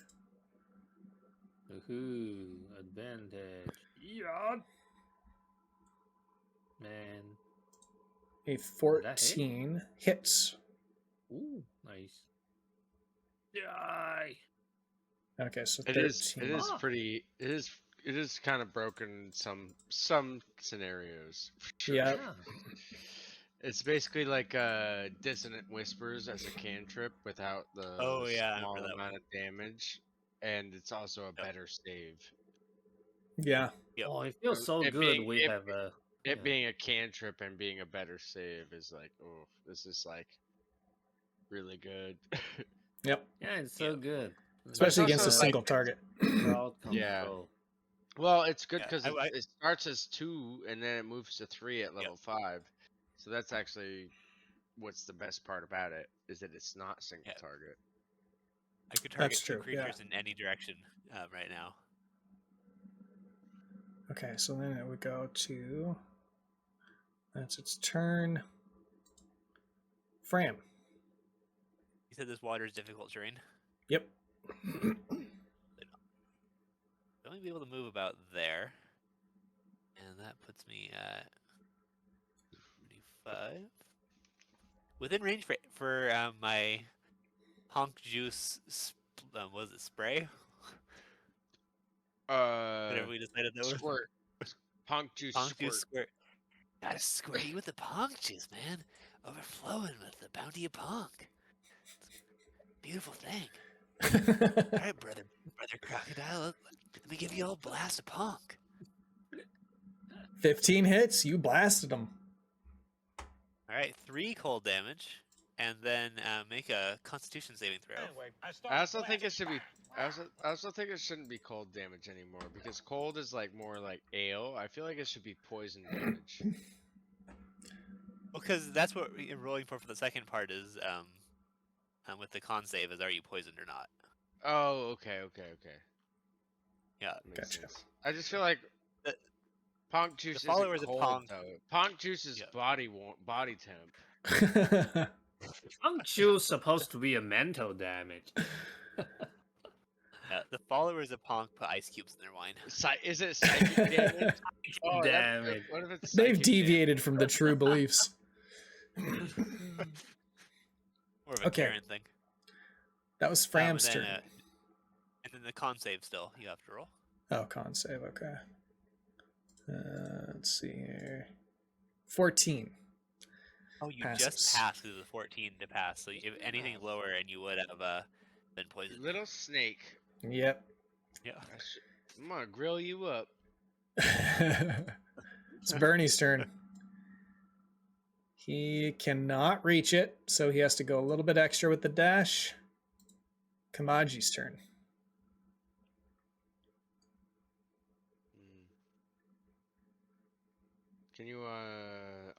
Ooh, advantage. Yeah. Man. A that hit? 14 hits. Ooh, nice. Die. Okay, so It 13. is Ah. pretty. It is kind of broken in some scenarios. for sure. Yeah. Yeah. It's basically like dissonant whispers as a cantrip without the Oh, yeah, I small remember that amount one. of damage, and it's also a better save. Yeah. Yep. Oh, it feels so It good. being- We it- have a. It Yeah. being a cantrip and being a better save is like, oh, this is like really good. Yep. Yeah, it's so Yeah. good. Especially also against a like- single target. crowd Yeah. control. Well, it's good Yeah, because I- it starts as 2 and then it moves to 3 at level 5. So that's actually what's the best part about it is that it's not single Yeah. target. I could target That's 2 true, yeah. creatures in any direction right now. Okay, so then it would go to. That's its turn. Fram. You said this water is difficult terrain. Yep. They'll only be able to move about there. And that puts me at 45. Within range for my honk juice, was it spray? Whatever we decided that was. Squirt. Punk juice Honk squirt. juice squirt. Gotta squirt you with the punk juice, man. Overflowing with the bounty of punk. Beautiful thing. All right, brother crocodile. Let me give you a blast of punk. 15 hits. You blasted them. All right, 3 cold damage, and then make a Constitution saving throw. I also think it should be. I also think it shouldn't be cold damage anymore because cold is like more like ale. I feel like it should be poison damage. Well, because that's what we're rolling for the second part is with the con save is are you poisoned or not? Oh, okay. Yeah. Makes Gotcha. sense. I just feel like The- Ponk juice isn't followers of cold Ponk- though. Ponk juice is Yeah. body temp. Punk juice supposed to be a mental damage. The followers of Ponk put ice cubes in their wine. Is it psychic damage? Oh, Damage. what if it's They've psychic deviated from the true beliefs. More of a Okay. Karen thing. That was And Fram's then, turn. and then the con save still you have to roll. Oh, con save. Okay. Let's see here. 14. Oh, you Passes. just passed through the 14 to pass. So if anything lower, and you would have been damage? poisoned. Little snake. Yep. Yeah. I'm gonna grill you up. It's Bernie's turn. He cannot reach it, so he has to go a little bit extra with the dash. Kamaji's turn. Can you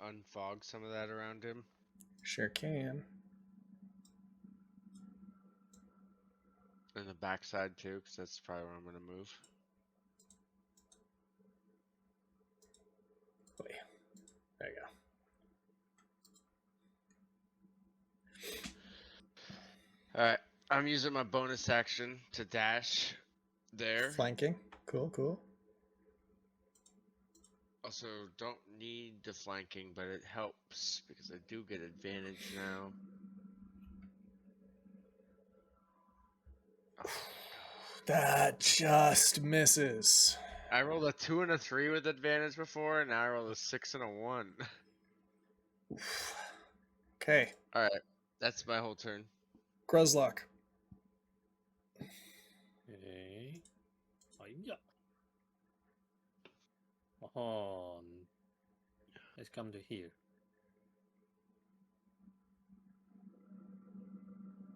unfog some of that around him? Sure can. And the backside too, because that's probably where I'm gonna move. There you go. Alright, I'm using my bonus action to dash there. Flanking. Cool, cool. Also, don't need the flanking, but it helps because I do get advantage now. Oh, That just misses. I rolled a 2 and a 3 with advantage before, and now I rolled a 6 and a 1. Okay. Alright, that's my whole turn. Gruzlock. Okay. Yeah. Oh, let's come to here.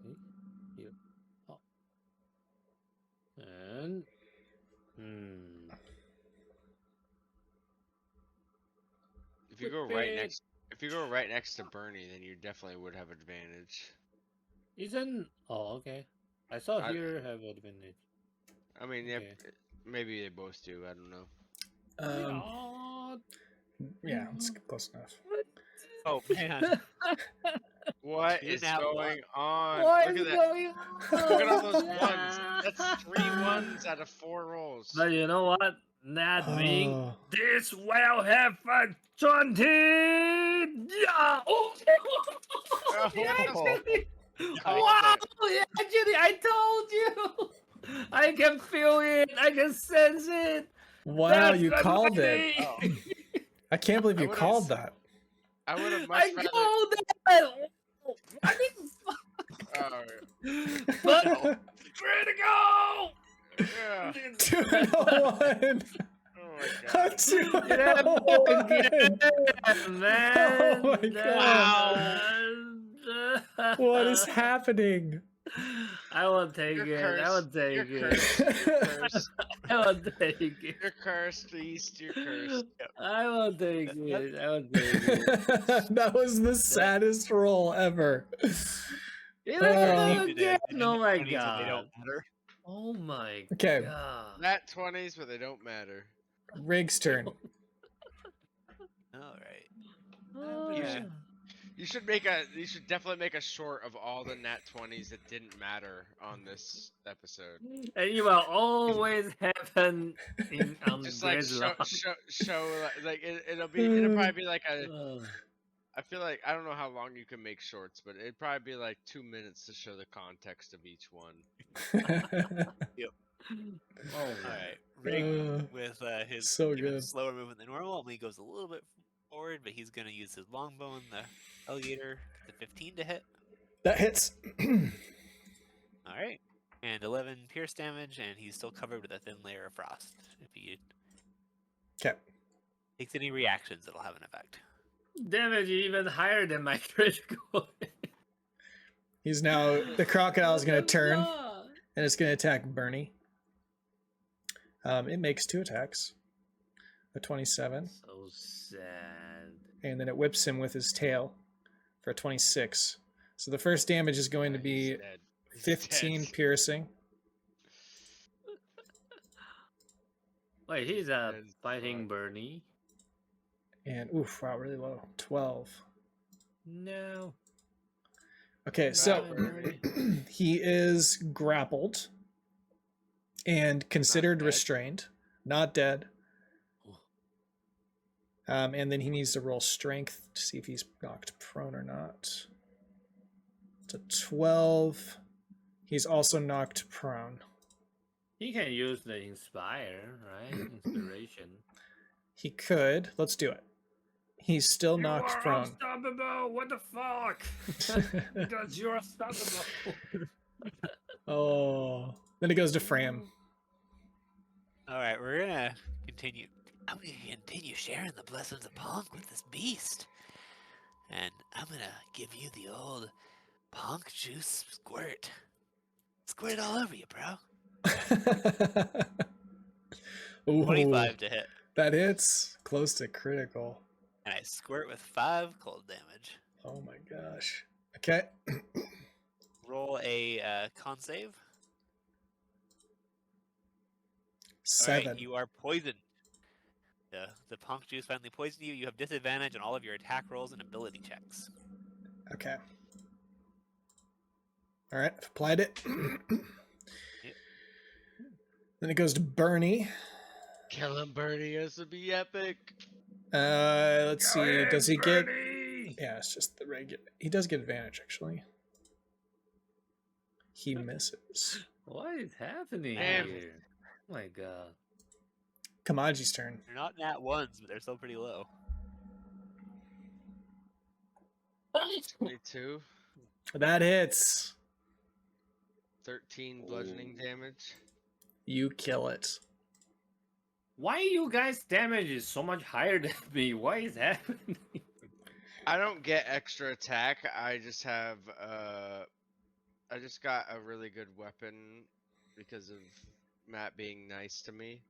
Okay, here. Oh. And If you go right next to Bernie, then you definitely would have advantage. Isn't okay. I saw I- here have advantage. I mean, yeah, Okay. maybe they both do. I don't know. Yeah, it's close enough. Oh man. What Two is nat going on? What Look is at that. going on? Look at all those ones. That's 3 1s out of 4 rolls. But you know what? That being Oh, This will have a 20. Yeah. Oh. Oh, Wow! Actually, I told you. I can feel it. I can sense it. wow, That's you the called it. money. I can't believe I you would've called s- that. I would have I much rather. called that. What Oh, the fuck? Critical. yeah. 201. Oh my god. 201. Yeah, man. Oh my God. What is happening? I will take You're it. I will cursed. take You're it. cursed. You're cursed. I will take it. You're cursed, East. You're cursed. I will take Yep. it. I will take it. That was the saddest roll ever. You know, Uh, again. Oh my 20s when they god. don't matter. Oh my Okay. god. Nat 20s, but they don't matter. Rig's turn. All right. Ah. You should definitely make a short of all the nat 20s that didn't matter on this episode. And you will always happen in Just like Gridlock. show like it'll probably be like a. I feel like I don't know how long you can make shorts, but it'd probably be like 2 minutes to show the context of each one. Oh, All right. Rig Uh, with his so even good. slower movement than normal. Only goes a little bit forward, but he's going to use his longbow and the alligator. The 15 to hit. That hits. All right. And 11 pierce damage, and he's still covered with a thin layer of frost. If he Okay. takes any reactions, it'll have an effect. damage even higher than my critical. He's now the crocodile is going to turn God. and it's going to attack Bernie. It makes 2 attacks. A 27, So sad. and then it whips him with his tail for a 26. So the first damage is going to He's be dead. He's 15 dead. piercing. Wait, he's Dead as fighting fuck. Bernie. And oof, wow, really low. 12. No. Okay, so Bernie. he is grappled and considered dead? restrained, not dead. And then he needs to roll strength to see if he's knocked prone or not. It's a 12. He's also knocked prone. He can use the inspire, right? Inspiration. He could. Let's do it. He's still You knocked are prone. unstoppable. What the fuck? Because you're unstoppable. Oh. Then it goes to Fram. All right, we're gonna continue. I'm gonna continue sharing the blessings of Punk with this beast, and I'm gonna give you the old Punk juice squirt. Squirt it all over you, bro. Ooh, 25 to hit, that hits. Close to critical. and I squirt with 5 cold damage. Oh my gosh. Okay. Roll a con save. 7. All right, you are poisoned. The Punk juice finally poisoned you. You have disadvantage on all of your attack rolls and ability checks. Okay. All right, I've applied it. Then it goes to Bernie. Kill him, Bernie. This would be epic. Let's Go see. ahead, Does he get? Bernie. Yeah, it's just the regular. He does get advantage actually. He misses. What is happening Damn. here? Oh my god. Kamaji's turn. They're not nat ones, but they're still pretty low. 22, That hits. 13 bludgeoning damage. You kill it. Why you guys' damage is so much higher than me? Why is happening? I don't get extra attack. I just have I just got a really good weapon because of Matt being nice to me.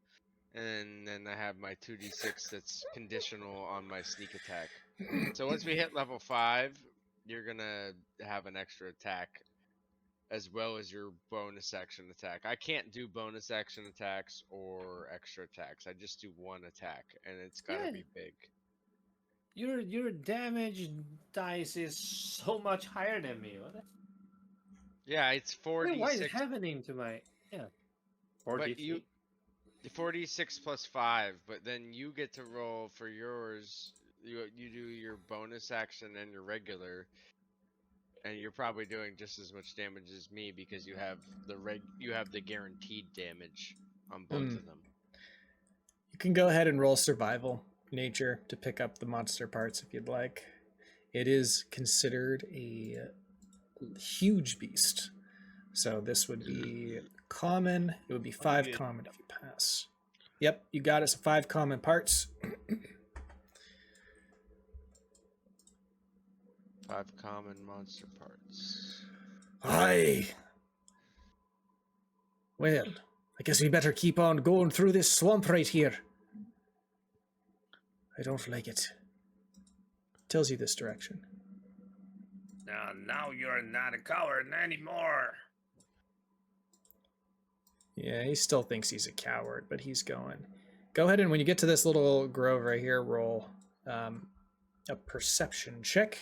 And then I have my 2d6 that's conditional on my sneak attack. So once we hit level 5, you're gonna have an extra attack as well as your bonus action attack. I can't do bonus action attacks or extra attacks. I just do one attack, and it's gotta Yeah. be big. Your damage dice is so much higher than me. Yeah, it's Why is 4d6, happening to my but 43? 4d6 plus 5, but then you get to roll for yours. You do your bonus action and your regular, and you're probably doing just as much damage as me because you have the guaranteed damage on both of them. You can go ahead and roll survival nature to pick up the monster parts if you'd like. It is considered a huge beast. So this would be common. It would be 5 good. common if you pass. Yep, you got us 5 common parts. 5 common monster parts. Aye. Well, I guess we better keep on going through this swamp right here. I don't like it. Tells you this direction. Now you're not a coward anymore. Yeah, he still thinks he's a coward, but he's going. Go ahead and when you get to this little grove right here, roll a perception check.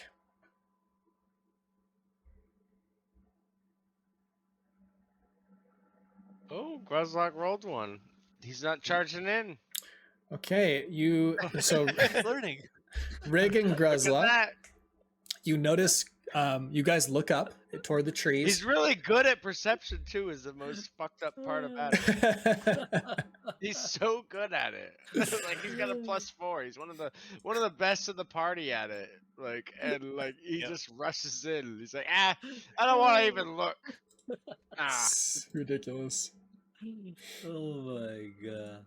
Oh, Gruzlock rolled one. He's not charging in. Okay, so Learning. Rig and Look at Gruzlock, that. you notice you guys look up toward the trees. He's really good at perception too. Is the most fucked up part about it. He's so good at it. Like he's got a +4. He's one of the best in the party at it. Like he Yep. just rushes in. He's like, I don't want to even look. Ah. It's ridiculous. Oh my god.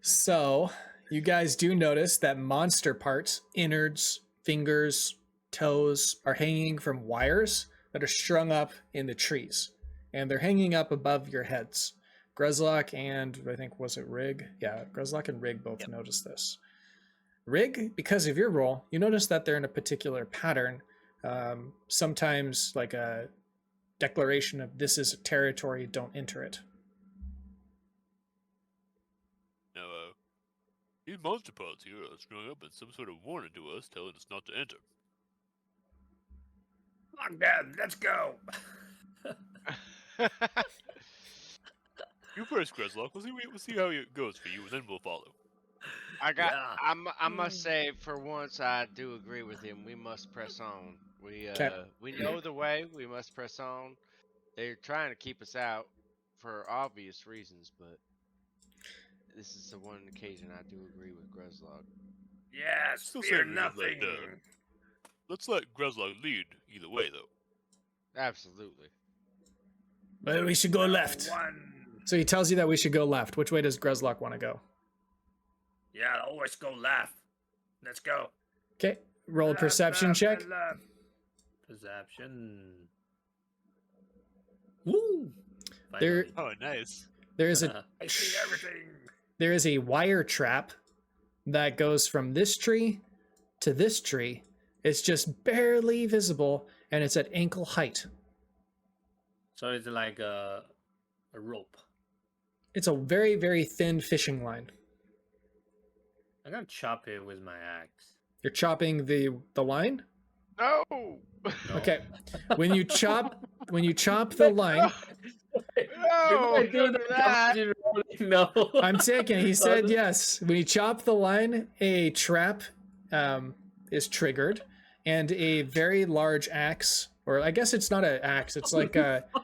So, you guys do notice that monster parts, innards, fingers, toes, are hanging from wires that are strung up in the trees. And they're hanging up above your heads. Gruzlock and, I think, was it Rig? Yeah, Gruzlock and Rig both noticed this. Rig, because of your role, you notice that they're in a particular pattern. Sometimes like a declaration of this is a territory, don't enter it. Now, these monster parts here are strung up in some sort of warning to us telling us not to enter. Lock down, let's go. You first, Gruzlock. We'll see how it goes for you, and then we'll follow. I must say, for once, I do agree with him. We must press on. We know the way. We must press on. They're trying to keep us out for obvious reasons, but this is the one occasion I do agree with Gruzlock. Yes, Still fear saying we should let, nothing. Let's let Gruzlock lead either way, though. Absolutely. Well, we should go left. One. So he tells you that we should go left. Which way does Gruzlock want to go? Yeah, always go left. Let's go. Okay, roll a Left, perception left, check. left. Perception. Woo! There- Finally. Oh, nice. There is a I see everything. there is a wire trap that goes from this tree to this tree. It's just barely visible, and it's at ankle height. So it's like a rope. It's a very, very thin fishing line. I'm gonna chop it with my axe. You're chopping the line. No. No. Okay, when you chop the line, No. Don't do that. No. I'm taking. He said yes. When you chop the line, a trap is triggered, and a very large axe, or I guess it's not an axe. It's like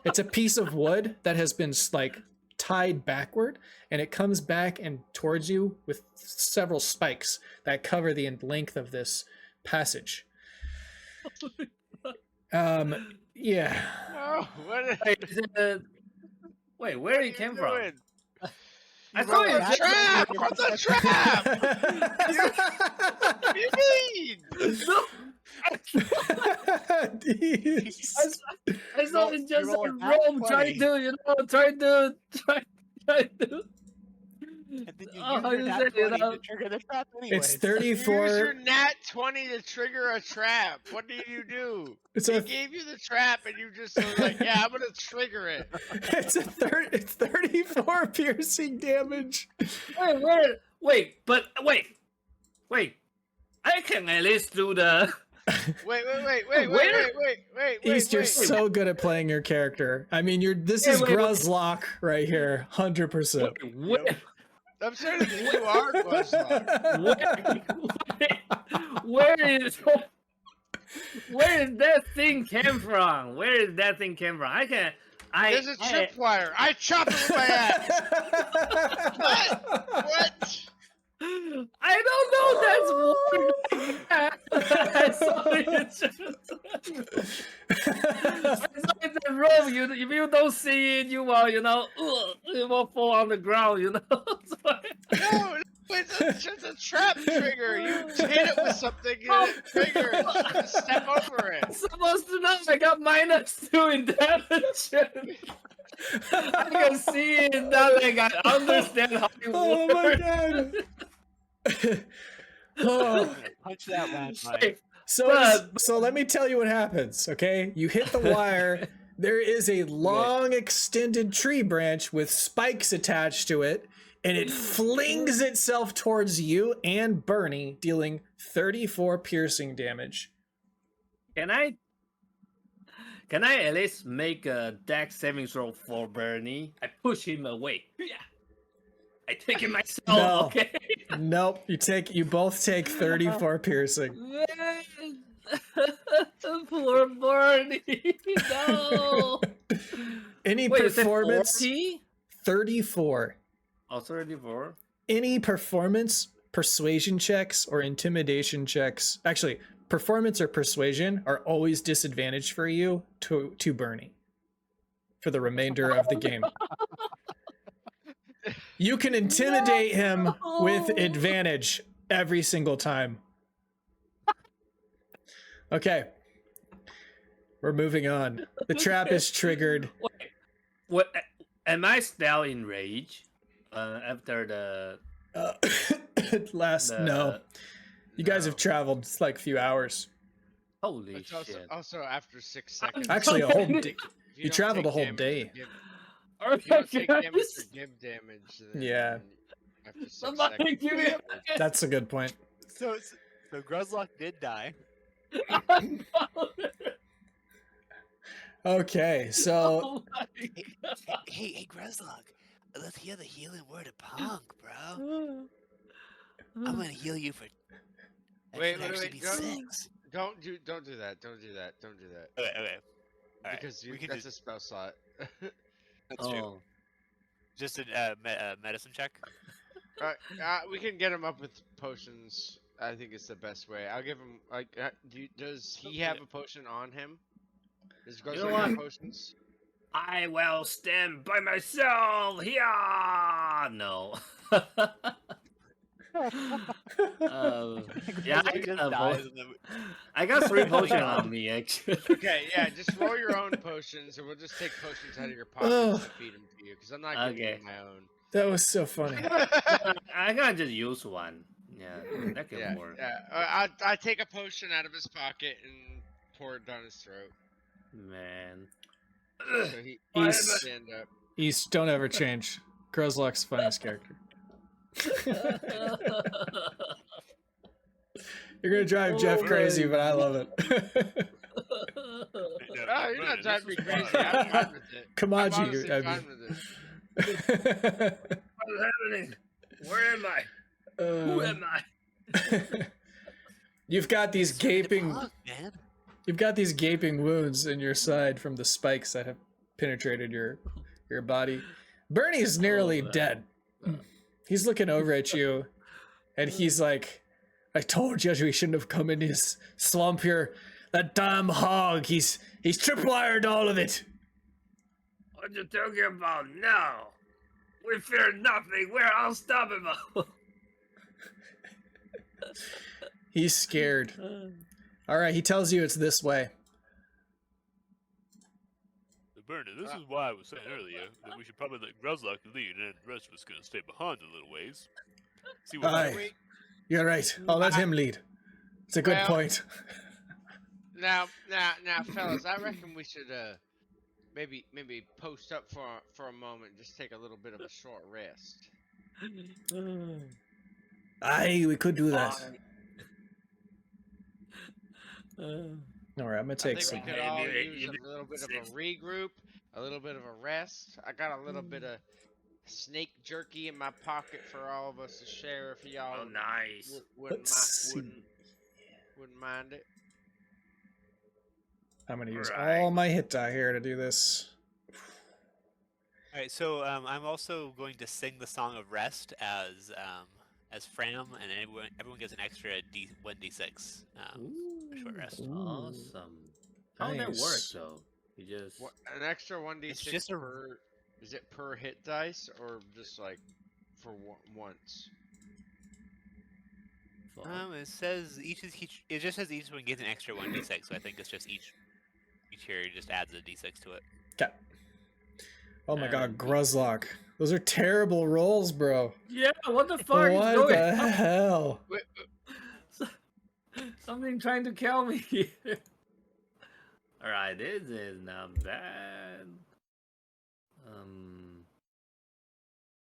it's a piece of wood that has been like tied backward, and it comes back and towards you with several spikes that cover the length of this passage. Yeah. No. What Wait, wait, where he came from? doing? I thought From you the just trap! From the trap! What do you mean? Jeez. I thought it's just roll a a nat roll trying 20. to, try to. And then you Oh, use how your you nat say it, 20 to trigger the trap anyways. It's You use your 34. nat 20 to trigger a trap. What did you do? It's He a gave you the trap and you just were like, yeah, I'm gonna trigger it. it's 34 piercing damage. Wait, I can at least do the. Wait. East, you're so good at playing your character. I mean, this is Wait. Gruzlock right here, 100%. Wait, I'm starting to think you are Guzzlock. where is that thing came from? Where is that thing came from? There's a tripwire. I chop it with my axe. What? I don't know. That's I saw it. I saw it in room. If you don't see it, you will, it will fall on the ground. No, it's just a trap trigger. You hit it with something and it triggers. You just step over it. I'm supposed to know. I got -2 in damage. I can see it now. Like I understand how it Oh my works. god. Oh. Punch that landmine. So let me tell you what happens, okay? You hit the wire. There is a long extended tree branch with spikes attached to it, and it flings itself towards you and Bernie, dealing 34 piercing damage. Can I at least make a dex saving throw for Bernie? I push him away. Yeah. I take it myself. No. Okay. Nope, you both take 34 piercing. Poor Bernie. No. Any Wait, is it performance 40? 34. Oh, 34. Any performance, persuasion checks, or intimidation checks, actually, performance or persuasion are always disadvantaged for you to Bernie for the remainder of the game. You can intimidate him with advantage every single time. Okay. We're moving on. The trap is triggered. Wait, what? Am I still in rage? After the No. You guys have traveled like a few hours. holy It's shit! also after 6 seconds. Actually, a whole day. If You don't traveled take a whole damage day. for give- Oh If you my don't take damage goodness. for give damage, then Yeah. after 6 Somebody seconds. give me a That's a good point. So Gruzlock did die. Okay, so Oh my Hey, Gruzlock, let's hear the healing word of Punk, bro. God. I'm gonna heal you for. That Wait, should wait, actually wait, be don't- 6. Don't do that. Don't do that. Okay. All right. Because we can that's just. a spell slot. That's true. Oh. Just a medicine check. We can get him up with potions. I think it's the best way. I'll give him does he have a potion on him? Does You know Guzzler have what? potions? I will stand by myself. Yeah. No. Yeah, Gruzlock just dies in the. I got 3 potions on me actually. Okay, yeah, just roll your own potions, and we'll just take potions out of your pockets to feed them to you, because I'm not giving Okay. you my own. that was so funny. I gotta just use one. Yeah, that can work. I take a potion out of his pocket and pour it down his throat, Man. so he He's- can stand up. East, don't ever change. Gruzlock's funniest character. You're gonna drive Jeff crazy, but I love it. Oh, you're not driving me crazy. I'm fine with it. I'm Kamaji, honestly I fine mean. with it. What's happening? Where am I? Who am I? You've got these gaping Punk, man. You've got these gaping wounds in your side from the spikes that have penetrated your body. Bernie's nearly man. dead. He's looking over at you, and he's like, "I told you we shouldn't have come in this slump here. That damn hog, he's tripwired all of it." What you talking about now? We fear nothing. We're unstoppable. He's scared. All right, he tells you it's this way. So Bernie, this is why I was saying earlier that we should probably let Gruzlock lead, and the rest of us gonna stay behind a little ways. See what Aye. happens. You're right. I'll let him lead. It's a good Well- point. Now, fellas, I reckon we should maybe post up for a moment, just take a little bit of a short rest. Aye, we could do that. Uh, All right, I'm gonna I take think some. we could all Maybe- use maybe a little bit of a six. regroup, a little bit of a rest. I got a little bit of snake jerky in my pocket for all of us to share if y'all Oh, nice. Let's see. wouldn't mind it. I'm gonna use Alright. all my hit die here to do this. All right, so I'm also going to sing the Song of Rest as Fram, and everyone gets an extra 1d6 for short rest. awesome. How that work Nice. though? You just What, an extra 1d6 It's just a- per? Is it per hit dice or just like for once? It says it just says each one gets an extra 1d6, so I think it's just each here just adds a d6 to it. Okay. Oh my god, And- Gruzlock. Those are terrible rolls, bro. Yeah, what the fuck What is going the on? hell? Something trying to kill me here. Alright, this is not bad.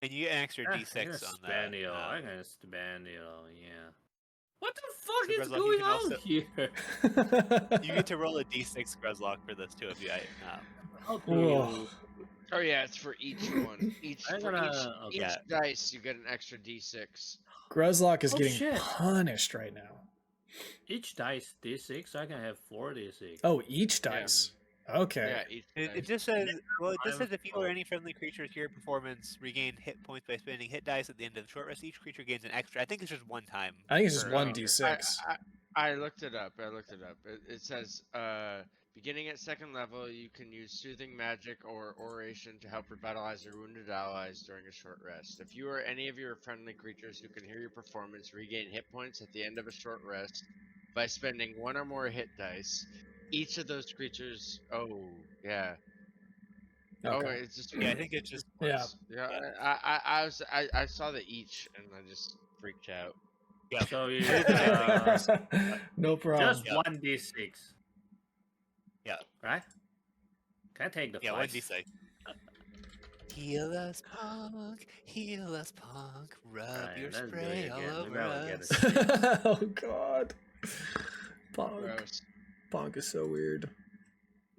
And you get an extra I'm d6 gonna on spend it all. that. I'm gonna spend it all, yeah. What the fuck So is Gruzlock, you going can on also- here? You get to roll a d6 Gruzlock for this too if you. How do Whoa. you... Oh yeah, it's for each one. I'm For gonna- each okay. dice, you get an extra d6. Gruzlock is Oh, getting shit. punished right now. Each dice d6, I can have 4 d6. Oh, each dice. Okay. Yeah, each It dice. just says, well, it just I'm says if you or any friendly creature with your performance regain hit points by spending hit dice at the end of the short rest, each creature gains an extra. I think it's just one time. I think it's just per one creature. d6. I looked it up. It says, beginning at second level, you can use soothing magic or oration to help revitalize your wounded allies during a short rest. If you or any of your friendly creatures who can hear your performance regain hit points at the end of a short rest by spending one or more hit dice, each of those creatures. Oh yeah. Oh, Okay. it's just. Yeah, I think it's just. Yeah. Yeah. Yeah. I saw the each and I just freaked out. Yeah. So you No problem. just Yeah. 1 d6. Yeah. Right? Can I take the Yeah, one flies? d6. Heal us, punk. Heal us, punk. Rub Alright, your let's do it spray all again. over Maybe I'll get us. a Oh god. Punk. Gross. Punk is so weird.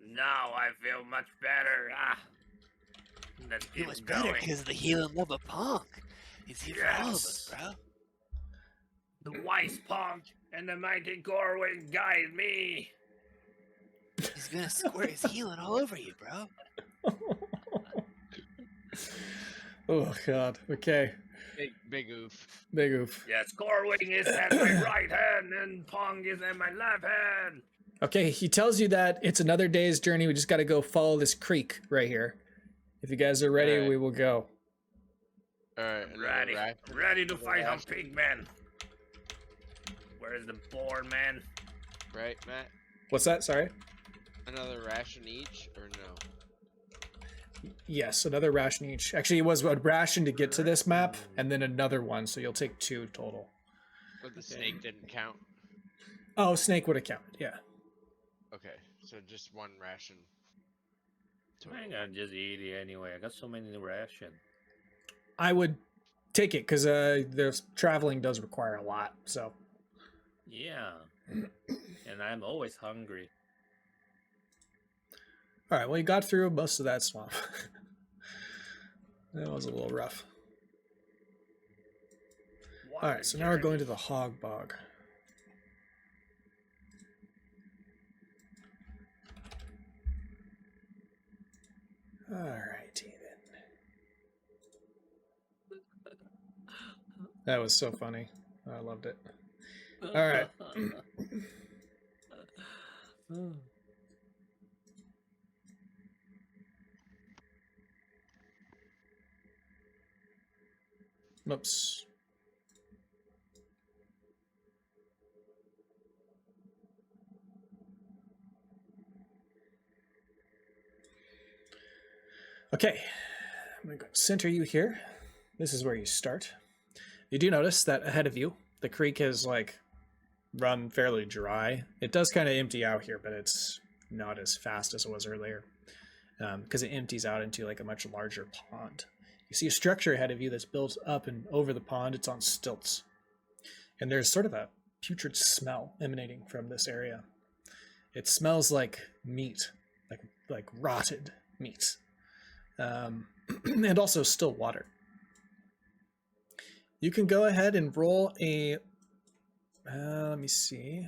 Now I feel much better. Let's Feel keep much better going. because the healing love of punk is here for all of us, Yes. bro. The wise punk and the mighty Gorwin guide me. He's gonna squirt his healing all over you, bro. Oh god. Okay. Big oof. Big oof. Yes, Gorwin is at my right hand and Pong is at my left hand. Okay, he tells you that it's another day's journey. We just got to go follow this creek right here. If you guys are ready, Alright. we will go. Alright, Ready. Ready to fight on pigmen. Where is the boar man? Right, Matt? What's that? Sorry. Another ration each, or no? Yes, another ration each. Actually, it was a ration to get to this map, and then another one, so you'll take 2 total. But the snake didn't count. Oh, snake would have counted. Yeah. Okay, so just 1 ration. I gotta just eat it anyway. I got so many ration. I would take it because the traveling does require a lot. So Yeah. And I'm always hungry. all right. Well, you got through most of that swamp. That was a little rough. All right. So now we're going to the hog bog. All righty then. That was so funny. I loved it. All right. Oops. Okay, I'm going to center you here. This is where you start. You do notice that ahead of you, the creek has like run fairly dry. It does kind of empty out here, but it's not as fast as it was earlier because it empties out into like a much larger pond. You see a structure ahead of you that's built up and over the pond. It's on stilts. And there's sort of a putrid smell emanating from this area. It smells like meat, like rotted meat. And also still water. You can go ahead and roll a... let me see.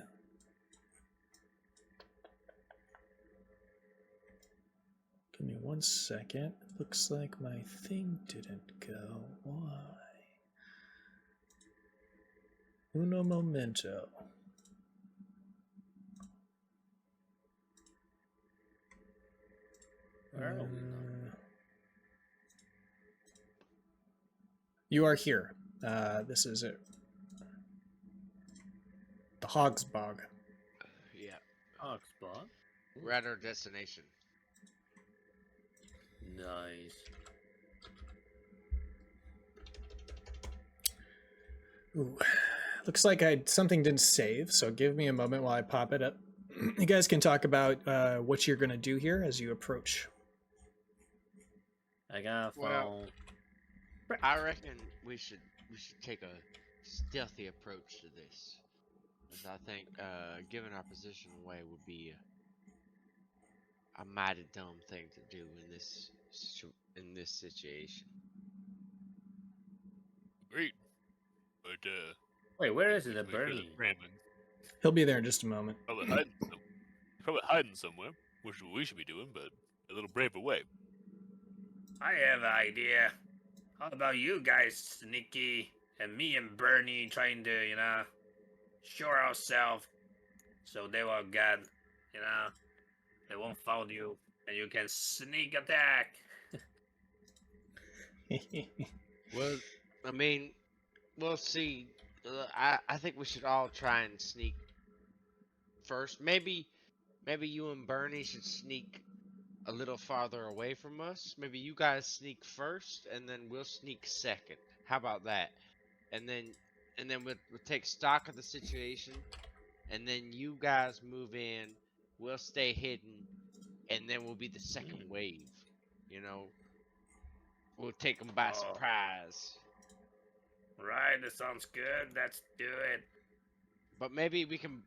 Give me 1 second. Looks like my thing didn't go. Why? Uno momento. Where are we now? You are here. This is it. The Hog's Bog. Yeah, Hotspot. we're at our destination. Nice. Ooh. Looks like something didn't save, so give me a moment while I pop it up. You guys can talk about what you're going to do here as you approach. I got a phone. Well, I reckon we should take a stealthy approach to this, because I think giving our position away would be a mighty dumb thing to do in this situation. Great. But Wait, where is it, we the should really Bernie? cram in. He'll be there in just a moment. Probably hiding somewhere, which is what we should be doing, but a little braver way. I have an idea. How about you guys, Sneaky, and me and Bernie trying to, show ourselves so they will get, they won't found you, and you can sneak attack. Well, I mean, we'll see. I think we should all try and sneak first. Maybe you and Bernie should sneak a little farther away from us. Maybe you guys sneak first, and then we'll sneak second. How about that? And then we'll take stock of the situation, and then you guys move in. We'll stay hidden, and then we'll be the second wave. We'll take them by Oh. surprise. Right, that sounds good. Let's do it. But maybe we can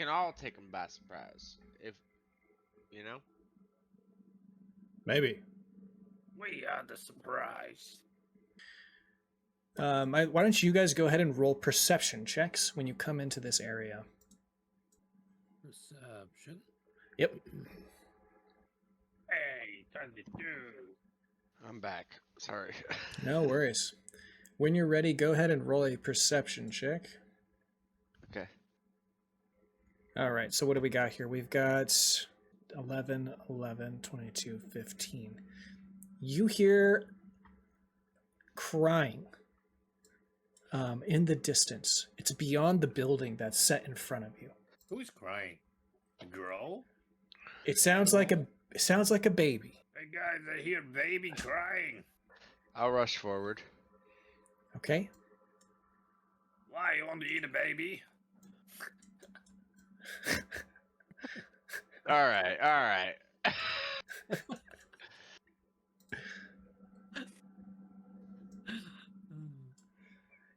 all take them by surprise. If Maybe. We are the surprise. Why don't you guys go ahead and roll perception checks when you come into this area? Perception. Yep. Hey, 22. I'm back. Sorry. No worries. When you're ready, go ahead and roll a perception check. Okay. All right, so what do we got here? We've got 11, 11, 22, 15. You hear crying in the distance. It's beyond the building that's set in front of you. Who's crying? A girl? It sounds like a baby. Hey guys, I hear baby crying. I'll rush forward. Okay? Why, you want to eat a baby? All right.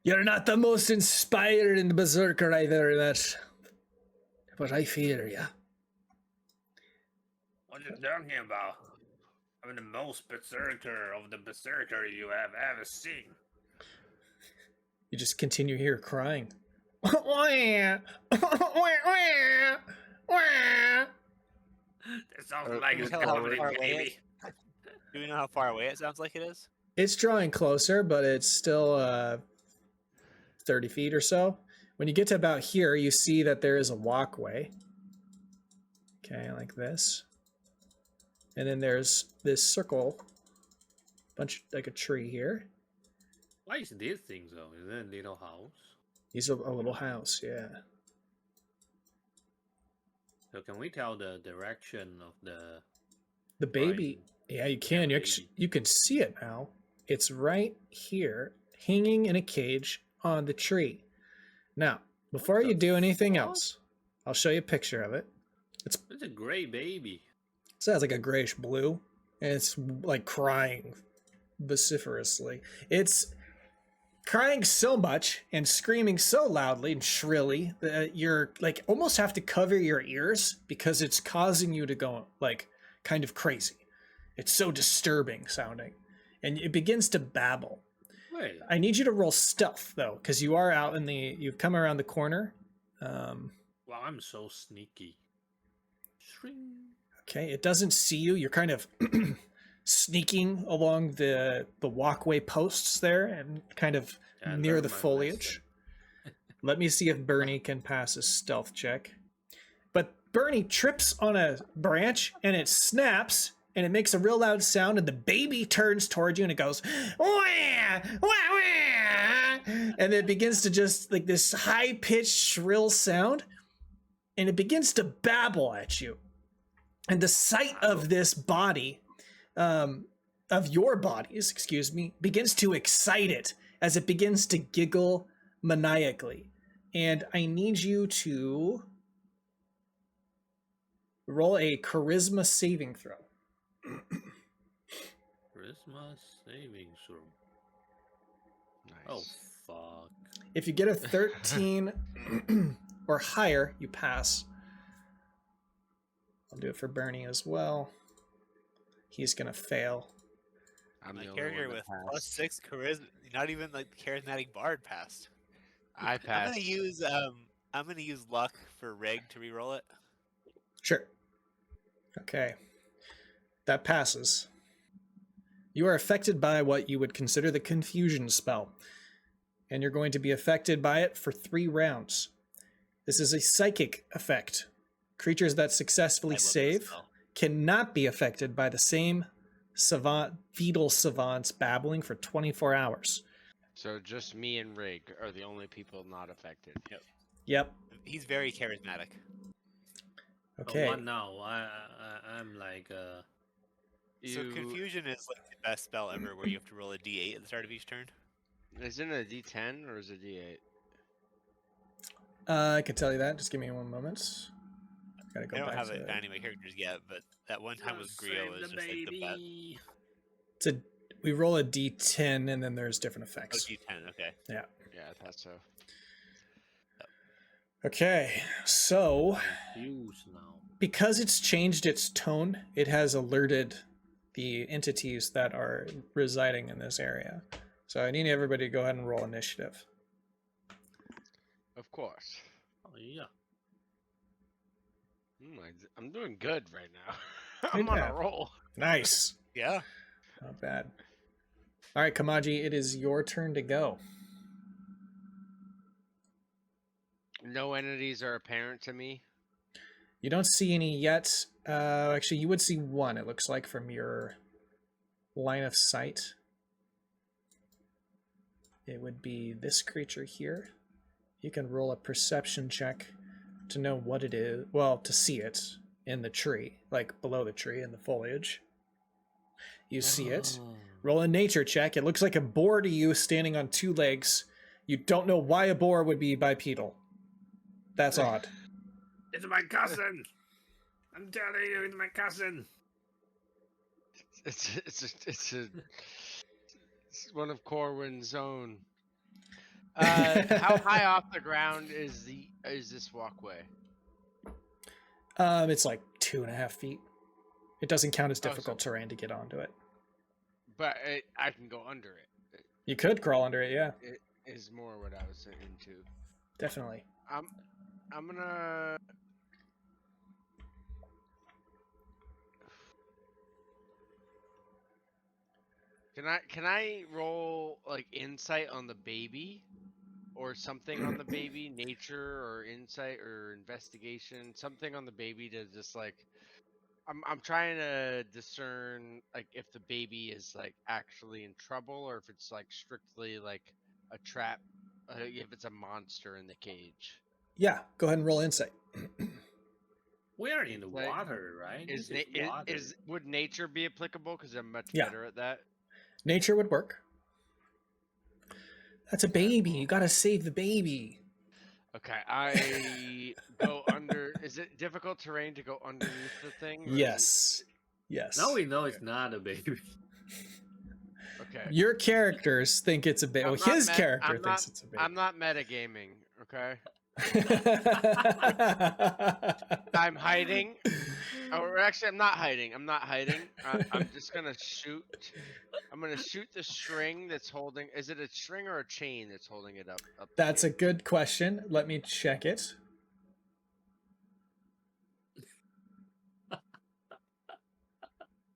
You're not the most inspired berserker I've ever met. But I fear ya. What are you talking about? I'm the most berserker of the berserker you have ever seen. You just continue here crying. That sounds Uh, like we a tell comedy how far away baby. Do we know how far away it sounds like it is? It's drawing closer, but it's still 30 feet or so. When you get to about here, you see that there is a walkway. Okay, like this. And then there's this circle, like a tree here. Why is this thing though? Is it a little house? He's a little house, yeah. So can we tell the direction of The baby, crying- yeah, you can. Yeah, You can see it now. It's right here, hanging in a cage on the tree. Now, before the you do anything fuck? else, I'll show you a picture of it. It's a gray baby. It has like a grayish blue, and it's like crying vociferously. It's crying so much and screaming so loudly and shrilly that you're like almost have to cover your ears because it's causing you to go like kind of crazy. It's so disturbing sounding, and it begins to babble. Wait. I need you to roll stealth though, because you are out in the. You've come around the corner. Wow, I'm so sneaky. Shring. Okay, it doesn't see you. You're kind of sneaking along the walkway posts there and kind of Yeah, I near learned the my foliage. lesson. Let me see if Bernie can pass a stealth check. But Bernie trips on a branch and it snaps and it makes a real loud sound and the baby turns towards you and it goes wah, wah, wah, and it begins to just like this high-pitched shrill sound and it begins to babble at you. And the sight of this body, of your bodies, excuse me, begins to excite it as it begins to giggle maniacally. And I need you to roll a charisma saving throw. Charisma saving throw. Nice. Oh fuck. If you get a 13 or higher, you pass. I'll do it for Bernie as well. He's gonna fail. I'm My the only character one with that plus passed. 6 charisma, not even like the charismatic bard passed. I I'm passed. gonna use luck for Reg to reroll it. Sure. Okay. That passes. You are affected by what you would consider the confusion spell, and you're going to be affected by it for 3 rounds. This is a psychic effect. Creatures that successfully I love this save spell. cannot be affected by the same fetal savant's babbling for 24 hours. So just me and Rig are the only people not affected. Yep. He's very charismatic. Okay. Oh, what now? I'm like So You- confusion is like the best spell ever, where you have to roll a d8 at the start of each turn. Isn't it a D10 or is it a D8? I can tell you that. Just give me one moment. Gotta go I don't back have to it on any of my characters yet, but that one time with Griot was just like the best. It's a, we roll a d10 and then there's different Oh, effects. d10, okay. Yeah, I thought so. Okay, so confused now. because it's changed its tone, it has alerted the entities that are residing in this area. So I need everybody to go ahead and roll initiative. Of course. Oh yeah. I'm doing good right now. I'm on Yeah. a roll. Nice. Yeah. Not bad. All right, Kamaji, it is your turn to go. No entities are apparent to me. You don't see any yet. Actually, you would see one, it looks like, from your line of sight. It would be this creature here. You can roll a perception check to know what it is. Well, to see it in the tree, like below the tree in the foliage. You see it. Oh. Roll a nature check. It looks like a boar to you standing on 2 legs. You don't know why a boar would be bipedal. That's odd. It's my cousin. I'm telling you, it's my cousin. It's one of Corwin's own. How high off the ground is this walkway? It's like 2.5 feet. It doesn't count as Oh, so- difficult terrain to get onto it. But I can go under it. You could crawl under it, yeah, It is more what I was into. definitely. I'm gonna. Can I roll like insight on the baby, or something on the baby, nature or insight or investigation, something on the baby to just like I'm trying to discern like if the baby is like actually in trouble or if it's like strictly like a trap, if it's a monster in the cage. Yeah, go ahead and roll insight. We are in the Like, water, right? Is, This is water. would nature be applicable? Because I'm much Yeah. better at that. Nature would work. That's a Okay, baby. well- You gotta save the baby. Okay, I go under. Is it difficult terrain to go underneath the thing? or is it- Yes. Yes. Now we know it's not a baby. Okay. Your characters think it's a baby. Well, I'm not his met- character I'm thinks not- it's a baby. I'm not metagaming. Okay. I'm hiding. Or actually, I'm not hiding. I'm not hiding. I'm just gonna shoot. I'm gonna shoot the string that's holding. Is it a string or a chain that's holding it up? That's a good question. Let me check it.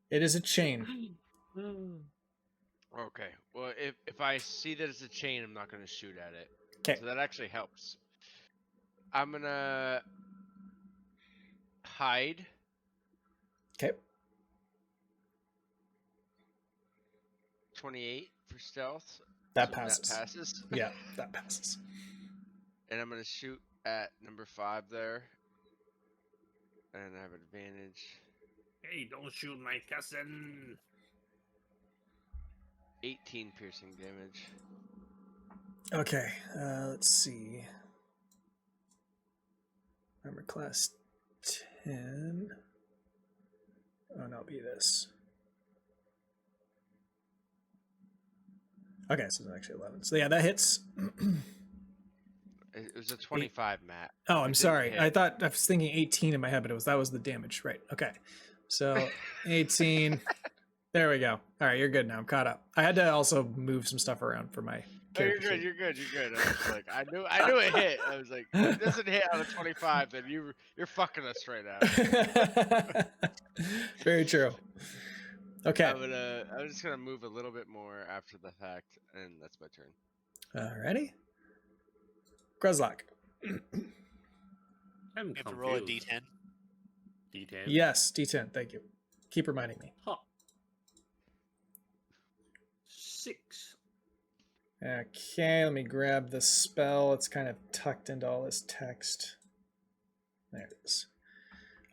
It is a chain. Okay. Well, if I see that it's a chain, I'm not gonna shoot at it. 'Kay. So that actually helps. I'm gonna hide. Okay. 28 for stealth. That so passes. That passes. Yeah, that passes. And I'm gonna shoot at number 5 there. And I have advantage. Hey, don't shoot my cousin. 18 piercing damage. Okay, let's see. Armor class 10. Oh, no, it'll be this. Okay, so it's actually 11. So yeah, that hits. It was a 25, Matt. Oh, It I'm didn't sorry. hit. I thought I was thinking 18 in my head, but that was the damage, right? Okay, so 18. There we go. All right, you're good now. I'm caught up. I had to also move some stuff around for my Oh, you're character good. sheet. You're good. You're good. I was like, I knew it hit. I was like, if it doesn't hit on a 25, then you're fucking us right now. Very true. Okay. I'm just gonna move a little bit more after the fact, and that's my turn. Alrighty. Gruzlock. I'm You have to roll a confused. d10. D10. Yes, D10. Thank you. Keep reminding me. Huh. 6. Okay, let me grab the spell. It's kind of tucked into all this text. There it is.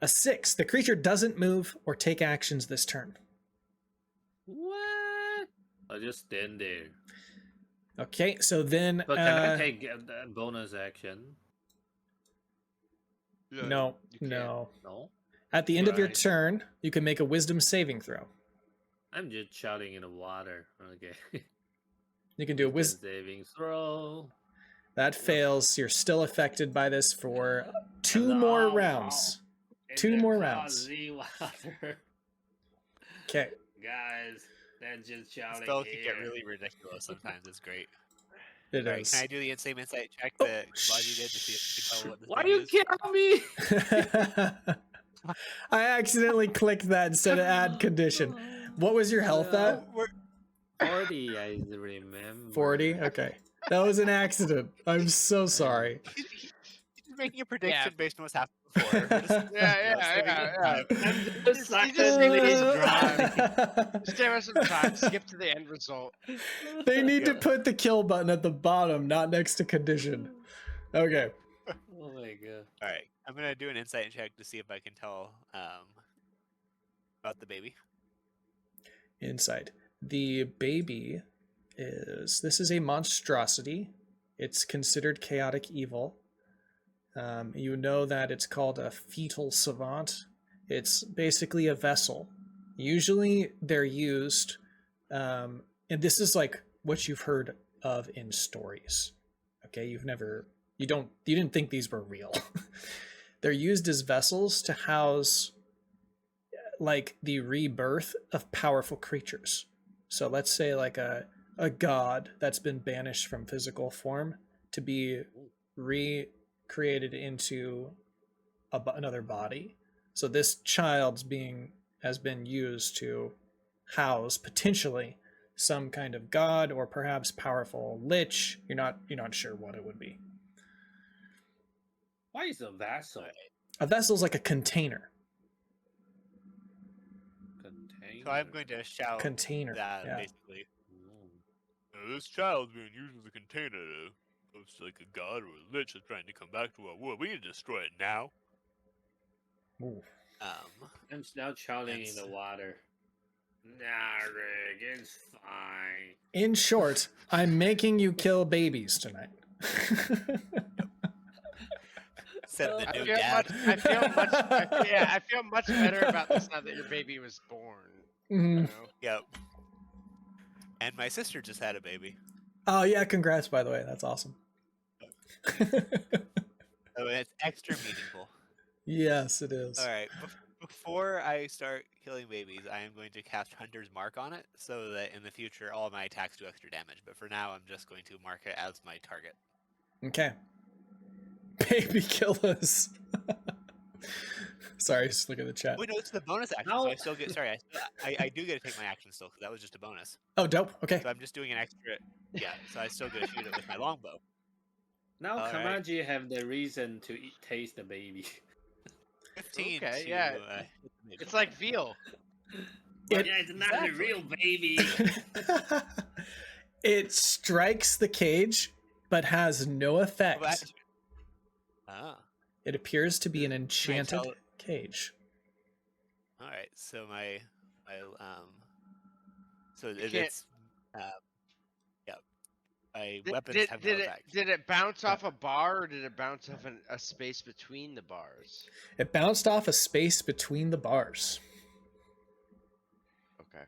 A 6. The creature doesn't move or take actions this turn. What? I'll just stand there. Okay, so then But can I take that bonus action? Yeah, no, you can. no. No. At the end of your Right. turn, you can make a wisdom saving throw. I'm just shouting in the water. Okay. You can do a Wisdom wisdom. saving throw. That fails. You're still affected by this for 2 Oh, more wow. rounds. In 2 the more rounds. cloudy water. Okay. Guys, that's just The shouting spell can get here. really ridiculous sometimes. It's great. It Alright, is. can I do the same insight check Oh, that Kabaji did to see if you can tell what this Why thing you is? kill me? I accidentally clicked that instead of add condition. What was your health at? 40, I remember. 40? Okay. That was an accident. I'm so sorry. He's making a prediction based on what's happened before. We're just, Yeah. I'm Just just give me some silently Just give us some time. Skip to the end result. They need to put the kill button at the bottom, not next to condition. Okay. Oh my god. Alright, I'm gonna do an insight check to see if I can tell about the baby. Inside. The baby this is a monstrosity. It's considered chaotic evil. You know that it's called a fetal savant. It's basically a vessel. Usually they're used, and this is like what you've heard of in stories. Okay, you didn't think these were real. They're used as vessels to house like the rebirth of powerful creatures. So let's say like a god that's been banished from physical form to be recreated into another body. So this child's has been used to house potentially some kind of god or perhaps powerful lich. You're not sure what it would be. Why is a vessel? A vessel's like a container. So I'm going to shout Container. that Yeah. basically. This child's being used as a container to host like a god or a lich that's trying to come back to our world. We need to destroy it now. Ooh. I'm now shouting in It's- the water. Nah, Rick, it's fine. In short, I'm making you kill babies tonight. Said the I new feel dad. I feel much better about this now that your baby was born. Mhm. You know? Yep. And my sister just had a baby. Oh yeah, congrats by the way. That's awesome. So it's extra meaningful. Yes, it is. All right. Before I start killing babies, I am going to cast Hunter's Mark on it so that in the future all of my attacks do extra damage. But for now, I'm just going to mark it as my target. Okay. Baby killers. Sorry, just look at the chat. Wait, no, it's the bonus action. So I still get. Sorry, I do get to take my action still because that was just a bonus. Oh, dope. Okay. So I'm just doing an extra. Yeah. So I still get to shoot it with my longbow. Now All right. Kamaji have the reason to taste the baby. 15. Okay, to, yeah. hit the mage. It's like veal. It- Yeah, it's not a Exactly. real baby. It strikes the cage, but has no effect. Well, actually- Ah. It appears to be an enchanted tell- cage. All right. So my So You it, can't- it's yeah. My Did, weapons did, have did no it effect. did it bounce off a bar or did it bounce off a space between the bars? It bounced off a space between the bars. Okay.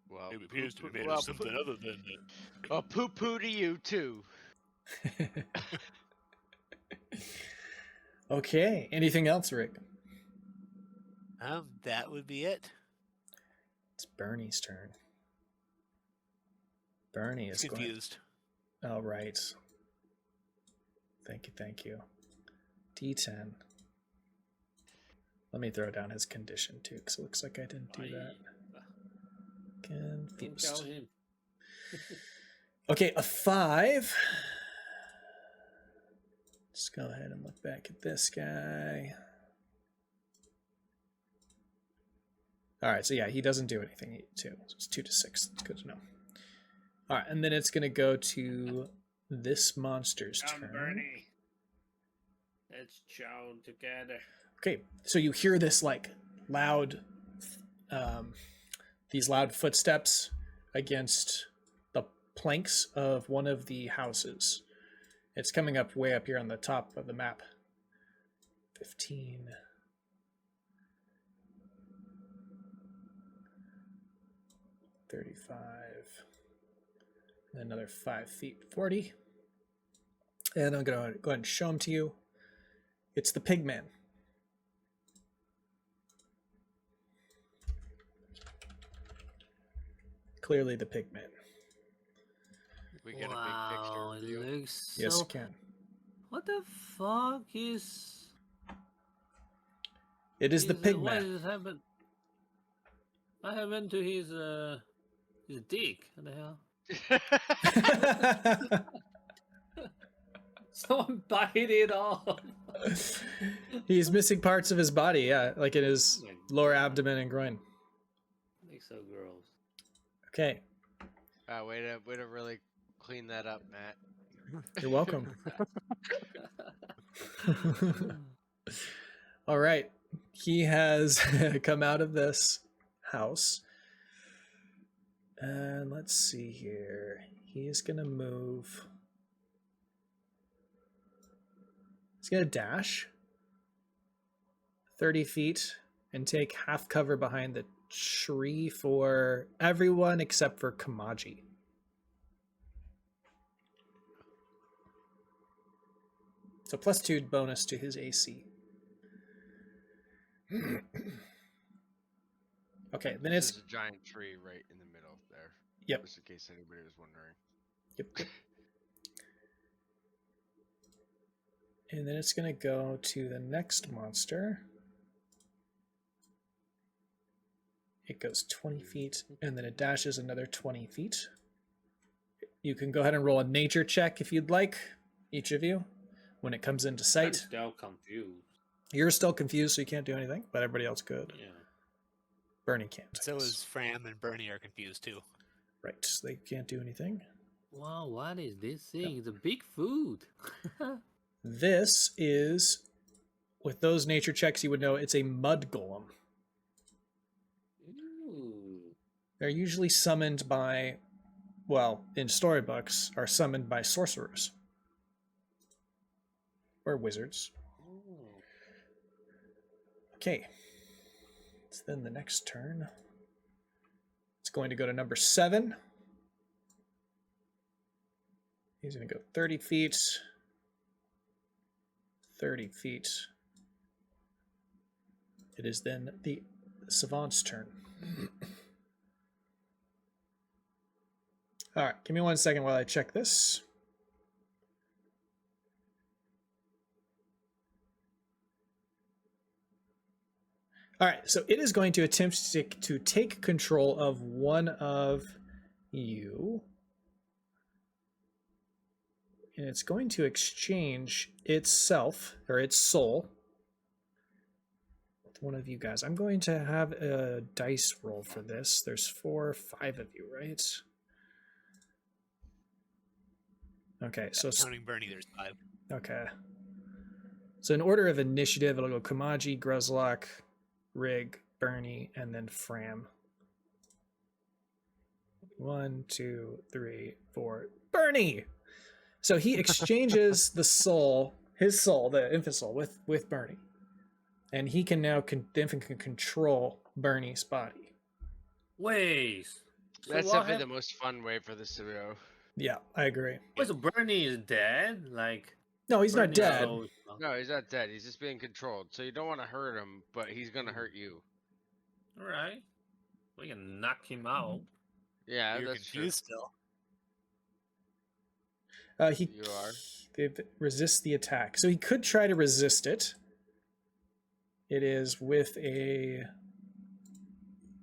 Well, It appears to be made well, of something other than. Well, poo poo to you too. Okay. Anything else, Rick? That would be it. It's Bernie's turn. Bernie He's is going. confused. Oh, right. Thank you, thank you. D10. Let me throw down his condition too, because it looks like I didn't do that. Don't tell Confused. him. Okay, a 5. Let's go ahead and look back at this guy. All right, so yeah, he doesn't do anything too. So it's 2 to 6. It's good to know. All right, and then it's going to go to this monster's Come, turn. Bernie. Let's chow together. Okay, so you hear this like loud, these loud footsteps against the planks of one of the houses. It's coming up way up here on the top of the map. 15. 35. And another 5 feet. 40. And I'm going to go ahead and show them to you. It's the Pigman. Clearly the Pigman. We get Wow, a big picture. it of you. looks Yes, so. you can. What the fuck is? It is the What Pigman. has happened? What happened to his dick? What the hell? Someone bite it off. He's missing parts of his body, yeah, like in his Oh my lower God. abdomen and groin. Looks so gross. Okay, Way to really clean that up, Matt. you're welcome. All right, he has come out of this house. And let's see here. He's going to move. He's going to dash 30 feet and take half cover behind the tree for everyone except for Kamaji. So +2 bonus to his AC. Okay, then This it's is a giant tree right in the middle there. Yep. Just in case anybody was wondering. Yep. And then it's going to go to the next monster. It goes 20 feet, and then it dashes another 20 feet. You can go ahead and roll a nature check if you'd like, each of you, when it comes into I'm sight. still confused. You're still confused, so you can't do anything, but everybody else could. Yeah. Bernie can't. I So guess. is Fram and Bernie are confused too. Right. They can't do anything. Wow, what is this thing? It's a big food. This is, with those nature checks, you would know it's a mud golem. Ooh. They're usually summoned by, well, in storybooks, are summoned by sorcerers or wizards. Oh. Okay. It's then the next turn. It's going to go to number 7. He's going to go 30 feet. 30 feet. It is then the savant's turn. All right, give me 1 second while I check this. All right, so it is going to attempt to take control of one of you. And it's going to exchange itself, or its soul, with one of you guys. I'm going to have a dice roll for this. There's 4 or 5 of you, right? Okay, so Counting Bernie, there's 5. okay. So in order of initiative, it'll go Kamaji, Gruzlock, Rig, Bernie, and then Fram. 1, 2, 3, 4. Bernie! So he exchanges the soul, his soul, the infant soul, with Bernie. And he can now, the infant can control Bernie's body. Wait. So That's what definitely hap- the most fun way for this to go. Yeah, I agree. Wait, so Bernie is dead? Like No, he's not Bernie's dead. soul- No, he's not dead. He's just being controlled. So you don't want to hurt him, but he's gonna hurt you. All right. We can knock him out. Yeah, You're that's true. confused still. He You are. It resists the attack. So he could try to resist it. It is with a...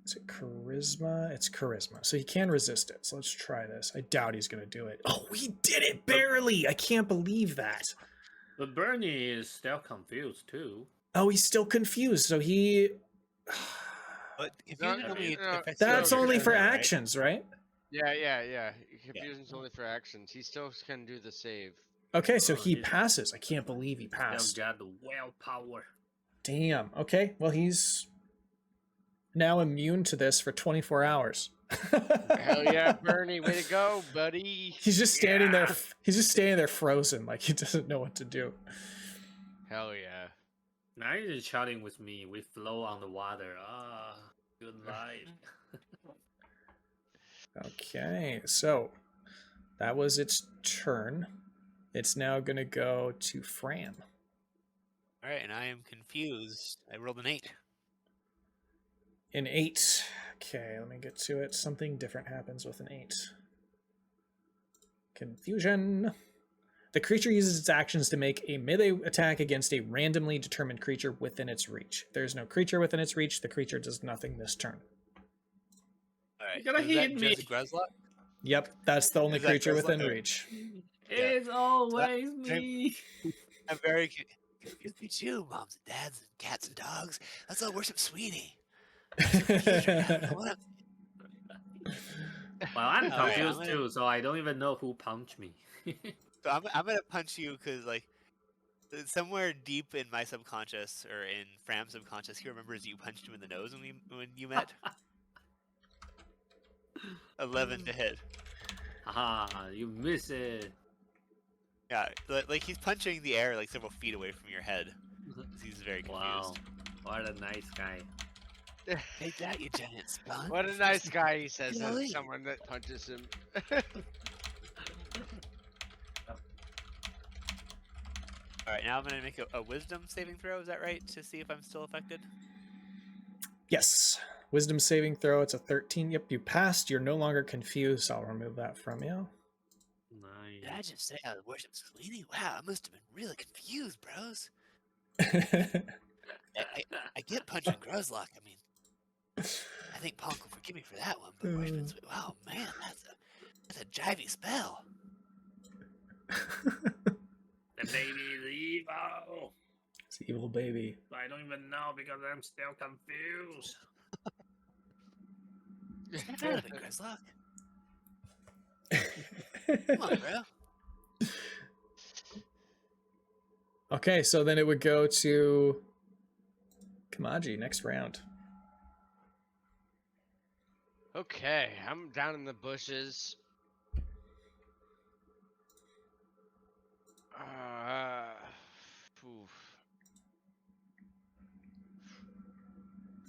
Is it charisma? It's charisma. So he can resist it. So let's try this. I doubt he's going to do it. Oh, he did it barely. I can't believe that. But Bernie is still confused too. Oh, he's still confused. So he... But No, confusion only no, affects That's No, only no, for no, right? actions, right? Yeah. Confusion's only for actions. He still can do the save. Okay, so Oh, he he's- passes. I can't believe he Still passed. got the willpower. Damn. Okay, well, he's now immune to this for 24 hours. Hell yeah, Bernie, way to go, buddy. He's just standing there. Yeah. He's just standing there frozen, like he doesn't know what to do. Hell yeah. Now he's just chatting with me. We flow on the water. Ah, good life. Okay, so that was its turn. It's now going to go to Fram. All right, and I am confused. I rolled an 8. An 8. Okay, let me get to it. Something different happens with an 8. Confusion. The creature uses its actions to make a melee attack against a randomly determined creature within its reach. If there's no creature within its reach, the creature does nothing this turn. All right, You're gonna is that hit me. just Gruzlock? Yep, that's the only Is that creature Gruzlock? within Alright. reach. It's always Can- me. I'm very confused. Me too, moms and dads and cats and dogs. Let's all worship Sweetie. What? Well, I'm All right, confused I'm too, so I don't even know who punched me. So I'm gonna punch you because like somewhere deep in my subconscious or in Fram's subconscious, he remembers you punched him in the nose when you met. 11 to hit. Ah, you miss it. Yeah, like he's punching the air like several feet away from your head. 'Cause he's very confused. Wow, what a nice guy. Take that, you giant spawn. What a nice guy, he says, Really? as someone that punches him. All right, now I'm gonna make a wisdom saving throw. Is that right? To see if I'm still affected. Yes. Wisdom saving throw. It's a 13. Yep, you passed. You're no longer confused. I'll remove that from you. Did I Nice. just say I worship Sweetie? Wow, I must have been really confused, bros. I get punching Gruzlock. I mean, I think Punk will forgive me for that one, but worshiping Sweetie, wow, man, that's a jivey spell. The baby is evil. It's evil baby. I don't even know because I'm still confused. Snap out of it, Grizzlock. Come on, bro. Okay, so then it would go to Kamaji next round. Okay, I'm down in the bushes. Oof.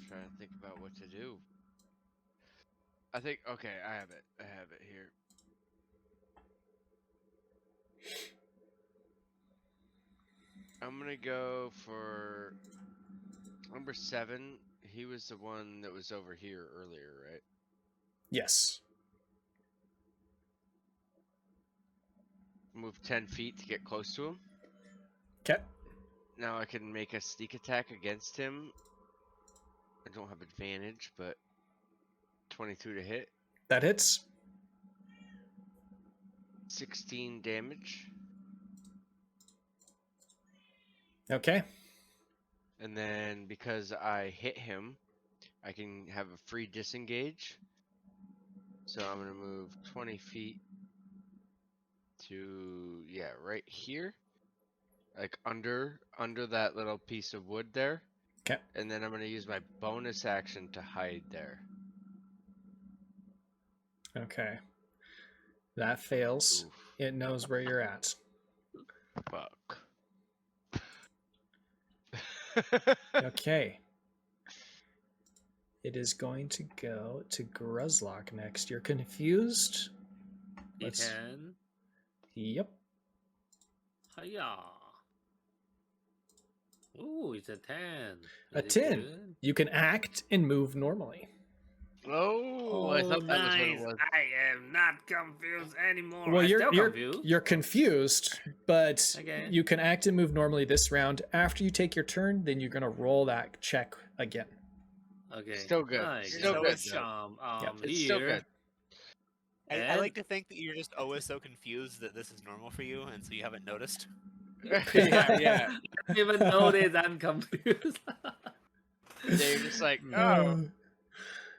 Trying to think about what to do. I think, okay, I have it. I have it here. I'm gonna go for number 7. He was the one that was over here earlier, right? Yes. Move 10 feet to get close to him. Okay. Now I can make a sneak attack against him. I don't have advantage, but 22 to hit. That hits. 16 damage. Okay. And then because I hit him, I can have a free disengage. So I'm going to move 20 feet to, yeah, right here. Like under that little piece of wood there. Okay. And then I'm going to use my bonus action to hide there. Okay. That fails. Oof. It knows where you're at. Fuck. Okay. It is going to go to Gruzlock next. You're confused? Let's- D10. Yep. Hiya. Ooh, it's a 10. A Is it 10. good? You can act and move normally. Oh, I thought that was what it nice. was. I am not confused anymore. Well, I'm you're still you're confused. you're confused, but Okay. you can act and move normally this round. After you take your turn, then you're gonna roll that check again. Okay. Still good. Nice. Still So good, it's, though. It's here. still good. I And- like to think that you're just always so confused that this is normal for you, and so you haven't noticed. yeah. I didn't even notice I'm confused. They're just like, oh,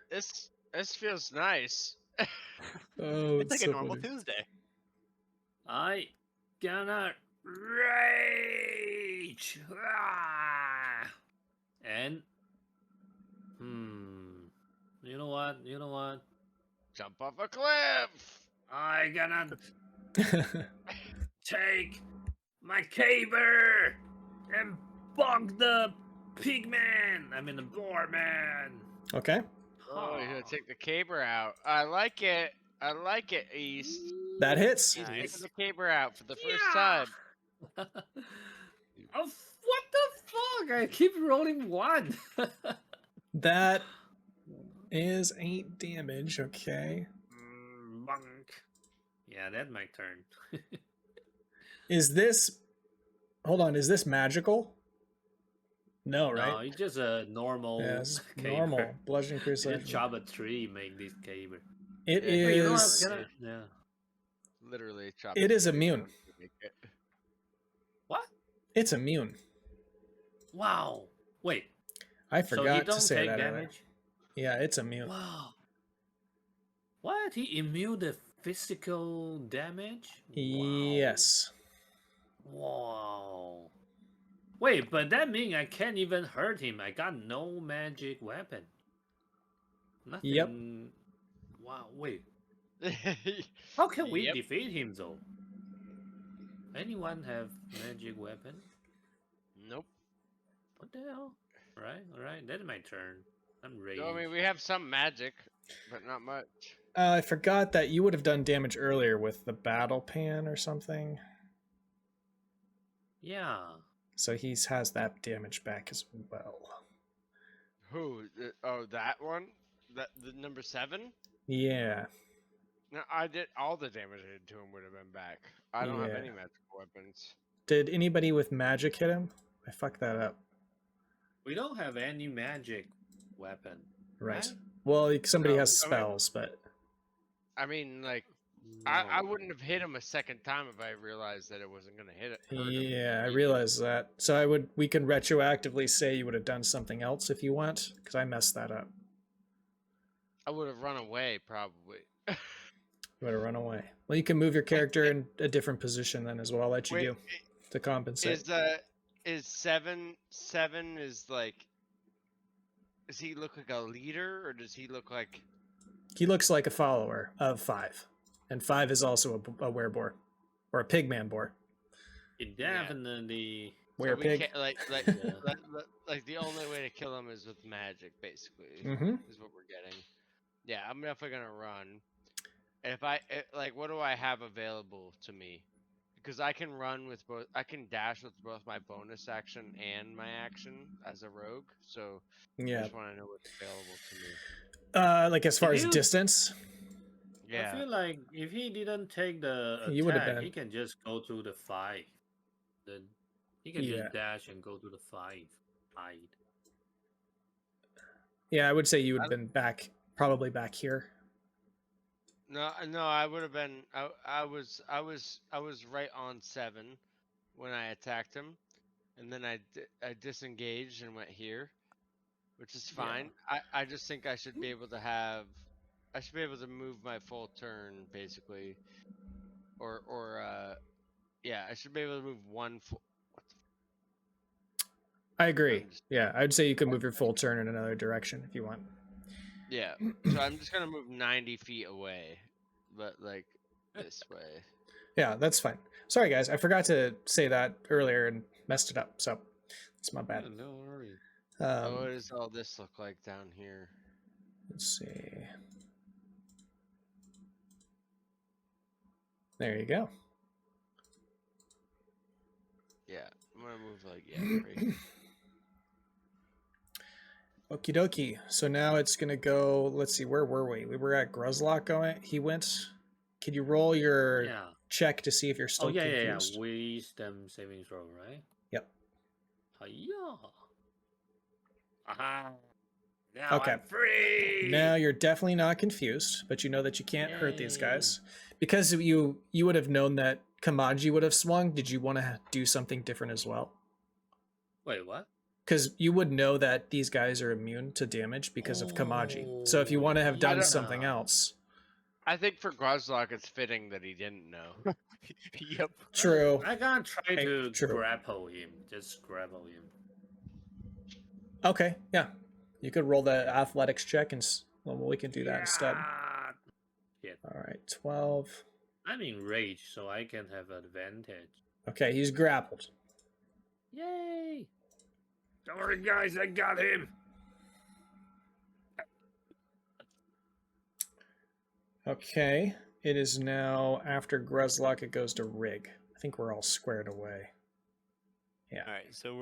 this feels nice. Oh, It's like so a normal funny. Tuesday. I gonna rage. Ah! And you know what? You know what? Jump off a cliff. I gonna take my caber and bonk the pigman. I mean the boar man. Okay, Oh, you're gonna take the caber out. I like it. I like it, East. that hits. He's Nice. taking the caber out for the first Yeah. time. Oh, what the fuck? I keep rolling 1. That is 8 damage. Okay, Bonk. Yeah, that's my turn. is this? Hold on, is this magical? No, No, right? it's just a normal Yeah, it's caber. normal bludgeoning You crucible. can chop a tree, make this caber. It Yeah, Wait, you know what? is. Can I- Yeah. Literally chop. It the is tree immune. down to make it. What? It's immune. Wow. Wait. I So he forgot don't to say take that. earlier. damage? Yeah, it's immune. Wow. What? He immune the physical damage? Yes. Wow. Wait, but that means I can't even hurt him. I got no magic weapon. Nothing. Yep. Wow, wait. How can we Yep. defeat him though? Anyone have magic weapon? Nope. What the hell? Alright, that's my turn. I'm raged. No, I mean, we have some magic, but not much. I forgot that you would have done damage earlier with the battle pan or something. Yeah. So he has that damage back as well. Who? Oh, that one? The number 7? Yeah. No, I did all the damage I did to him would have been back. I don't have Yeah. any magical weapons. Did anybody with magic hit him? I fucked that up. We don't have any magic weapon. Right. Right? Well, somebody No, has I mean- spells, but I mean, like, I No. wouldn't have hit him a second time if I realized that it wasn't gonna hit it. hurt him. yeah, I realize that. So we can retroactively say you would have done something else if you want, because I messed that up. I would have run away probably. You want to run away? Well, you can move your character in a different position then as well. I'll let you Wait, do to compensate. is seven is like? Does he look like a leader, or does he look like? He looks like a follower of 5, and 5 is also a wereboar or a pigman boar. It Yeah. definitely. So we Werepig. can't like Yeah. like the only way to kill him is with magic, basically. Mm-hmm. Is what we're getting. Yeah, I'm definitely gonna run. And if like, what do I have available to me? Because I can run with both. I can dash with both my bonus action and my action as a rogue. So I Yeah. just want to know what's available to me. Like as far If as you- distance, I Yeah. feel like if he didn't take the You would have attack, been- he can just go to the 5. Then he can Yeah. just dash and go to the 5. Hide. yeah, I would say you would have been probably back here. No, I would have been. I was right on 7 when I attacked him, and then I disengaged and went here, which is Yeah. fine. I just think I should be able to have. I should be able to move my full turn basically, or yeah, I should be able to move one full. What the I agree. I'm just- Yeah, I'd say you could move your full turn in another direction if you want. Yeah, so I'm just gonna move 90 feet away, but like this way. Yeah, that's fine. Sorry, guys, I forgot to say that earlier and messed it up. So it's my bad. Yeah, no worries. What does all this look like down here? Let's see. There you go. Yeah, I'm gonna move like right here. Okie dokie. So now it's gonna go. Let's see. Where were we? We were at Gruzlock going. He went. Can you roll your Yeah. check to see if you're still Oh yeah, confused? Wisdom saving throw, right? Yep. Hiya. Aha. Now Okay. I'm free. Now you're definitely not confused, but you know that you can't hurt these guys because you would have known that Kamaji would have swung. Did you want to do something different as well? Wait, what? Because you would know that these guys are immune to damage because of Kamaji. So if you want to have done don't- something else, I think for Grozlock, it's fitting that he didn't know. Yep. true. I gotta try Hey, to true. grapple him. Just grapple him. Okay, yeah, you could roll the athletics check and well, we can do that instead. Yeah. All right, 12. I'm in rage, so I can have advantage. Okay, he's grappled. Yay! Don't worry, guys. I got him. Okay, it is now after Gruzlock, it goes to Rig. I think we're all squared away. Yeah. All right, so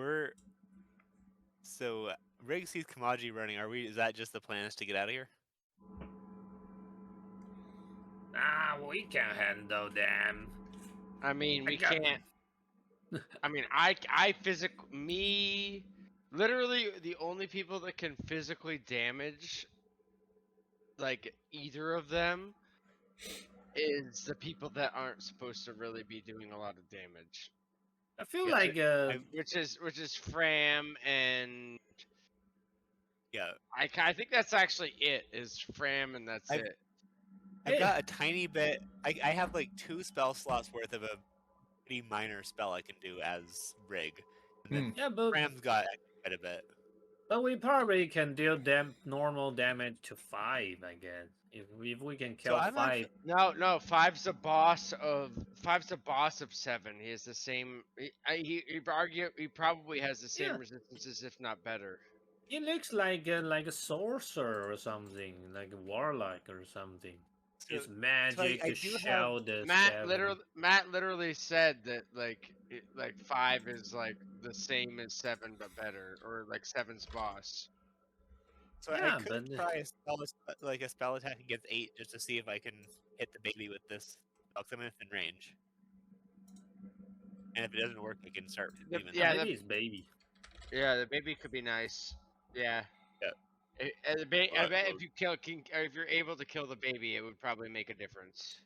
Rig sees Kamaji running. Is that just the plan is to get out of here? We can handle them. I mean, we got- can't. I mean, me, literally the only people that can physically damage, like either of them, is the people that aren't supposed to really be doing a lot of damage. I feel Yeah, like Which is Fram and Yeah, I think that's actually it. Is Fram and that's it. I've got a tiny bit. I have like 2 spell slots worth of a pretty minor spell I can do as Rig. And then yeah, but Fram's got quite a bit. we probably can deal normal damage to 5, I guess. If we can kill I'm 5. No, 5's the boss of 7. He has the same. He probably has the same Yeah. resistances, if not better. He looks like a sorcerer or something, like a warlock or something. It's magic I to do have- show the Matt literally said that like 5 is like the same as 7 but better, or like 7's boss. So Yeah, I could but- try a spell attack against 8 just to see if I can hit the baby with this. Because I'm within range. And if it doesn't work, I can start. leaving yeah, them. maybe it's baby. Yeah, the baby could be nice. Yeah. Yeah. I bet Alright, if you if you're able to kill the baby, it would probably make a difference.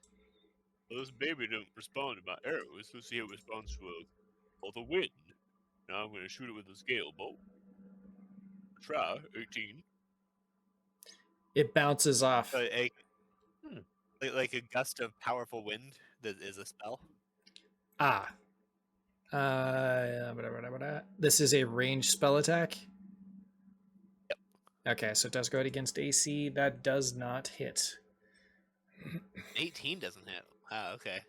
Well, this baby didn't respond to my arrows. Let's see how it responds to the wind. Now I'm going to shoot it with a scale bow. Try 18. It bounces off. So a, Hmm. like a gust of powerful wind that is a spell. Ah. This is a ranged spell attack. Yep. Okay, so it does go against AC. That does not hit. 18 doesn't hit. Ah, okay.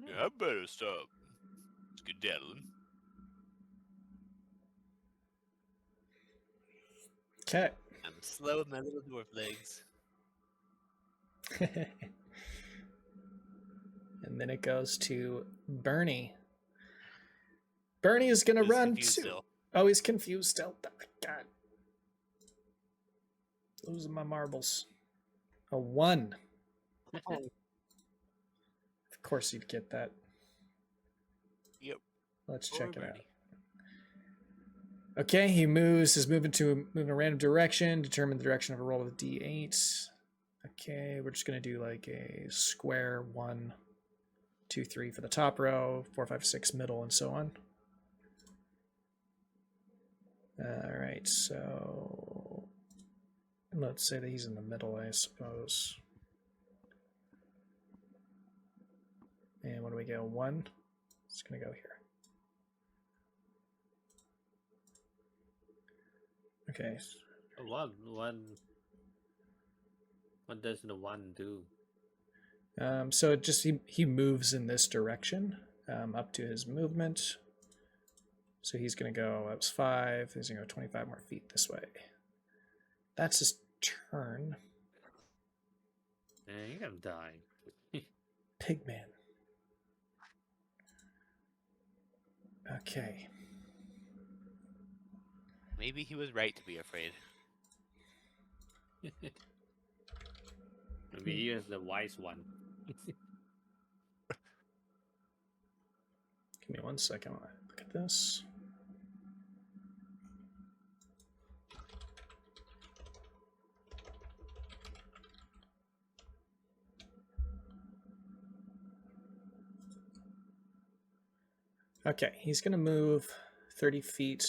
Yeah, I better stop skedaddling. Okay. I'm slow with my little dwarf legs. And then it goes to Bernie. Bernie is gonna He's run confused too. still. Oh, he's confused still. Oh, God. Losing my marbles. A 1. Oh, Of course you'd get that. yep. Let's Poor check it out. Bernie. Okay, he is moving in a random direction. Determine the direction of a roll with a D8. Okay, we're just gonna do like a square 1, 2, 3 for the top row, 4, 5, 6 middle, and so on. All right, so let's say that he's in the middle, I suppose. And what do we get? 1. It's gonna go here. Okay. What does the 1 do? So it just he moves in this direction up to his movement. So he's gonna go. That was 5. He's gonna go 25 more feet this way. That's his turn. You're gonna die. Pigman. Okay. Maybe he was right to be afraid. Maybe he is the wise one. Give me 1 second while I look at this. Okay, he's going to move 30 feet,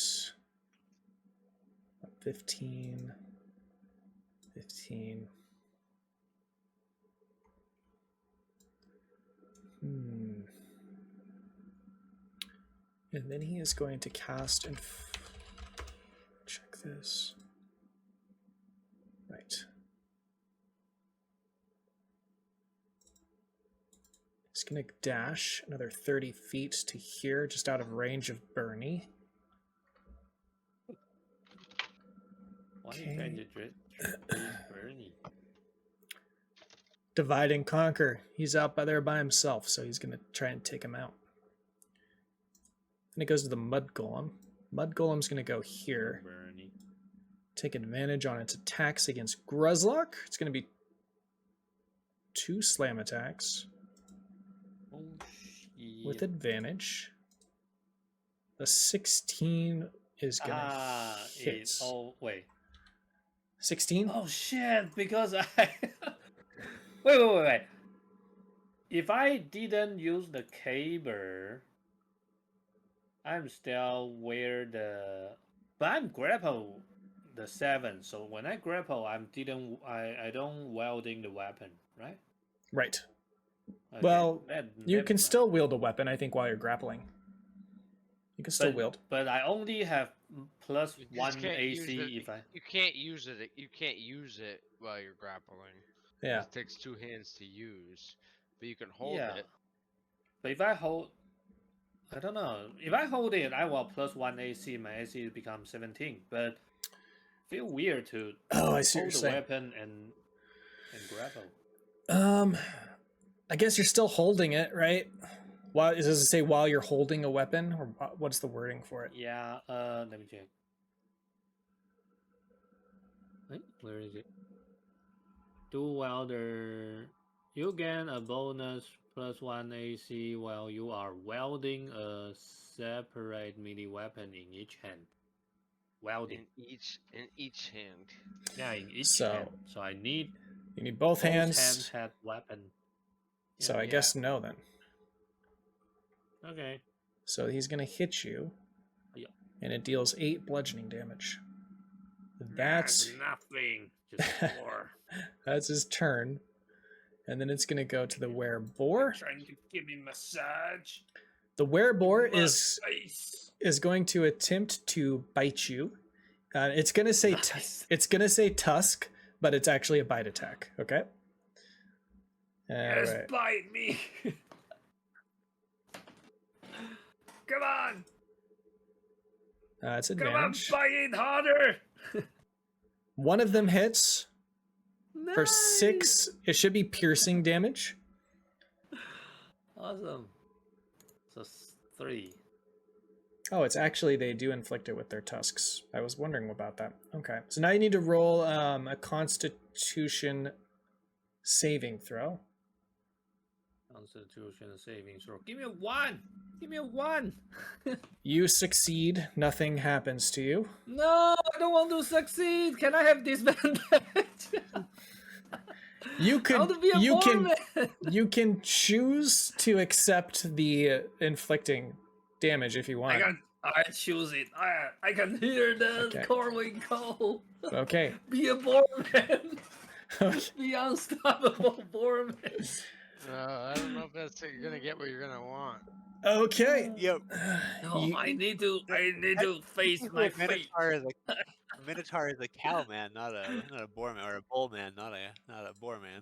15, 15. And then he is going to cast and check this. Right. He's going to dash another 30 feet to here, just out of range of Bernie. Why are you trying to trick Bernie? Divide and conquer. He's out there by himself, so he's going to try and take him out. Then it goes to the Mud Golem. Mud Golem's going to go here. Bernie. Take advantage on its attacks against Gruzlock. It's going to be 2 slam attacks Oh, shit. with advantage. The 16 is going to hit. Oh, wait. 16? Oh, shit, because I... Wait. If I didn't use the cable, I'm still where the... But I'm grapple the 7, so when I grapple, I don't wielding the weapon, right? Right. Okay, Well, you never can mind. still wield a weapon, I think, while you're grappling. You can still wield. But I only have plus You just 1 can't use AC it- if I... You can't use it. You can't use it while you're grappling. Yeah. It takes 2 hands to use, but you can hold Yeah. it. But if I hold... I don't know. If I hold it, I will plus 1 AC. My AC becomes 17. But feel weird to Oh, I see what hold you're the saying. weapon and grapple. I guess you're still holding it, right? While does it say while you're holding a weapon, or what's the wording for it? Yeah, let me check. Wait, where is it? Do welder. You gain a bonus plus 1 AC while you are wielding a separate melee weapon in each hand. Welding. In each hand. Yeah, in each So- hand. So I need You need both hands. hands had weapon. So I guess no then. Okay. So he's gonna hit you, Yeah. and it deals 8 bludgeoning damage. That's nothing. Just 4. That's his turn. And then it's going to go to the wereboar. Trying to give me massage. The wereboar My is face. going to attempt to bite you. It's going to say Nice. it's going to say tusk, but it's actually a bite attack. Okay. Yes, Alright. bite me. Come on. It's Come on, advantage. bite it harder. One of them hits for Nice. 6. It should be piercing damage. Awesome. So 3. Oh, it's actually they do inflict it with their tusks. I was wondering about that. Okay, so now you need to roll a Constitution saving throw. Constitution saving throw. Give me a 1. Give me a 1. You succeed. Nothing happens to you. No, I don't want to succeed. Can I have disadvantage? You I want could. to be a You can. Mormon. You can choose to accept the inflicting damage if you want. I choose it. I can hear the Okay. Corwin call. Okay. Be a Borman. Okay. Be unstoppable, Mormon. I don't know if that's you're gonna get what you're gonna want. Okay. Yep. No, You- I need to face my fate. A minotaur is a cow man, not a boar man, or a bull man, not a boar man.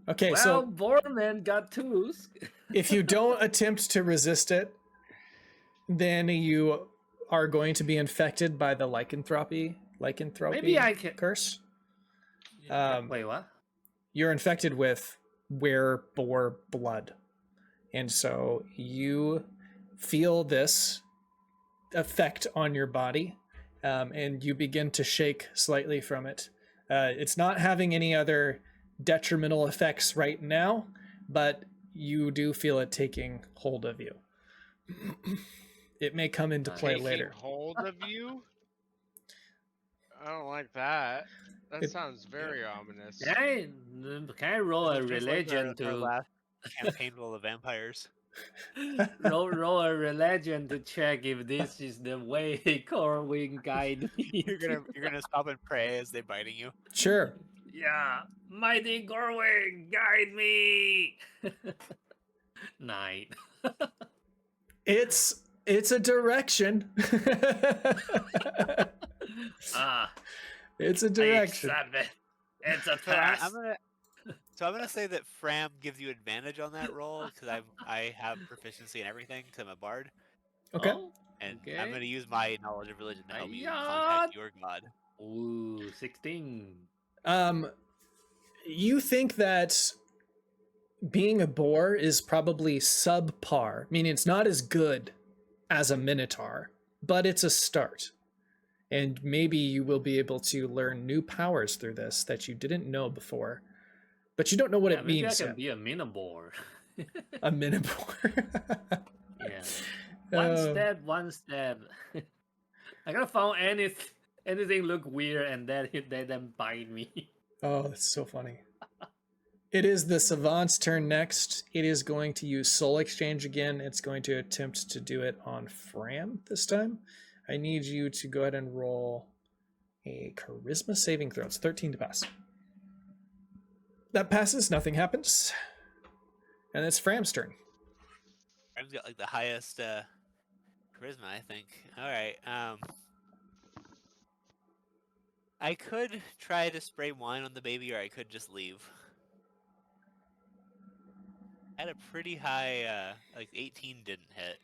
Okay. Well, So Borman got tools. if you don't attempt to resist it, then you are going to be infected by the lycanthropy Maybe I can. curse. Wait, what? You're infected with wereboar blood, and so you feel this effect on your body, and you begin to shake slightly from it. It's not having any other detrimental effects right now, but you do feel it taking hold of you. It may come into play Taking later. hold of you? I don't like that. That sounds very ominous. Can I roll a Just like religion our to last campaign full of vampires. roll a religion to check if this is the way Corwin guide me? You're gonna stop and pray as they're biting you. Sure. Yeah, mighty Corwin, guide me. 9. It's a direction. Ah, It's a I direction. accept it. It's a So test. I'm gonna say that Fram gives you advantage on that roll because I have proficiency in everything because I'm a bard, Okay. oh, and okay. I'm gonna use my knowledge of religion to help you Hi-ya! contact your god. Ooh, 16. You think that being a boar is probably subpar, meaning it's not as good as a minotaur, but it's a start. And maybe you will be able to learn new powers through this that you didn't know before, but you don't know what it Maybe means I can yet. be a minibore. A minotaur. Yeah. Uh, One step. I gotta find anything look weird and they then bite me. Oh, that's so funny. It is the savant's turn next. It is going to use soul exchange again. It's going to attempt to do it on Fram this time. I need you to go ahead and roll a charisma saving throw. It's 13 to pass. That passes, nothing happens. And it's Fram's turn. Fram's got like the highest charisma, I think. All right. I could try to spray wine on the baby, or I could just leave. I had a pretty high, like 18 didn't hit.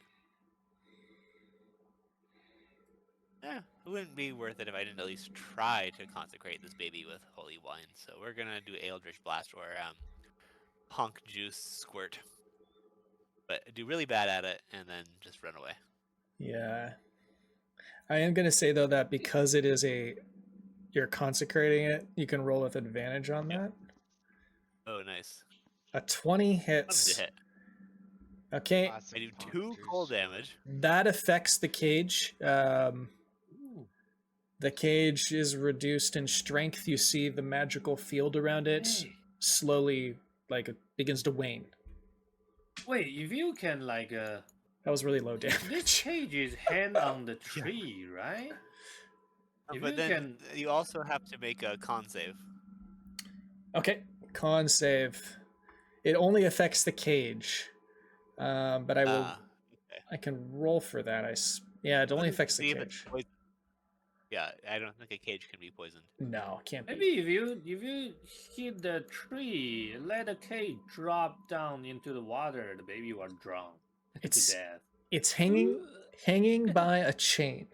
Yeah, it wouldn't be worth it if I didn't at least try to consecrate this baby with holy wine. So we're gonna do Eldritch Blast or Honk Juice Squirt. But do really bad at it and then just run away. Yeah. I am going to say, though, that because it is you're consecrating it, you can roll with advantage on that. Oh, nice. A 20 Love hits. to hit. Okay. Lots I of do punk 2 juice. cold damage. That affects the cage. The cage is reduced in strength. You see the magical field around it Hey. slowly, like, it begins to wane. Wait, if you can like That was really low this damage. cage is hand on the tree, right? If But you then can you also have to make a con save. Okay, con save. It only affects the cage, but I will. Okay. I can roll for that. Yeah, it only Let's affects the see if it's cage. poison. Yeah, I don't think a cage can be poisoned. No, can't be. Maybe if you hit the tree, let the cage drop down into the water, the baby will drown It's to death. it's hanging by a chain.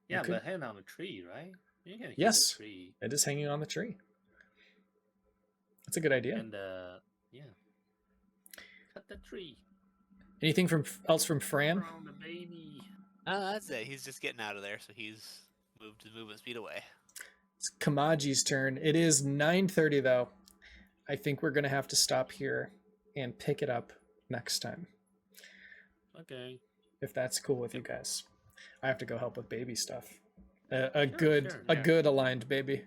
Yeah, could- but hang on the tree, right? You can hit Yes. the tree. It is hanging on the tree. That's a good idea. And yeah, cut the tree Anything else from Fram? from the baby. Oh, that's it. He's just getting out of there, so he's moved his movement speed away. It's Kamaji's turn. It is 9:30 though. I think we're gonna have to stop here and pick it up next time, Okay. if that's cool with you guys. I have to go help with baby stuff. A Sure, good sure, a yeah. good aligned baby.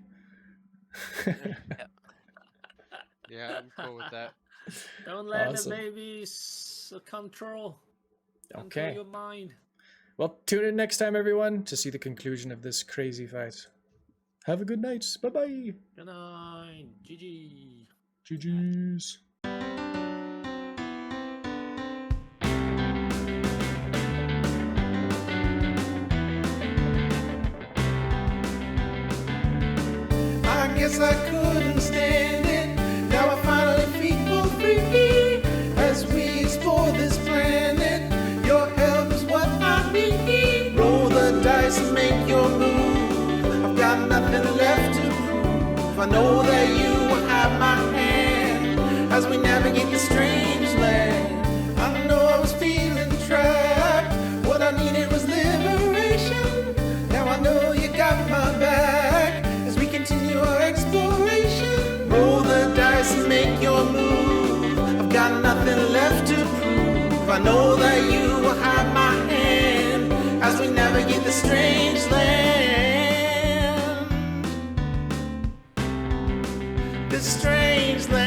Yeah, I'm cool with that. Don't let Awesome. the babies control Okay. your mind. Well, tune in next time, everyone, to see the conclusion of this crazy fight. Have a good night. Bye-bye. Good night. GG. GG's. I guess I couldn't stand it. Now I finally feel free as we explore this planet. Your help is what I need. Roll the dice and make your move. I've got nothing left to prove. I know that you will have my hand as we navigate the strange land. I know I was feeling trapped. What I needed was liberation. Now I know you got my back as we continue our exploration. Roll the dice and make your move. I've got nothing left to prove. I know that you will have my hand as we navigate the strange land. This strange land.